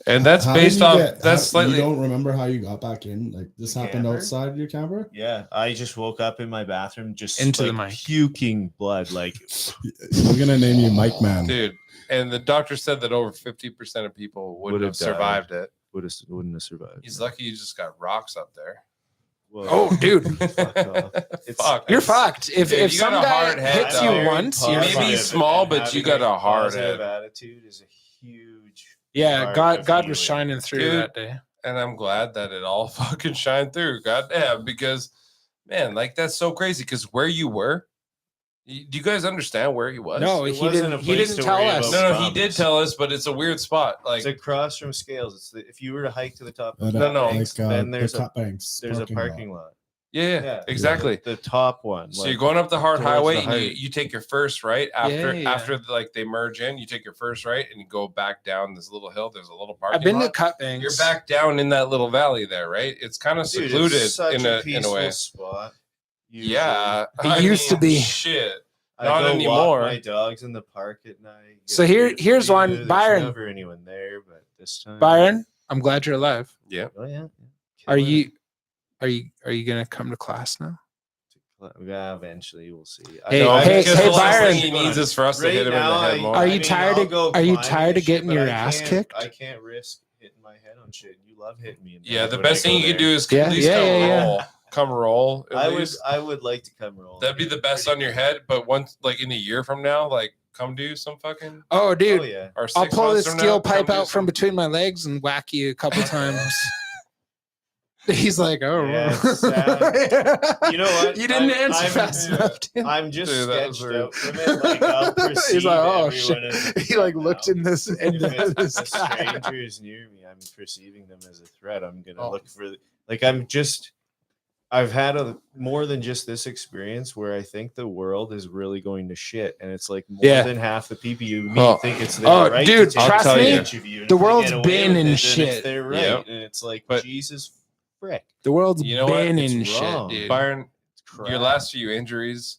and that's How did based you off. get- That's how- slightly. You don't remember how you got back in? Like this The happened camper? outside your camper? Yeah, I just woke up in my bathroom, just Into the like, mic. puking blood. Like, I'm gonna name you Mike Man. Dude, and the doctor said that over 50% of people would Would've have survived it. wouldn't have survived. He's lucky you just got rocks up there. Whoa. Oh, dude. Fuck off. It's- Fuck. You're fucked. If Dude, if you got some a guy hard head, hits though. you Very once, you're Maybe positive, fucked. small, and but you having got a hard positive head. attitude is a huge. Yeah, part God of God was healing. shining through Dude. that day. And I'm glad that it all fucking shined through. God damn, because man, like that's so crazy. Because where you were, do you guys understand where he was? No, It he wasn't didn't. a He place didn't to tell worry us. about. No, he did tell us, but it's a weird spot. Like, It's across from Scales. It's if you were to hike to the top of No, no. Banks, then the there's a Cut Banks. parking lot. yeah, exactly. The top one. So you're going up the hard towards highway, the and you, height. you take your first right after Yeah. after like they merge in. You take your first right, and you go back down this little hill. There's a little parking I've been to lot. Cut Banks. You're back down in that little valley there, right? It's kind of Dude, secluded it's such in a a peaceful way. spot. Usually. Yeah, It used to be. Shit. I not go anymore. walk my dogs in the park at night. get So a here- good here's view. one, There's Byron. Never anyone there, but this time, Byron, I'm glad you're alive. Yeah. Oh yeah. Are Killing you? Are you gonna come to class now? it. Yeah, eventually we'll see. Hey, No, hey, because hey, the last Byron. thing he needs is for us to hit him in the head more. Are you tired of- I'll go are you climbing tired and of getting shit, your but I ass can't- kicked? I can't risk hitting my head on shit. You love hitting me. In the Yeah, head the when I best thing go you could there. do is Yeah, at least yeah, come yeah, yeah. roll. Come roll. At I least. would like to come roll. That'd be the best on your head. But once, like in a year from now, like come do some fucking. Oh, dude, Oh yeah. Or I'll 6 pull months this from steel now, pipe come do out from some- between my legs and whack you a couple times. He's like, oh, Yeah, it's sad. You know what? You didn't I'm- answer I'm- fast yeah. enough. Tim. I'm just Dude, that was sketched rude. out from it. Like I'll perceive He's like, oh everyone shit. as a He like threat looked now. in this If into it's this a guy. stranger is near me, I'm perceiving them as a threat. I'm gonna Oh. look for I've had more than just this experience where I think the world is really going to shit, and it's like more Yeah. than half the people you meet Oh. think it's their Oh, right. dude, to take trust advantage me, of you, and the if they world's get away been with in it, then shit. It's their right, Yep. and it's like But- Jesus frick. The world's You know what? been It's in wrong. shit, dude. Byron, Crap. your last few injuries,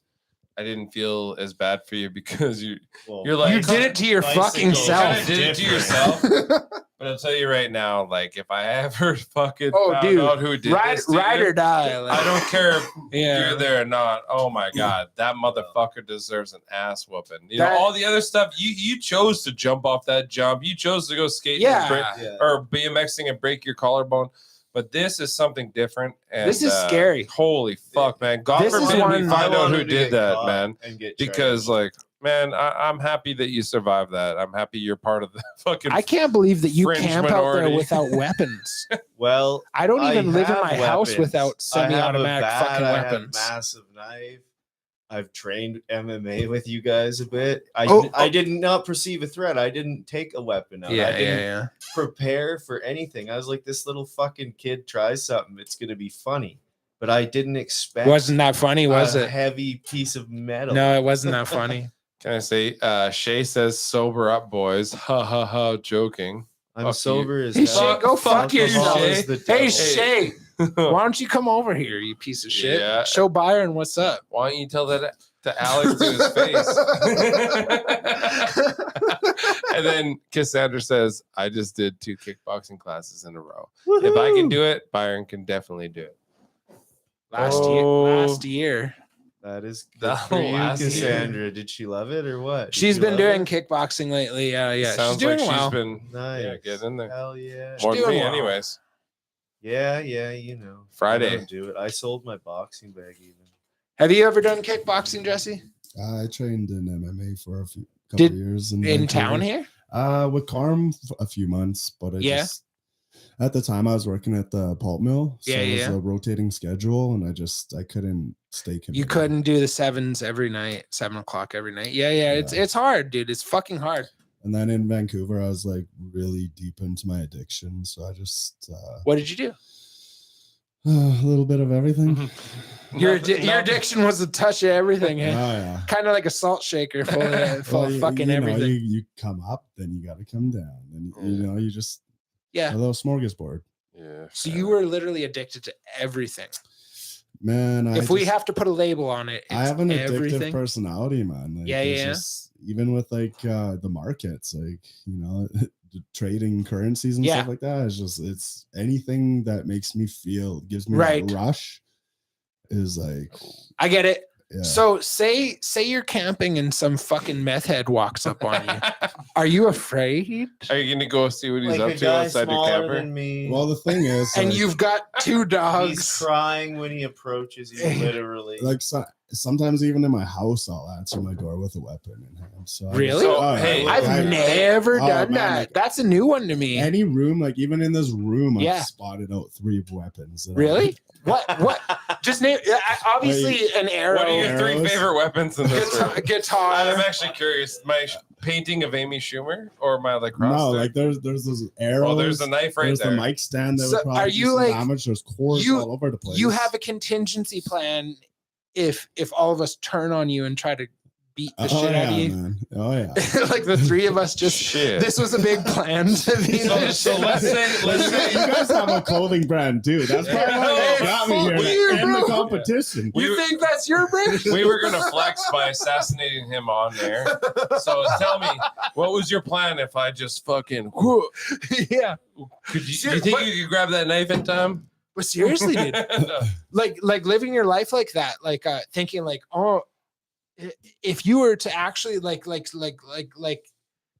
I didn't feel as bad for you because you're Well, like You did it to your fucking bicycles you self. kinda did it to different. yourself. But I'll tell you right now, like if I ever fucking Oh, found dude, out who did Ride, this to ride you, or die. Like, I don't care if Yeah. you're there or not. Oh my god, that motherfucker deserves an ass whooping. You That- know all the other stuff. You chose to jump off that jump. You chose to go skating Yeah. Yeah. or BMXing and break your collarbone. But this is something different. And This is scary. Holy fuck, man! God This is forbid one- we find I out wanted who to did get that, caught man. and get Because charged. like, man, I'm happy that you survived that. I'm happy you're part of the fucking. I can't believe that you fringe camp out there minority. without weapons. well, I don't even live in have my house weapons. without I have a semi-automatic bat, fucking I have weapons. massive knife. I've trained MMA with you guys a bit. I Oh, did not perceive a threat. I didn't take a weapon out. I didn't prepare for anything. I was like, this little fucking kid tries something. It's gonna be funny. But I didn't expect Wasn't that funny, was a it? heavy piece of metal. No, it wasn't that funny. Can I say? Shay says, "Sober up, boys." Ha ha ha! Joking. I'm Fuck you. sober as Hey, hell. Shay, go fuck Alcohol yourself. is the Hey, devil. Shay, why don't you come over here, you piece of shit? Yeah. Show Byron what's up. Why don't you tell that to Alex to his face? And then Cassandra says, "I just did 2 kickboxing classes in a row. If I can do it, Byron can definitely do it." Last year. That is good The for you, last year. Cassandra. Did she love it or what? Did She's you been love doing it? kickboxing lately. Yeah, she's Sounds doing like well. she's been Nice. get in there. Hell yeah. More than doing me, well. anyways. Yeah, you know. Friday. I don't do it. I sold my boxing bag even. Have you ever done kickboxing, Jesse? I trained in MMA for a couple Did- of years In Vancouver. town here? With Carm a few months, but I Yeah. just at the time I was working at the pulp mill, so Yeah, it was yeah. a rotating schedule, and I couldn't stay committed. You couldn't do the 7s every night, 7 o'clock every night. Yeah, it's hard, dude. It's fucking hard. And then in Vancouver, I was like really deep into my addiction. So I just What did you do? a little bit of everything. Mm-hmm. Your addiction was a touch of everything. Oh Eh? yeah. Kind of like a salt shaker full of, Well, fucking you know, everything. you come up, then you got to come down, and you know, you just Yeah. a little smorgasbord. Yeah. So you were literally addicted to everything. Man, If we have to put a label on it, I have an addictive everything. personality, man. Like, Yeah, it's yeah. just, even with like the markets, like, you know, the trading currencies and Yeah. stuff like that. It's anything that makes me feel, gives me Right. that rush is like, I get it. yeah. So say you're camping and some fucking meth head walks up on you. Are you afraid? Are you gonna go see what he's Like up a to guy outside your smaller camper? than me. Well, the thing is, And like, you've got 2 he's dogs. crying when he approaches you, literally. like sometimes even in my house, I'll answer my door with a weapon in hand. So Really? So, yeah, hey, I've never done man, that. like, That's a new one to me. any room, like even in this room, Yeah. I've spotted out 3 weapons. that Really? What? Just name. Obviously, an arrow. What are your 3 Arrows. favorite weapons in this room? Guitar. I'm actually curious. My painting of Amy Schumer or my lacrosse? No, stick? like there's those arrows. Well, there's a knife right there's there. the mic stand that So would probably are do you some like- damage. There's cords you- all over the place. You have a contingency plan if all of us turn on you and try to beat the shit out of you. man. Oh yeah. Like the 3 of us just. Shit. This was a big plan to beat the So shit let's out of say, You guys have a clothing brand too. That's probably why you got me fuck here you, in the bro. competition. You think that's your brand? we were gonna flex by assassinating him on there. So tell me, what was your plan if I just fucking? Yeah. Could you? Do you think you could grab that knife in time? But seriously, dude. No. like living your life like that, like thinking like, oh, if you were to actually like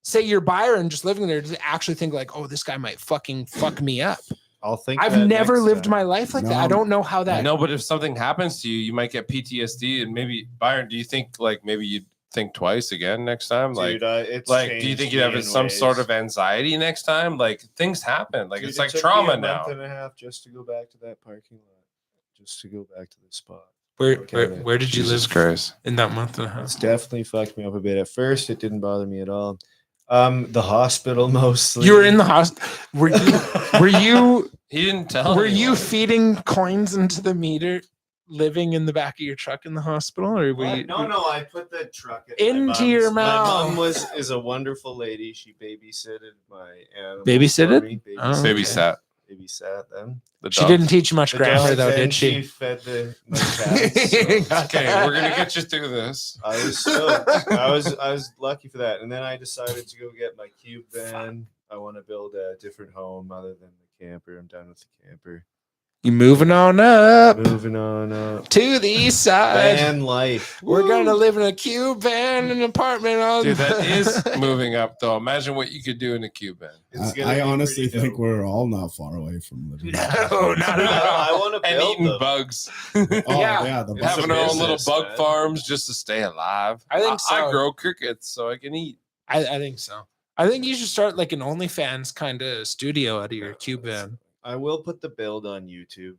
say you're Byron just living there to actually think like, oh, this guy might fucking fuck me up. I'll think. I've that never next lived time. my life like that. I No. don't know how that. No, but if something happens to you, you might get PTSD, and maybe Byron. Do you think like maybe you'd think twice again next time? Dude, it's Like, do you changed think you'd me have in some ways. sort of anxiety next time? Like things happen. Like Dude, it's it like took me trauma a now. month and a half just to go back to that parking lot, just to go back to the spot. Where did you Jesus live Christ. in that month and a half? It's definitely fucked me up a bit. At first, it didn't bother me at all. The hospital mostly. You were in the hospital. Were you He didn't tell. were you anyone. feeding coins into the meter, living in the back of your truck in the hospital, or were What? you? No. I put the truck at Into my mom's. your My mouth. mom is a wonderful lady. She babysitted my animals. Babysitted? for me. Oh. Babysat Babysat them. the She dog. didn't teach you much The grammar dogs, though, and did she? fed my cats. so Okay, we're gonna get you through this. I was stoked. I was lucky for that. And then I decided to go get my cube van. I want to build a different home other than the camper. I'm done with the camper. You moving on up Moving on up. to the east side. Van life. We're gonna live in a cube van, an apartment. All Dude, that is moving up though. Imagine what you could do in a cube van. It's gonna I be honestly pretty think dope. we're all not far away from living. No, not at all. I want to And build eating them. bugs. Oh Yeah. yeah, the It's Having a our own little business, bug man. farms just to stay alive. I think I so. grow crickets so I can eat. I think so. I think you should start like an OnlyFans kind of studio out of your cube van. I will put the build on YouTube.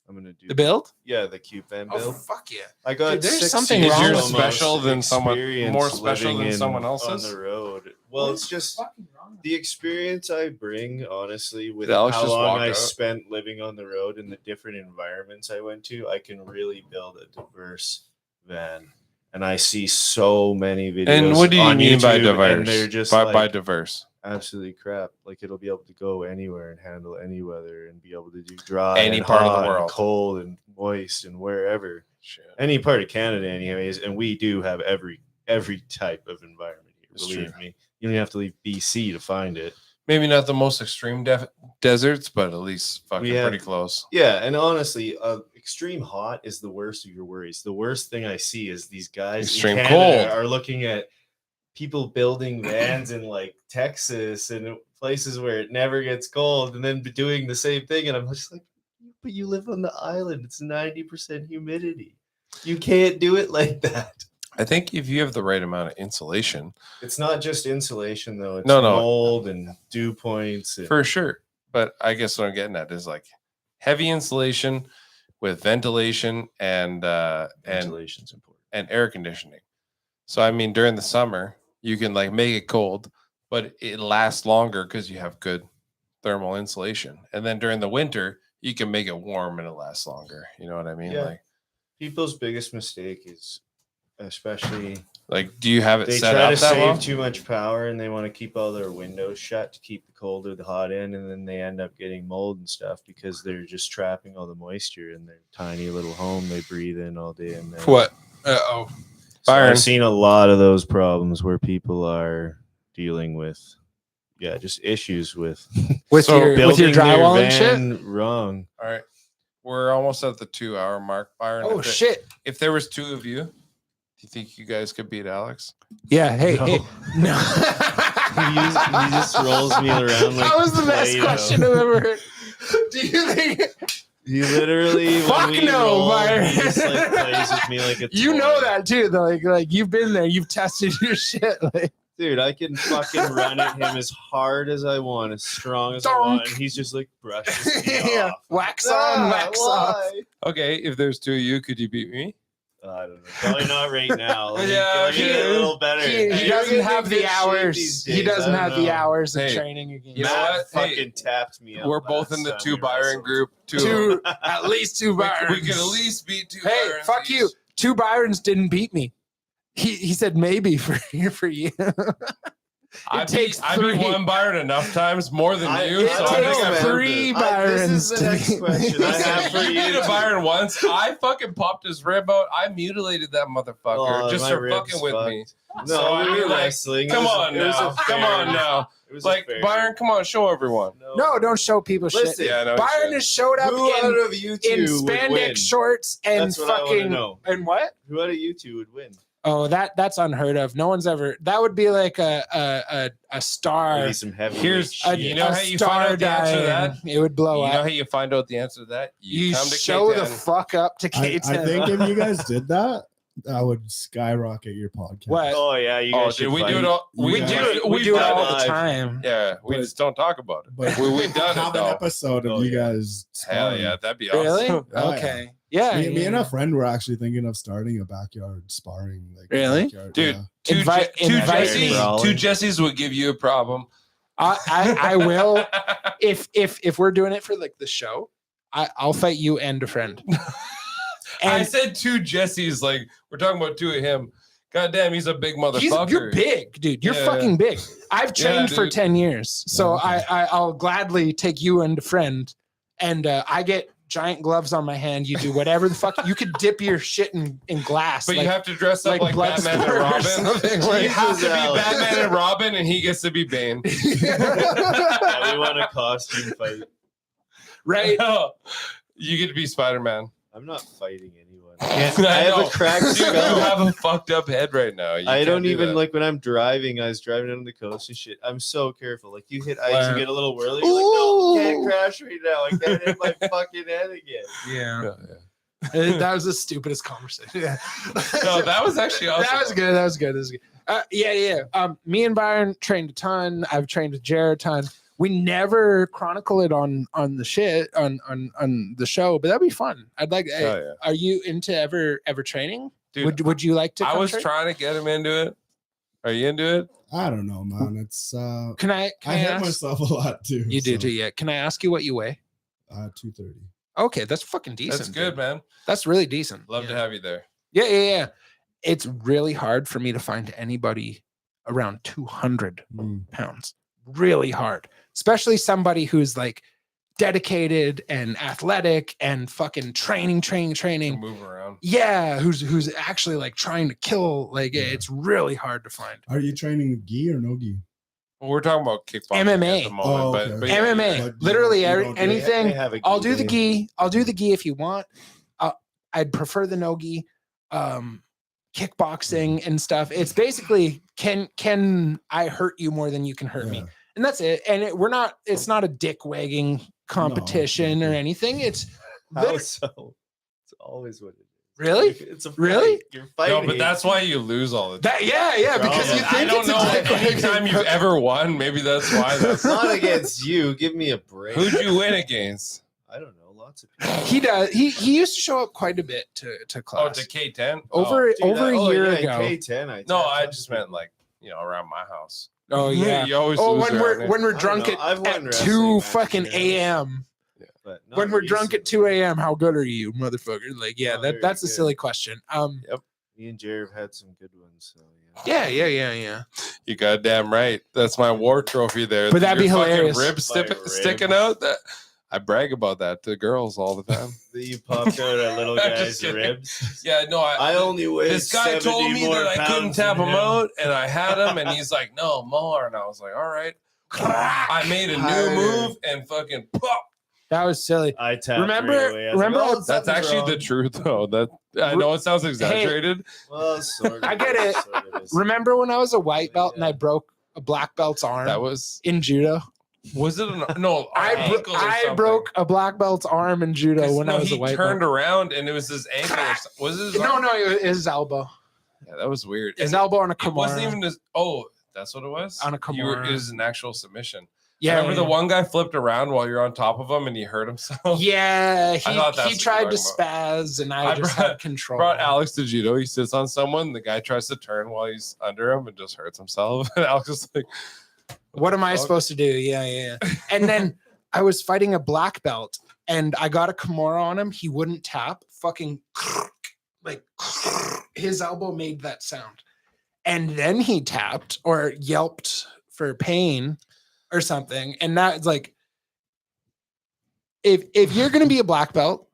I'm gonna do The build? Yeah, the cube van Oh build. fuck yeah! I got Dude, there's 6 something years wrong Is yours with almost special than someone experience more special living than someone on else's? the road? Well, it's just the experience I bring, honestly, with Did Alex how just long walk I out? spent living on the road and the different environments I went to. I can really build a diverse van, and I see so many videos. And what do you on mean by YouTube, diverse? And they're just by like, diverse. absolutely crap. Like it'll be able to go anywhere and handle any weather and be able to do dry, Any and part of the hot and world. cold and moist and wherever, Shit. any part of Canada, anyways. And we do have every type of environment here. It's Believe true. me, you don't have to leave BC to find it. Maybe not the most extreme deserts, but at least fucking We have- pretty close. Yeah, and honestly, extreme hot is the worst of your worries. The worst thing I see is these guys Extreme in Canada cold. are looking at people building vans in like Texas and places where it never gets cold, and then doing the same thing. And I'm just like, but you live on the island. It's 90% humidity. You can't do it like that. I think if you have the right amount of insulation, It's not just insulation though. It's No. mold and dew points. And, for sure. But I guess what I'm getting at is like heavy insulation with ventilation and ventilation's important. air conditioning. So I mean, during the summer, you can like make it cold, but it lasts longer because you have good thermal insulation. And then during the winter, you can make it warm and it lasts longer. You know what I mean? Yeah. Like People's biggest mistake is, especially, do you have it they set try up to that save well? too much power and they want to keep all their windows shut to keep the cold or the hot in, and then they end up getting mold and stuff because they're just trapping all the moisture in their tiny little home they breathe in all day and night. What? So Byron. I've seen a lot of those problems where people are dealing with, just issues with with your building their drywall and shit. van wrong. All right. We're almost at the 2-hour mark, Byron. Oh shit! If there was two of you, do you think you guys could beat Alex? Yeah. Hey. No. Hey. No. He just rolls me around like That was the best Play-Doh. question I've ever heard. Do you think? He literally, Fuck when we no, roll, Byron. he just like plays with me like a You toy. know that too, though. Like you've been there. You've tested your shit. Like, Dude, I can fucking run at him as hard as I want, as strong as I want, and he's just like brushes me yeah. off. Wax on, wax off. Why? Okay, if there's two of you, could you beat me? I don't know. Probably not right now. Let me Yeah, get a little better. He You're doesn't getting have in the good shape hours. these He days. doesn't I don't have the know. hours of Hey, training again. you know Matt what? Hey, fucking tapped me up. We're both in the last two time we Byron wrestled. group. Two, at least two We Byrons. could at least beat two. Hey, Byrons fuck you. each. Two Byrons didn't beat me. He said maybe for you. I takes beat three. one Byron enough times more than you, It so I takes think I three Byrons. This is the to next beat me. question I have for You you. beat a Byron once. I fucking popped his rib out. I mutilated that motherfucker Oh, just my for ribs fucking with me. fucked. So, No, I we mean, were like, wrestling. Come It was a- on it was a now. Come fair- on now. It was a Like, fair- Byron, come on, show everyone. No, don't show people Listen, shit. Yeah, no, Byron shit. has showed up Who out in of you two would spandex win? shorts and That's what I wanna fucking know. and what? Who out of you two would win? Oh, that's unheard of. No one's ever. That would be like a star. Maybe some heavy. Here's- A, You know a how you star find out the answer to dying. It would blow You know up. how you find out the answer to that? You come to show the K10. fuck up to I K10. think if you guys did that, that would skyrocket your podcast. What? Oh yeah, you Oh, guys dude, should we do fight. it all. You we guys- do it. We we've do it done all the live. time. Yeah, we But- just don't talk about it. But We've done have it an though. episode of Oh, you yeah. guys. Hell sparring. yeah, that'd be awesome. Really? Oh, yeah. Okay. Yeah. Me and yeah. a friend were actually thinking of starting a backyard sparring. Like Really? backyard, Dude, yeah. two Invite Jessies, me. two Jessies would give you a problem. I will if we're doing it for like the show. I'll fight you and a friend. I And said two Jessies, like we're talking about two of him. God damn, he's a big motherfucker. you're big, dude. You're Yeah. fucking big. I've Yeah, trained for dude. 10 years, so Okay. I'll gladly take you and a friend. And I get giant gloves on my hand. You do whatever the fuck. You could dip your shit in glass. But like, you have to dress up like Batman and Bloodsport or Robin. something. You have to be Alex. Batman and Robin, and he gets to be Bane. Yeah, we want a costume fight. Right? You get to be Spider-Man. I'm not fighting anyone. I I have know. a cracked Dude, you skull. have a fucked up head right now. You I can't don't do even that. like when I'm driving. I was driving down the coast and shit. I'm so careful. Like you hit ice Wow. and get a little whirly. You're like, no, Ooh. can't crash right now. I can't hit my fucking head again. Yeah. Yeah, That was the stupidest conversation. Yeah. No, that was actually awesome. That was good. That was good. That was good. Yeah. Me and Byron trained a ton. I've trained with Jared a ton. We never chronicle it on the shit on the show, but that'd be fun. I'd like. Oh, yeah. Are you into ever training? Dude, Would you like to? I come was train? trying to get him into it. Are you into it? I don't know, man. It's Can I I hit ask? myself a lot too. You do so, too, yeah. Can I ask you what you weigh? 230. Okay, that's fucking decent. That's good, dude. man. That's really decent. Love yeah. to have you there. Yeah. It's really hard for me to find anybody around 200 pounds. Really hard, especially somebody who's like dedicated and athletic and fucking training. To move around. Yeah, who's actually like trying to kill. Like Yeah. it's really hard to find. Are you training gi or no gi? Well, we're talking about kickboxing MMA. at the moment, Oh, but, okay. but yeah, MMA, But you literally don't- you don't do anything. They have a I'll gi do the game. gi. I'll do the gi if you want. I'd prefer the no gi. Kickboxing and stuff. It's basically can I hurt you more than you can hurt me, Yeah. and that's it. And it's not a dick wagging competition or okay. anything. It's How lit- so? It's always what it is. really It's a fight. Really? You're no, fighting. but that's why you lose all the time. that. Yeah, because you Yeah, think I don't it's know a dick any wagging time you've ever won. Maybe that's why. That's not against you. Give me a break. who'd you win against? I don't know. Lots of people. He does. He used to show up quite a bit to Oh, class to K10. over Dude, a year yeah, ago. K10. No, I just meant like around my house. Oh yeah. You always Oh, lose when around we're here. when we're I drunk don't know. I've won at wrestling 2 matches fucking here. a.m. But not When we're drunk at 2 recently. a.m., how good are you, motherfucker? Like, yeah, Oh, very that's a good. silly question. Me and Jared have had some good ones. So Yeah. You goddamn right. That's my war trophy there. But that'd be Your fucking hilarious. Ribs My sticking ribs. out. That I brag about that to girls all the time. That you popped out a little I'm guy's just kidding. ribs. Yeah, no, I only weigh this guy 70 told me more that I couldn't pounds tap than him out, and I had him, and he's like, no, more. And I was like, all right. I made a new Harder. move and fucking pop. That was silly. I tapped Remember- right away. I was remember like, how- oh, That's something's actually wrong. the truth, though. That I know it sounds exaggerated. Well, sort of. I get it. Sort of is. Remember when I was a white belt and I broke a black belt's arm That was in judo? it? No, I broke a black belt's arm in judo when I was a white He turned belt. around and it was his ankle. Or something. Was it his No, arm? no, it was his elbow. Yeah, that was weird. His And elbow on a It wasn't Kimura. even his. Oh, that's what it was. On a Kimura. It was an actual submission. Yeah, Remember the one guy flipped around while you're on top of him and he hurt himself? Yeah, thought that's he what tried you're to talking spaz, and I I just brought- had control. Brought Alex to judo. He sits on someone. The guy tries to turn while he's under him and just hurts himself. And Alex is like, What am I fuck? supposed to do? Yeah. And then I was fighting a black belt, and I got a Kimura on him. He wouldn't tap. Fucking like his elbow made that sound, and then he tapped or yelped for pain or something. And that's like, if you're gonna be a black belt,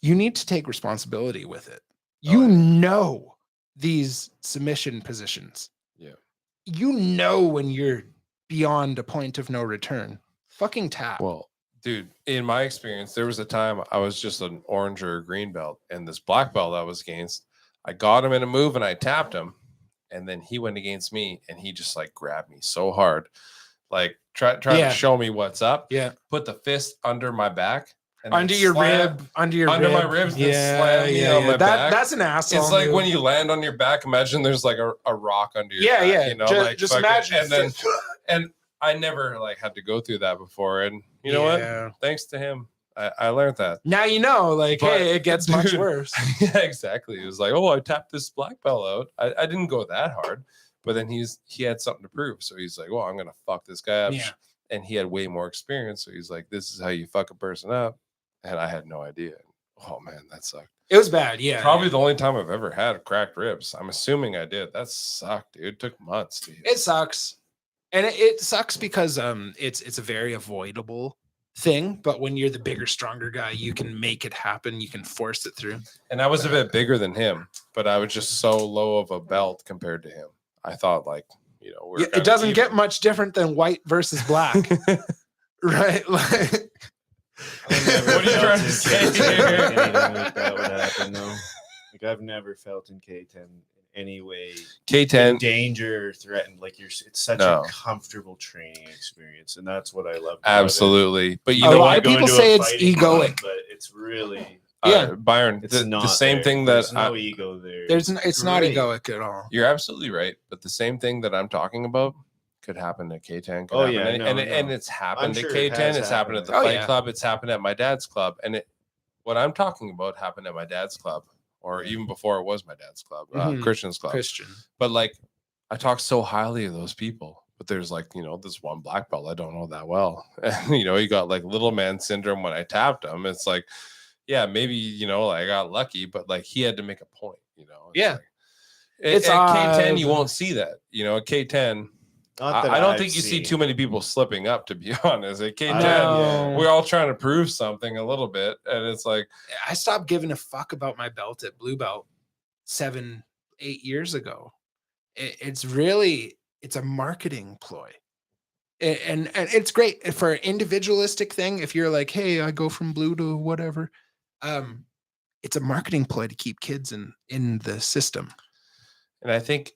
you need to take responsibility with it. You know these submission positions. Yeah. You know when you're beyond a point of no return. Fucking tap. well, dude, in my experience, there was a time I was just an orange or a green belt, and this black belt I was against, I got him in a move and I tapped him, and then he went against me and he just like grabbed me so hard, like trying Yeah. to show me what's up. Yeah. Put the fist under my back. And then Under your slam- rib. Under my ribs, then slam me on my back. That's an asshole. It's like move. when you land on your back. Imagine there's like a rock under your Yeah, back. yeah. You know, Just fucking- imagine. And then and I never like had to go through that before. And you know what? Yeah. Thanks to him, I learned that. Now you know, like, But, hey, it gets much dude, worse. Yeah, exactly. It was like, oh, I tapped this black belt out. I didn't go that hard, but then he had something to prove. So he's like, well, I'm gonna fuck this guy up. Yeah. And he had way more experience. So he's like, this is how you fuck a person up. And I had no idea. Oh man, that sucked. It was bad. Yeah. Probably the only time I've ever had cracked ribs. I'm assuming I did. That sucked, dude. It took months to heal. It sucks. And it sucks because it's a very avoidable thing. But when you're the bigger, stronger guy, you can make it happen. You can force it through. And I was a bit bigger than him, but I was just so low of a belt compared to him. I thought like, we're Yeah, kinda it doesn't even. get much different than white versus black. Right? Like, What are you trying to say here? Anything like that would happen, though. Like I've never felt in K10 in any way K10. danger or threatened. Like it's such No. a comfortable training experience, and that's what I love. Absolutely. But you A know lot what? of people say it's egoic. but it's really Yeah. Byron, it's the not same there. thing that There's no ego there. it's not great. egoic at all. you're absolutely right. But the same thing that I'm talking about could happen at K10. Could Oh, happen yeah, at- no, and no. it's happened I'm at sure it K10. has It's happened at the happened. Oh, fight yeah. club. It's happened at my dad's club. And what I'm talking about happened at my dad's club, or even before it was my dad's club, Mhm. Christian's club. Christian. But like, I talk so highly of those people. But there's like, this one black belt I don't know that well. And, he got like little man syndrome when I tapped him. It's like, yeah, maybe, I got lucky, but like he had to make a point, It's Yeah. like, It's at K10, you odd. won't see that. At K10, Not that I don't I've think you see seen. too many people slipping up, to be honest. At K10, No. we're all trying to prove something a little bit. And it's like, I stopped giving a fuck about my belt at blue belt 7-8 years ago. It's a marketing ploy. And it's great for an individualistic thing. If you're like, hey, I go from blue to whatever, it's a marketing ploy to keep kids in the system. and I think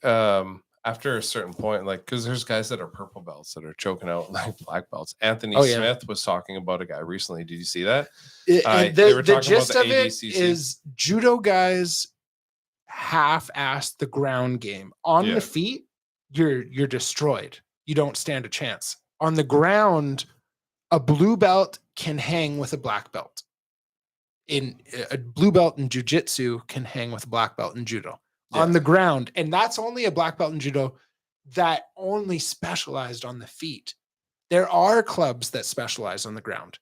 after a certain point, like, because there's guys that are purple belts that are choking out like black belts. Anthony Oh, yeah. Smith was talking about a guy recently. Did you see that? And they were the talking about gist the of it ADCC. is judo guys half-ass the ground game. On Yeah. the feet, you're destroyed. You don't stand a chance. On the ground, a blue belt can hang with a black belt. In a blue belt in jiu-jitsu can hang with a black belt in judo. Yeah. On the ground, and that's only a black belt in judo that only specialized on the feet. There are clubs that specialize on the ground.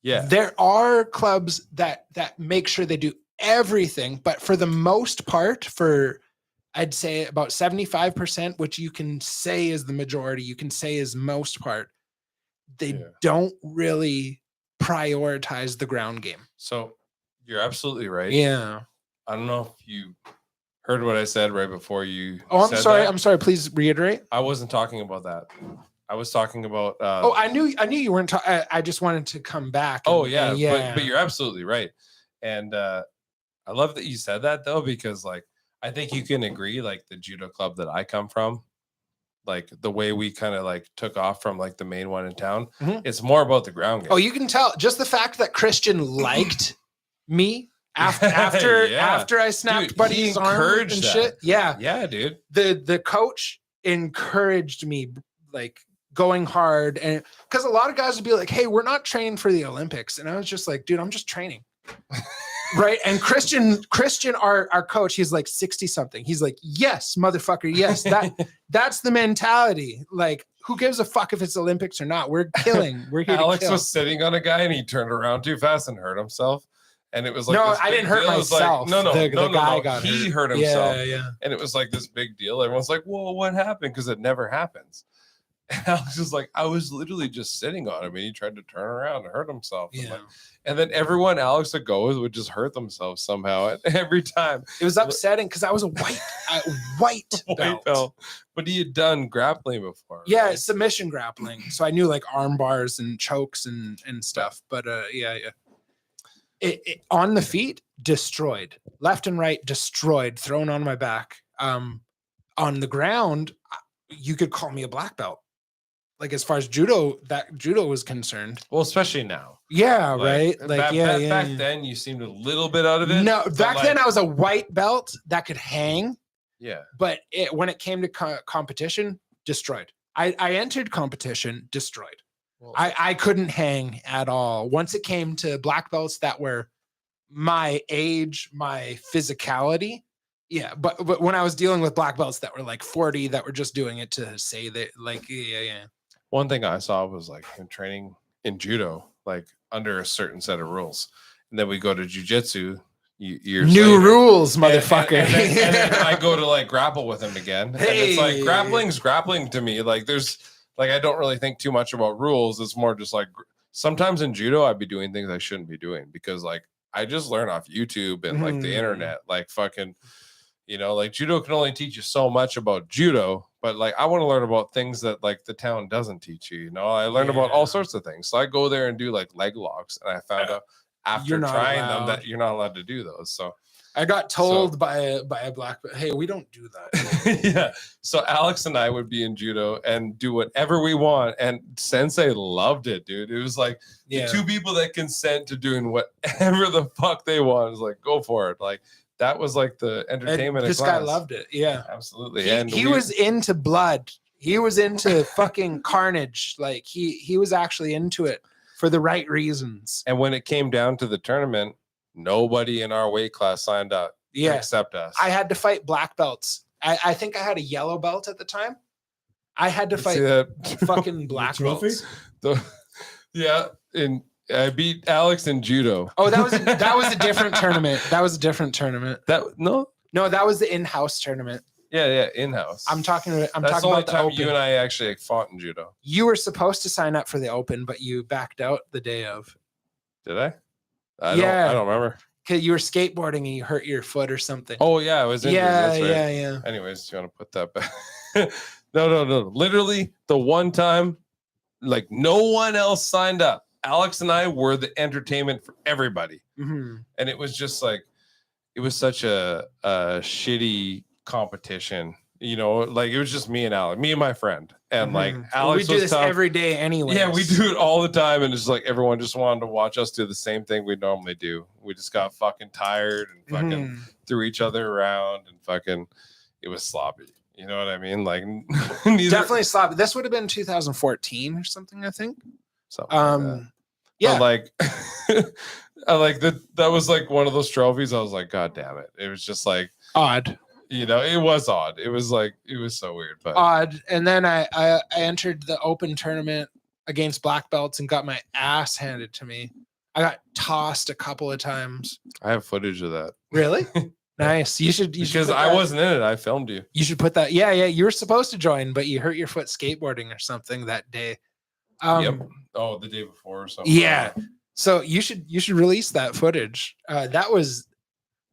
Yeah. There are clubs that make sure they do everything, but for the most part, for I'd say about 75%, which you can say is the majority, you can say is most part, they don't really prioritize the ground game. So you're absolutely right. Yeah. I don't know if you heard what I said right before you. Oh, I'm said sorry. that. I'm sorry. Please reiterate. I wasn't talking about that. I was talking about. I knew you weren't. I just wanted to come back. But you're absolutely right, and I love that you said that though, because like I think you can agree, like the judo club that I come from, like the way we kind of like took off from like the main one in town, it's more about the ground game. Oh, you can tell just the fact that Christian liked me after I snapped Buddy's arm and shit. Yeah, dude. The coach encouraged me like going hard, and because a lot of guys would be like, "Hey, we're not training for the Olympics," and I was just like, "Dude, I'm just training." Right. And Christian, our coach, he's like 60 something. He's like, yes, motherfucker. Yes. That's the mentality. Like, who gives a fuck if it's Olympics or not? We're killing. We're here Alex to kill. was sitting on a guy and he turned around too fast and hurt himself. And it was like, no, I didn't hurt myself. Like, the guy got he hurt himself. Yeah. And it was like this big deal. Everyone's like, whoa, what happened? Because it never happens. And Alex was like, I was literally just sitting on him and he tried to turn around and hurt himself. Yeah. And then everyone Alex would go with would just hurt themselves somehow every time. It was upsetting because I was a white belt. But he had done grappling before. Yeah, right? Submission grappling. So I knew like arm bars and chokes and stuff. But It on the feet, destroyed. Left and right, destroyed, thrown on my back. On the ground, you could call me a black belt. Like as far as judo was concerned. Well, especially now. Yeah, right. Like back then you seemed a little bit out of it. No, back then I was a white belt that could hang. Yeah. But when it came to competition, destroyed. I entered competition, destroyed. Well, I couldn't hang at all. Once it came to black belts that were my age, my physicality. Yeah, but when I was dealing with black belts that were like 40 that were just doing it to say that, like, yeah. One thing I saw was like in training in judo, like under a certain set of rules. And then we go to jujitsu years new later, rules, motherfucker. And then I go to like grapple with him again. Hey. And it's like grappling's grappling to me. Like there's like I don't really think too much about rules. It's more just like sometimes in judo I'd be doing things I shouldn't be doing because like I just learn off YouTube and like the internet, like fucking. You know, like judo can only teach you so much about judo, but like I want to learn about things that like the town doesn't teach you. You know, I learned about all sorts of things. So I go there and do like leg locks, and I found out after trying them that you're not allowed to do those. So I got told by a black belt, hey, we don't do that. Yeah. So Alex and I would be in judo and do whatever we want, and Sensei loved it, dude. It was like the two people that consent to doing whatever the fuck they want. Is like go for it, like. That was like the entertainment. This guy loved it. Yeah, absolutely. He was into blood. He was into fucking carnage. Like he was actually into it for the right reasons. And when it came down to the tournament, nobody in our weight class signed up. Yeah, except us. I had to fight black belts. I think I had a yellow belt at the time. I had to fight fucking black belts. I beat Alex in judo. Oh, that was a different tournament. That was a different tournament. No, that was the in-house tournament. Yeah, in-house. I'm talking the about only the time open. You and I actually fought in judo. You were supposed to sign up for the open, but you backed out the day of. Did I? I don't remember. Because you were skateboarding and you hurt your foot or something. Oh yeah, I was injured. That's right. Yeah. Anyways, do you want to put that back? No. Literally the one time, like no one else signed up. Alex and I were the entertainment for everybody. Mm-hmm. And it was just like, it was such a shitty competition, you know, like it was just me and Alex, me and my friend. And like Alex we do this every day anyway. Yeah, we do it all the time. And it's like, everyone just wanted to watch us do the same thing we normally do. We just got fucking tired and fucking threw each other around and fucking, it was sloppy. You know what I mean? Like definitely sloppy. This would have been 2014 or something, I think. Something like that. Yeah, but like that was like one of those trophies. I was like, God damn it! It was just like odd. You know, it was odd. It was like, it was so weird. But Odd. And then I entered the open tournament against black belts and got my ass handed to me. I got tossed a couple of times. I have footage of that. Really? Nice. You should Because put I that- wasn't in it. I filmed you. You should put that. Yeah. You were supposed to join, but you hurt your foot skateboarding or something that day. Yep. Oh, the day before or something. Yeah. So you should release that footage. That was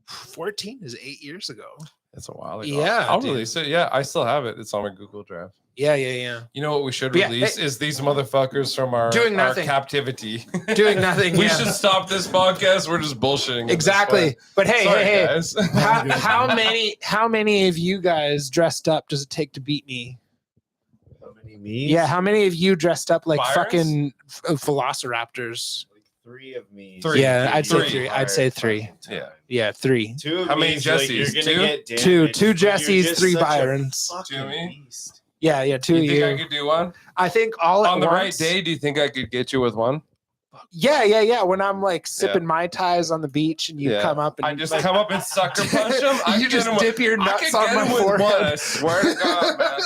14 is 8 years ago. It's a while ago. Yeah, I'll dude. release it. Yeah, I still have it. It's on my Google Drive. Yeah. You know what we should But yeah, release is these motherfuckers from our, Doing our nothing. captivity. Doing nothing. We yeah. should stop this podcast. We're just bullshitting. at this Exactly. point. But hey, Sorry, hey, guys. how many of you guys dressed up does it take to beat me? How many me? Yeah, how many of you dressed up like Byron's? fucking velociraptors? Like 3 of me. Three. Yeah, I'd say Three. three. I'd say 3. Yeah. Yeah, 3. 2 of How many me's like, Jessies? you're gonna Two? get Two damaged, but you're Jessies, just 3 such a Byrons. fucking Two me? beast. Yeah, 2 You of think you. I could do one I think all at on the right once. day? Do you think I could get you with one? Yeah. When I'm like sipping Mai Tais on the beach and you Yeah. come up and I just like, come up and sucker punch him. you just dip your nuts on my One, forehead. I swear to God, man.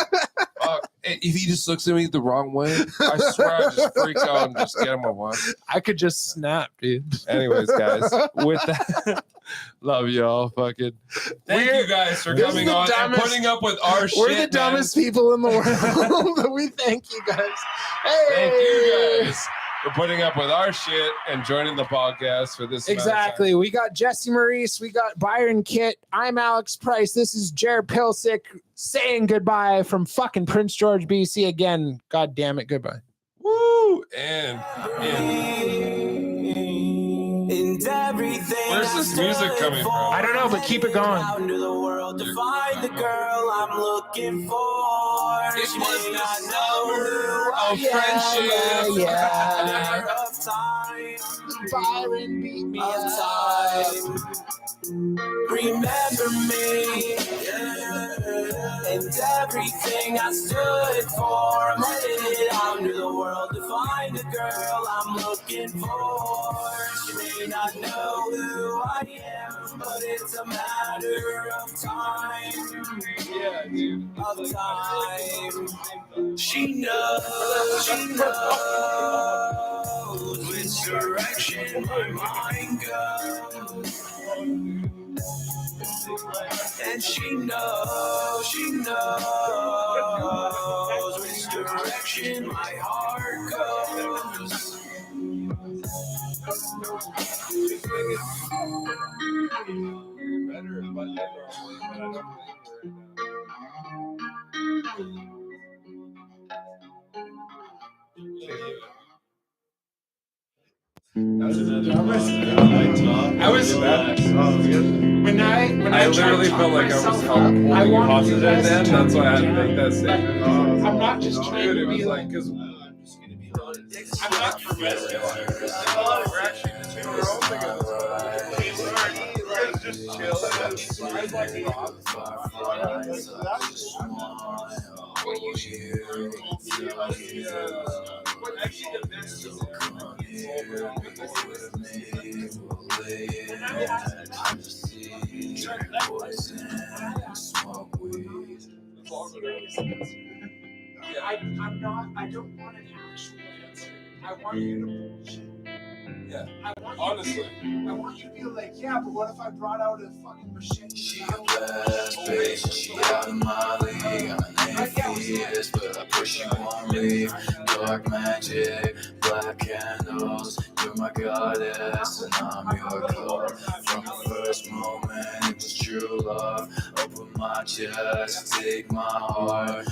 Fuck. If he just looks at me the wrong way, I swear I just freak out and just get him with one. I could just snap, dude. Anyways, guys, with that, love y'all. Fucking thank you guys for this is coming the on and dumbest- putting up with our shit. We're the man. dumbest people in the world, but we thank you guys. Hey, Thank you guys for putting up with our shit and joining the podcast for this. amount of time. Exactly. We got Jesse Maurice. We got Byron Kitt. I'm Alex Price. This is Jared Pilsick saying goodbye from fucking Prince George, BC. Again, God damn it. Goodbye. Woo! And And everything where's this music coming from? I don't know, but keep it going. Out into the world to find the girl I'm looking for. It She was may the not summer know of friendship. Yeah. of time. Byron beat me Of up. time. Remember me and everything I stood for. I'm headed out into the world to find the girl I'm looking for. She may not know who I am, but it's a matter of time. Yeah, dude. Of time. She knows which direction my mind goes. And she knows which direction my heart goes. I was when I literally felt like I was holding you hostage at the end. That's why I had to make that statement. I'm not just trying Dude, to it was be like, like. because I'm not I'm not. I don't want an actual answer. I want you to bullshit. Yeah. I want honestly. I want you to be like, yeah, but what if I brought out a fucking machete? She a bad bitch, she out of my league. Her name fierce, but I push you won't leave. Dark magic, black candles. You're my goddess, and I'm your god. From the first moment, it was true love. Open my chest, take my heart.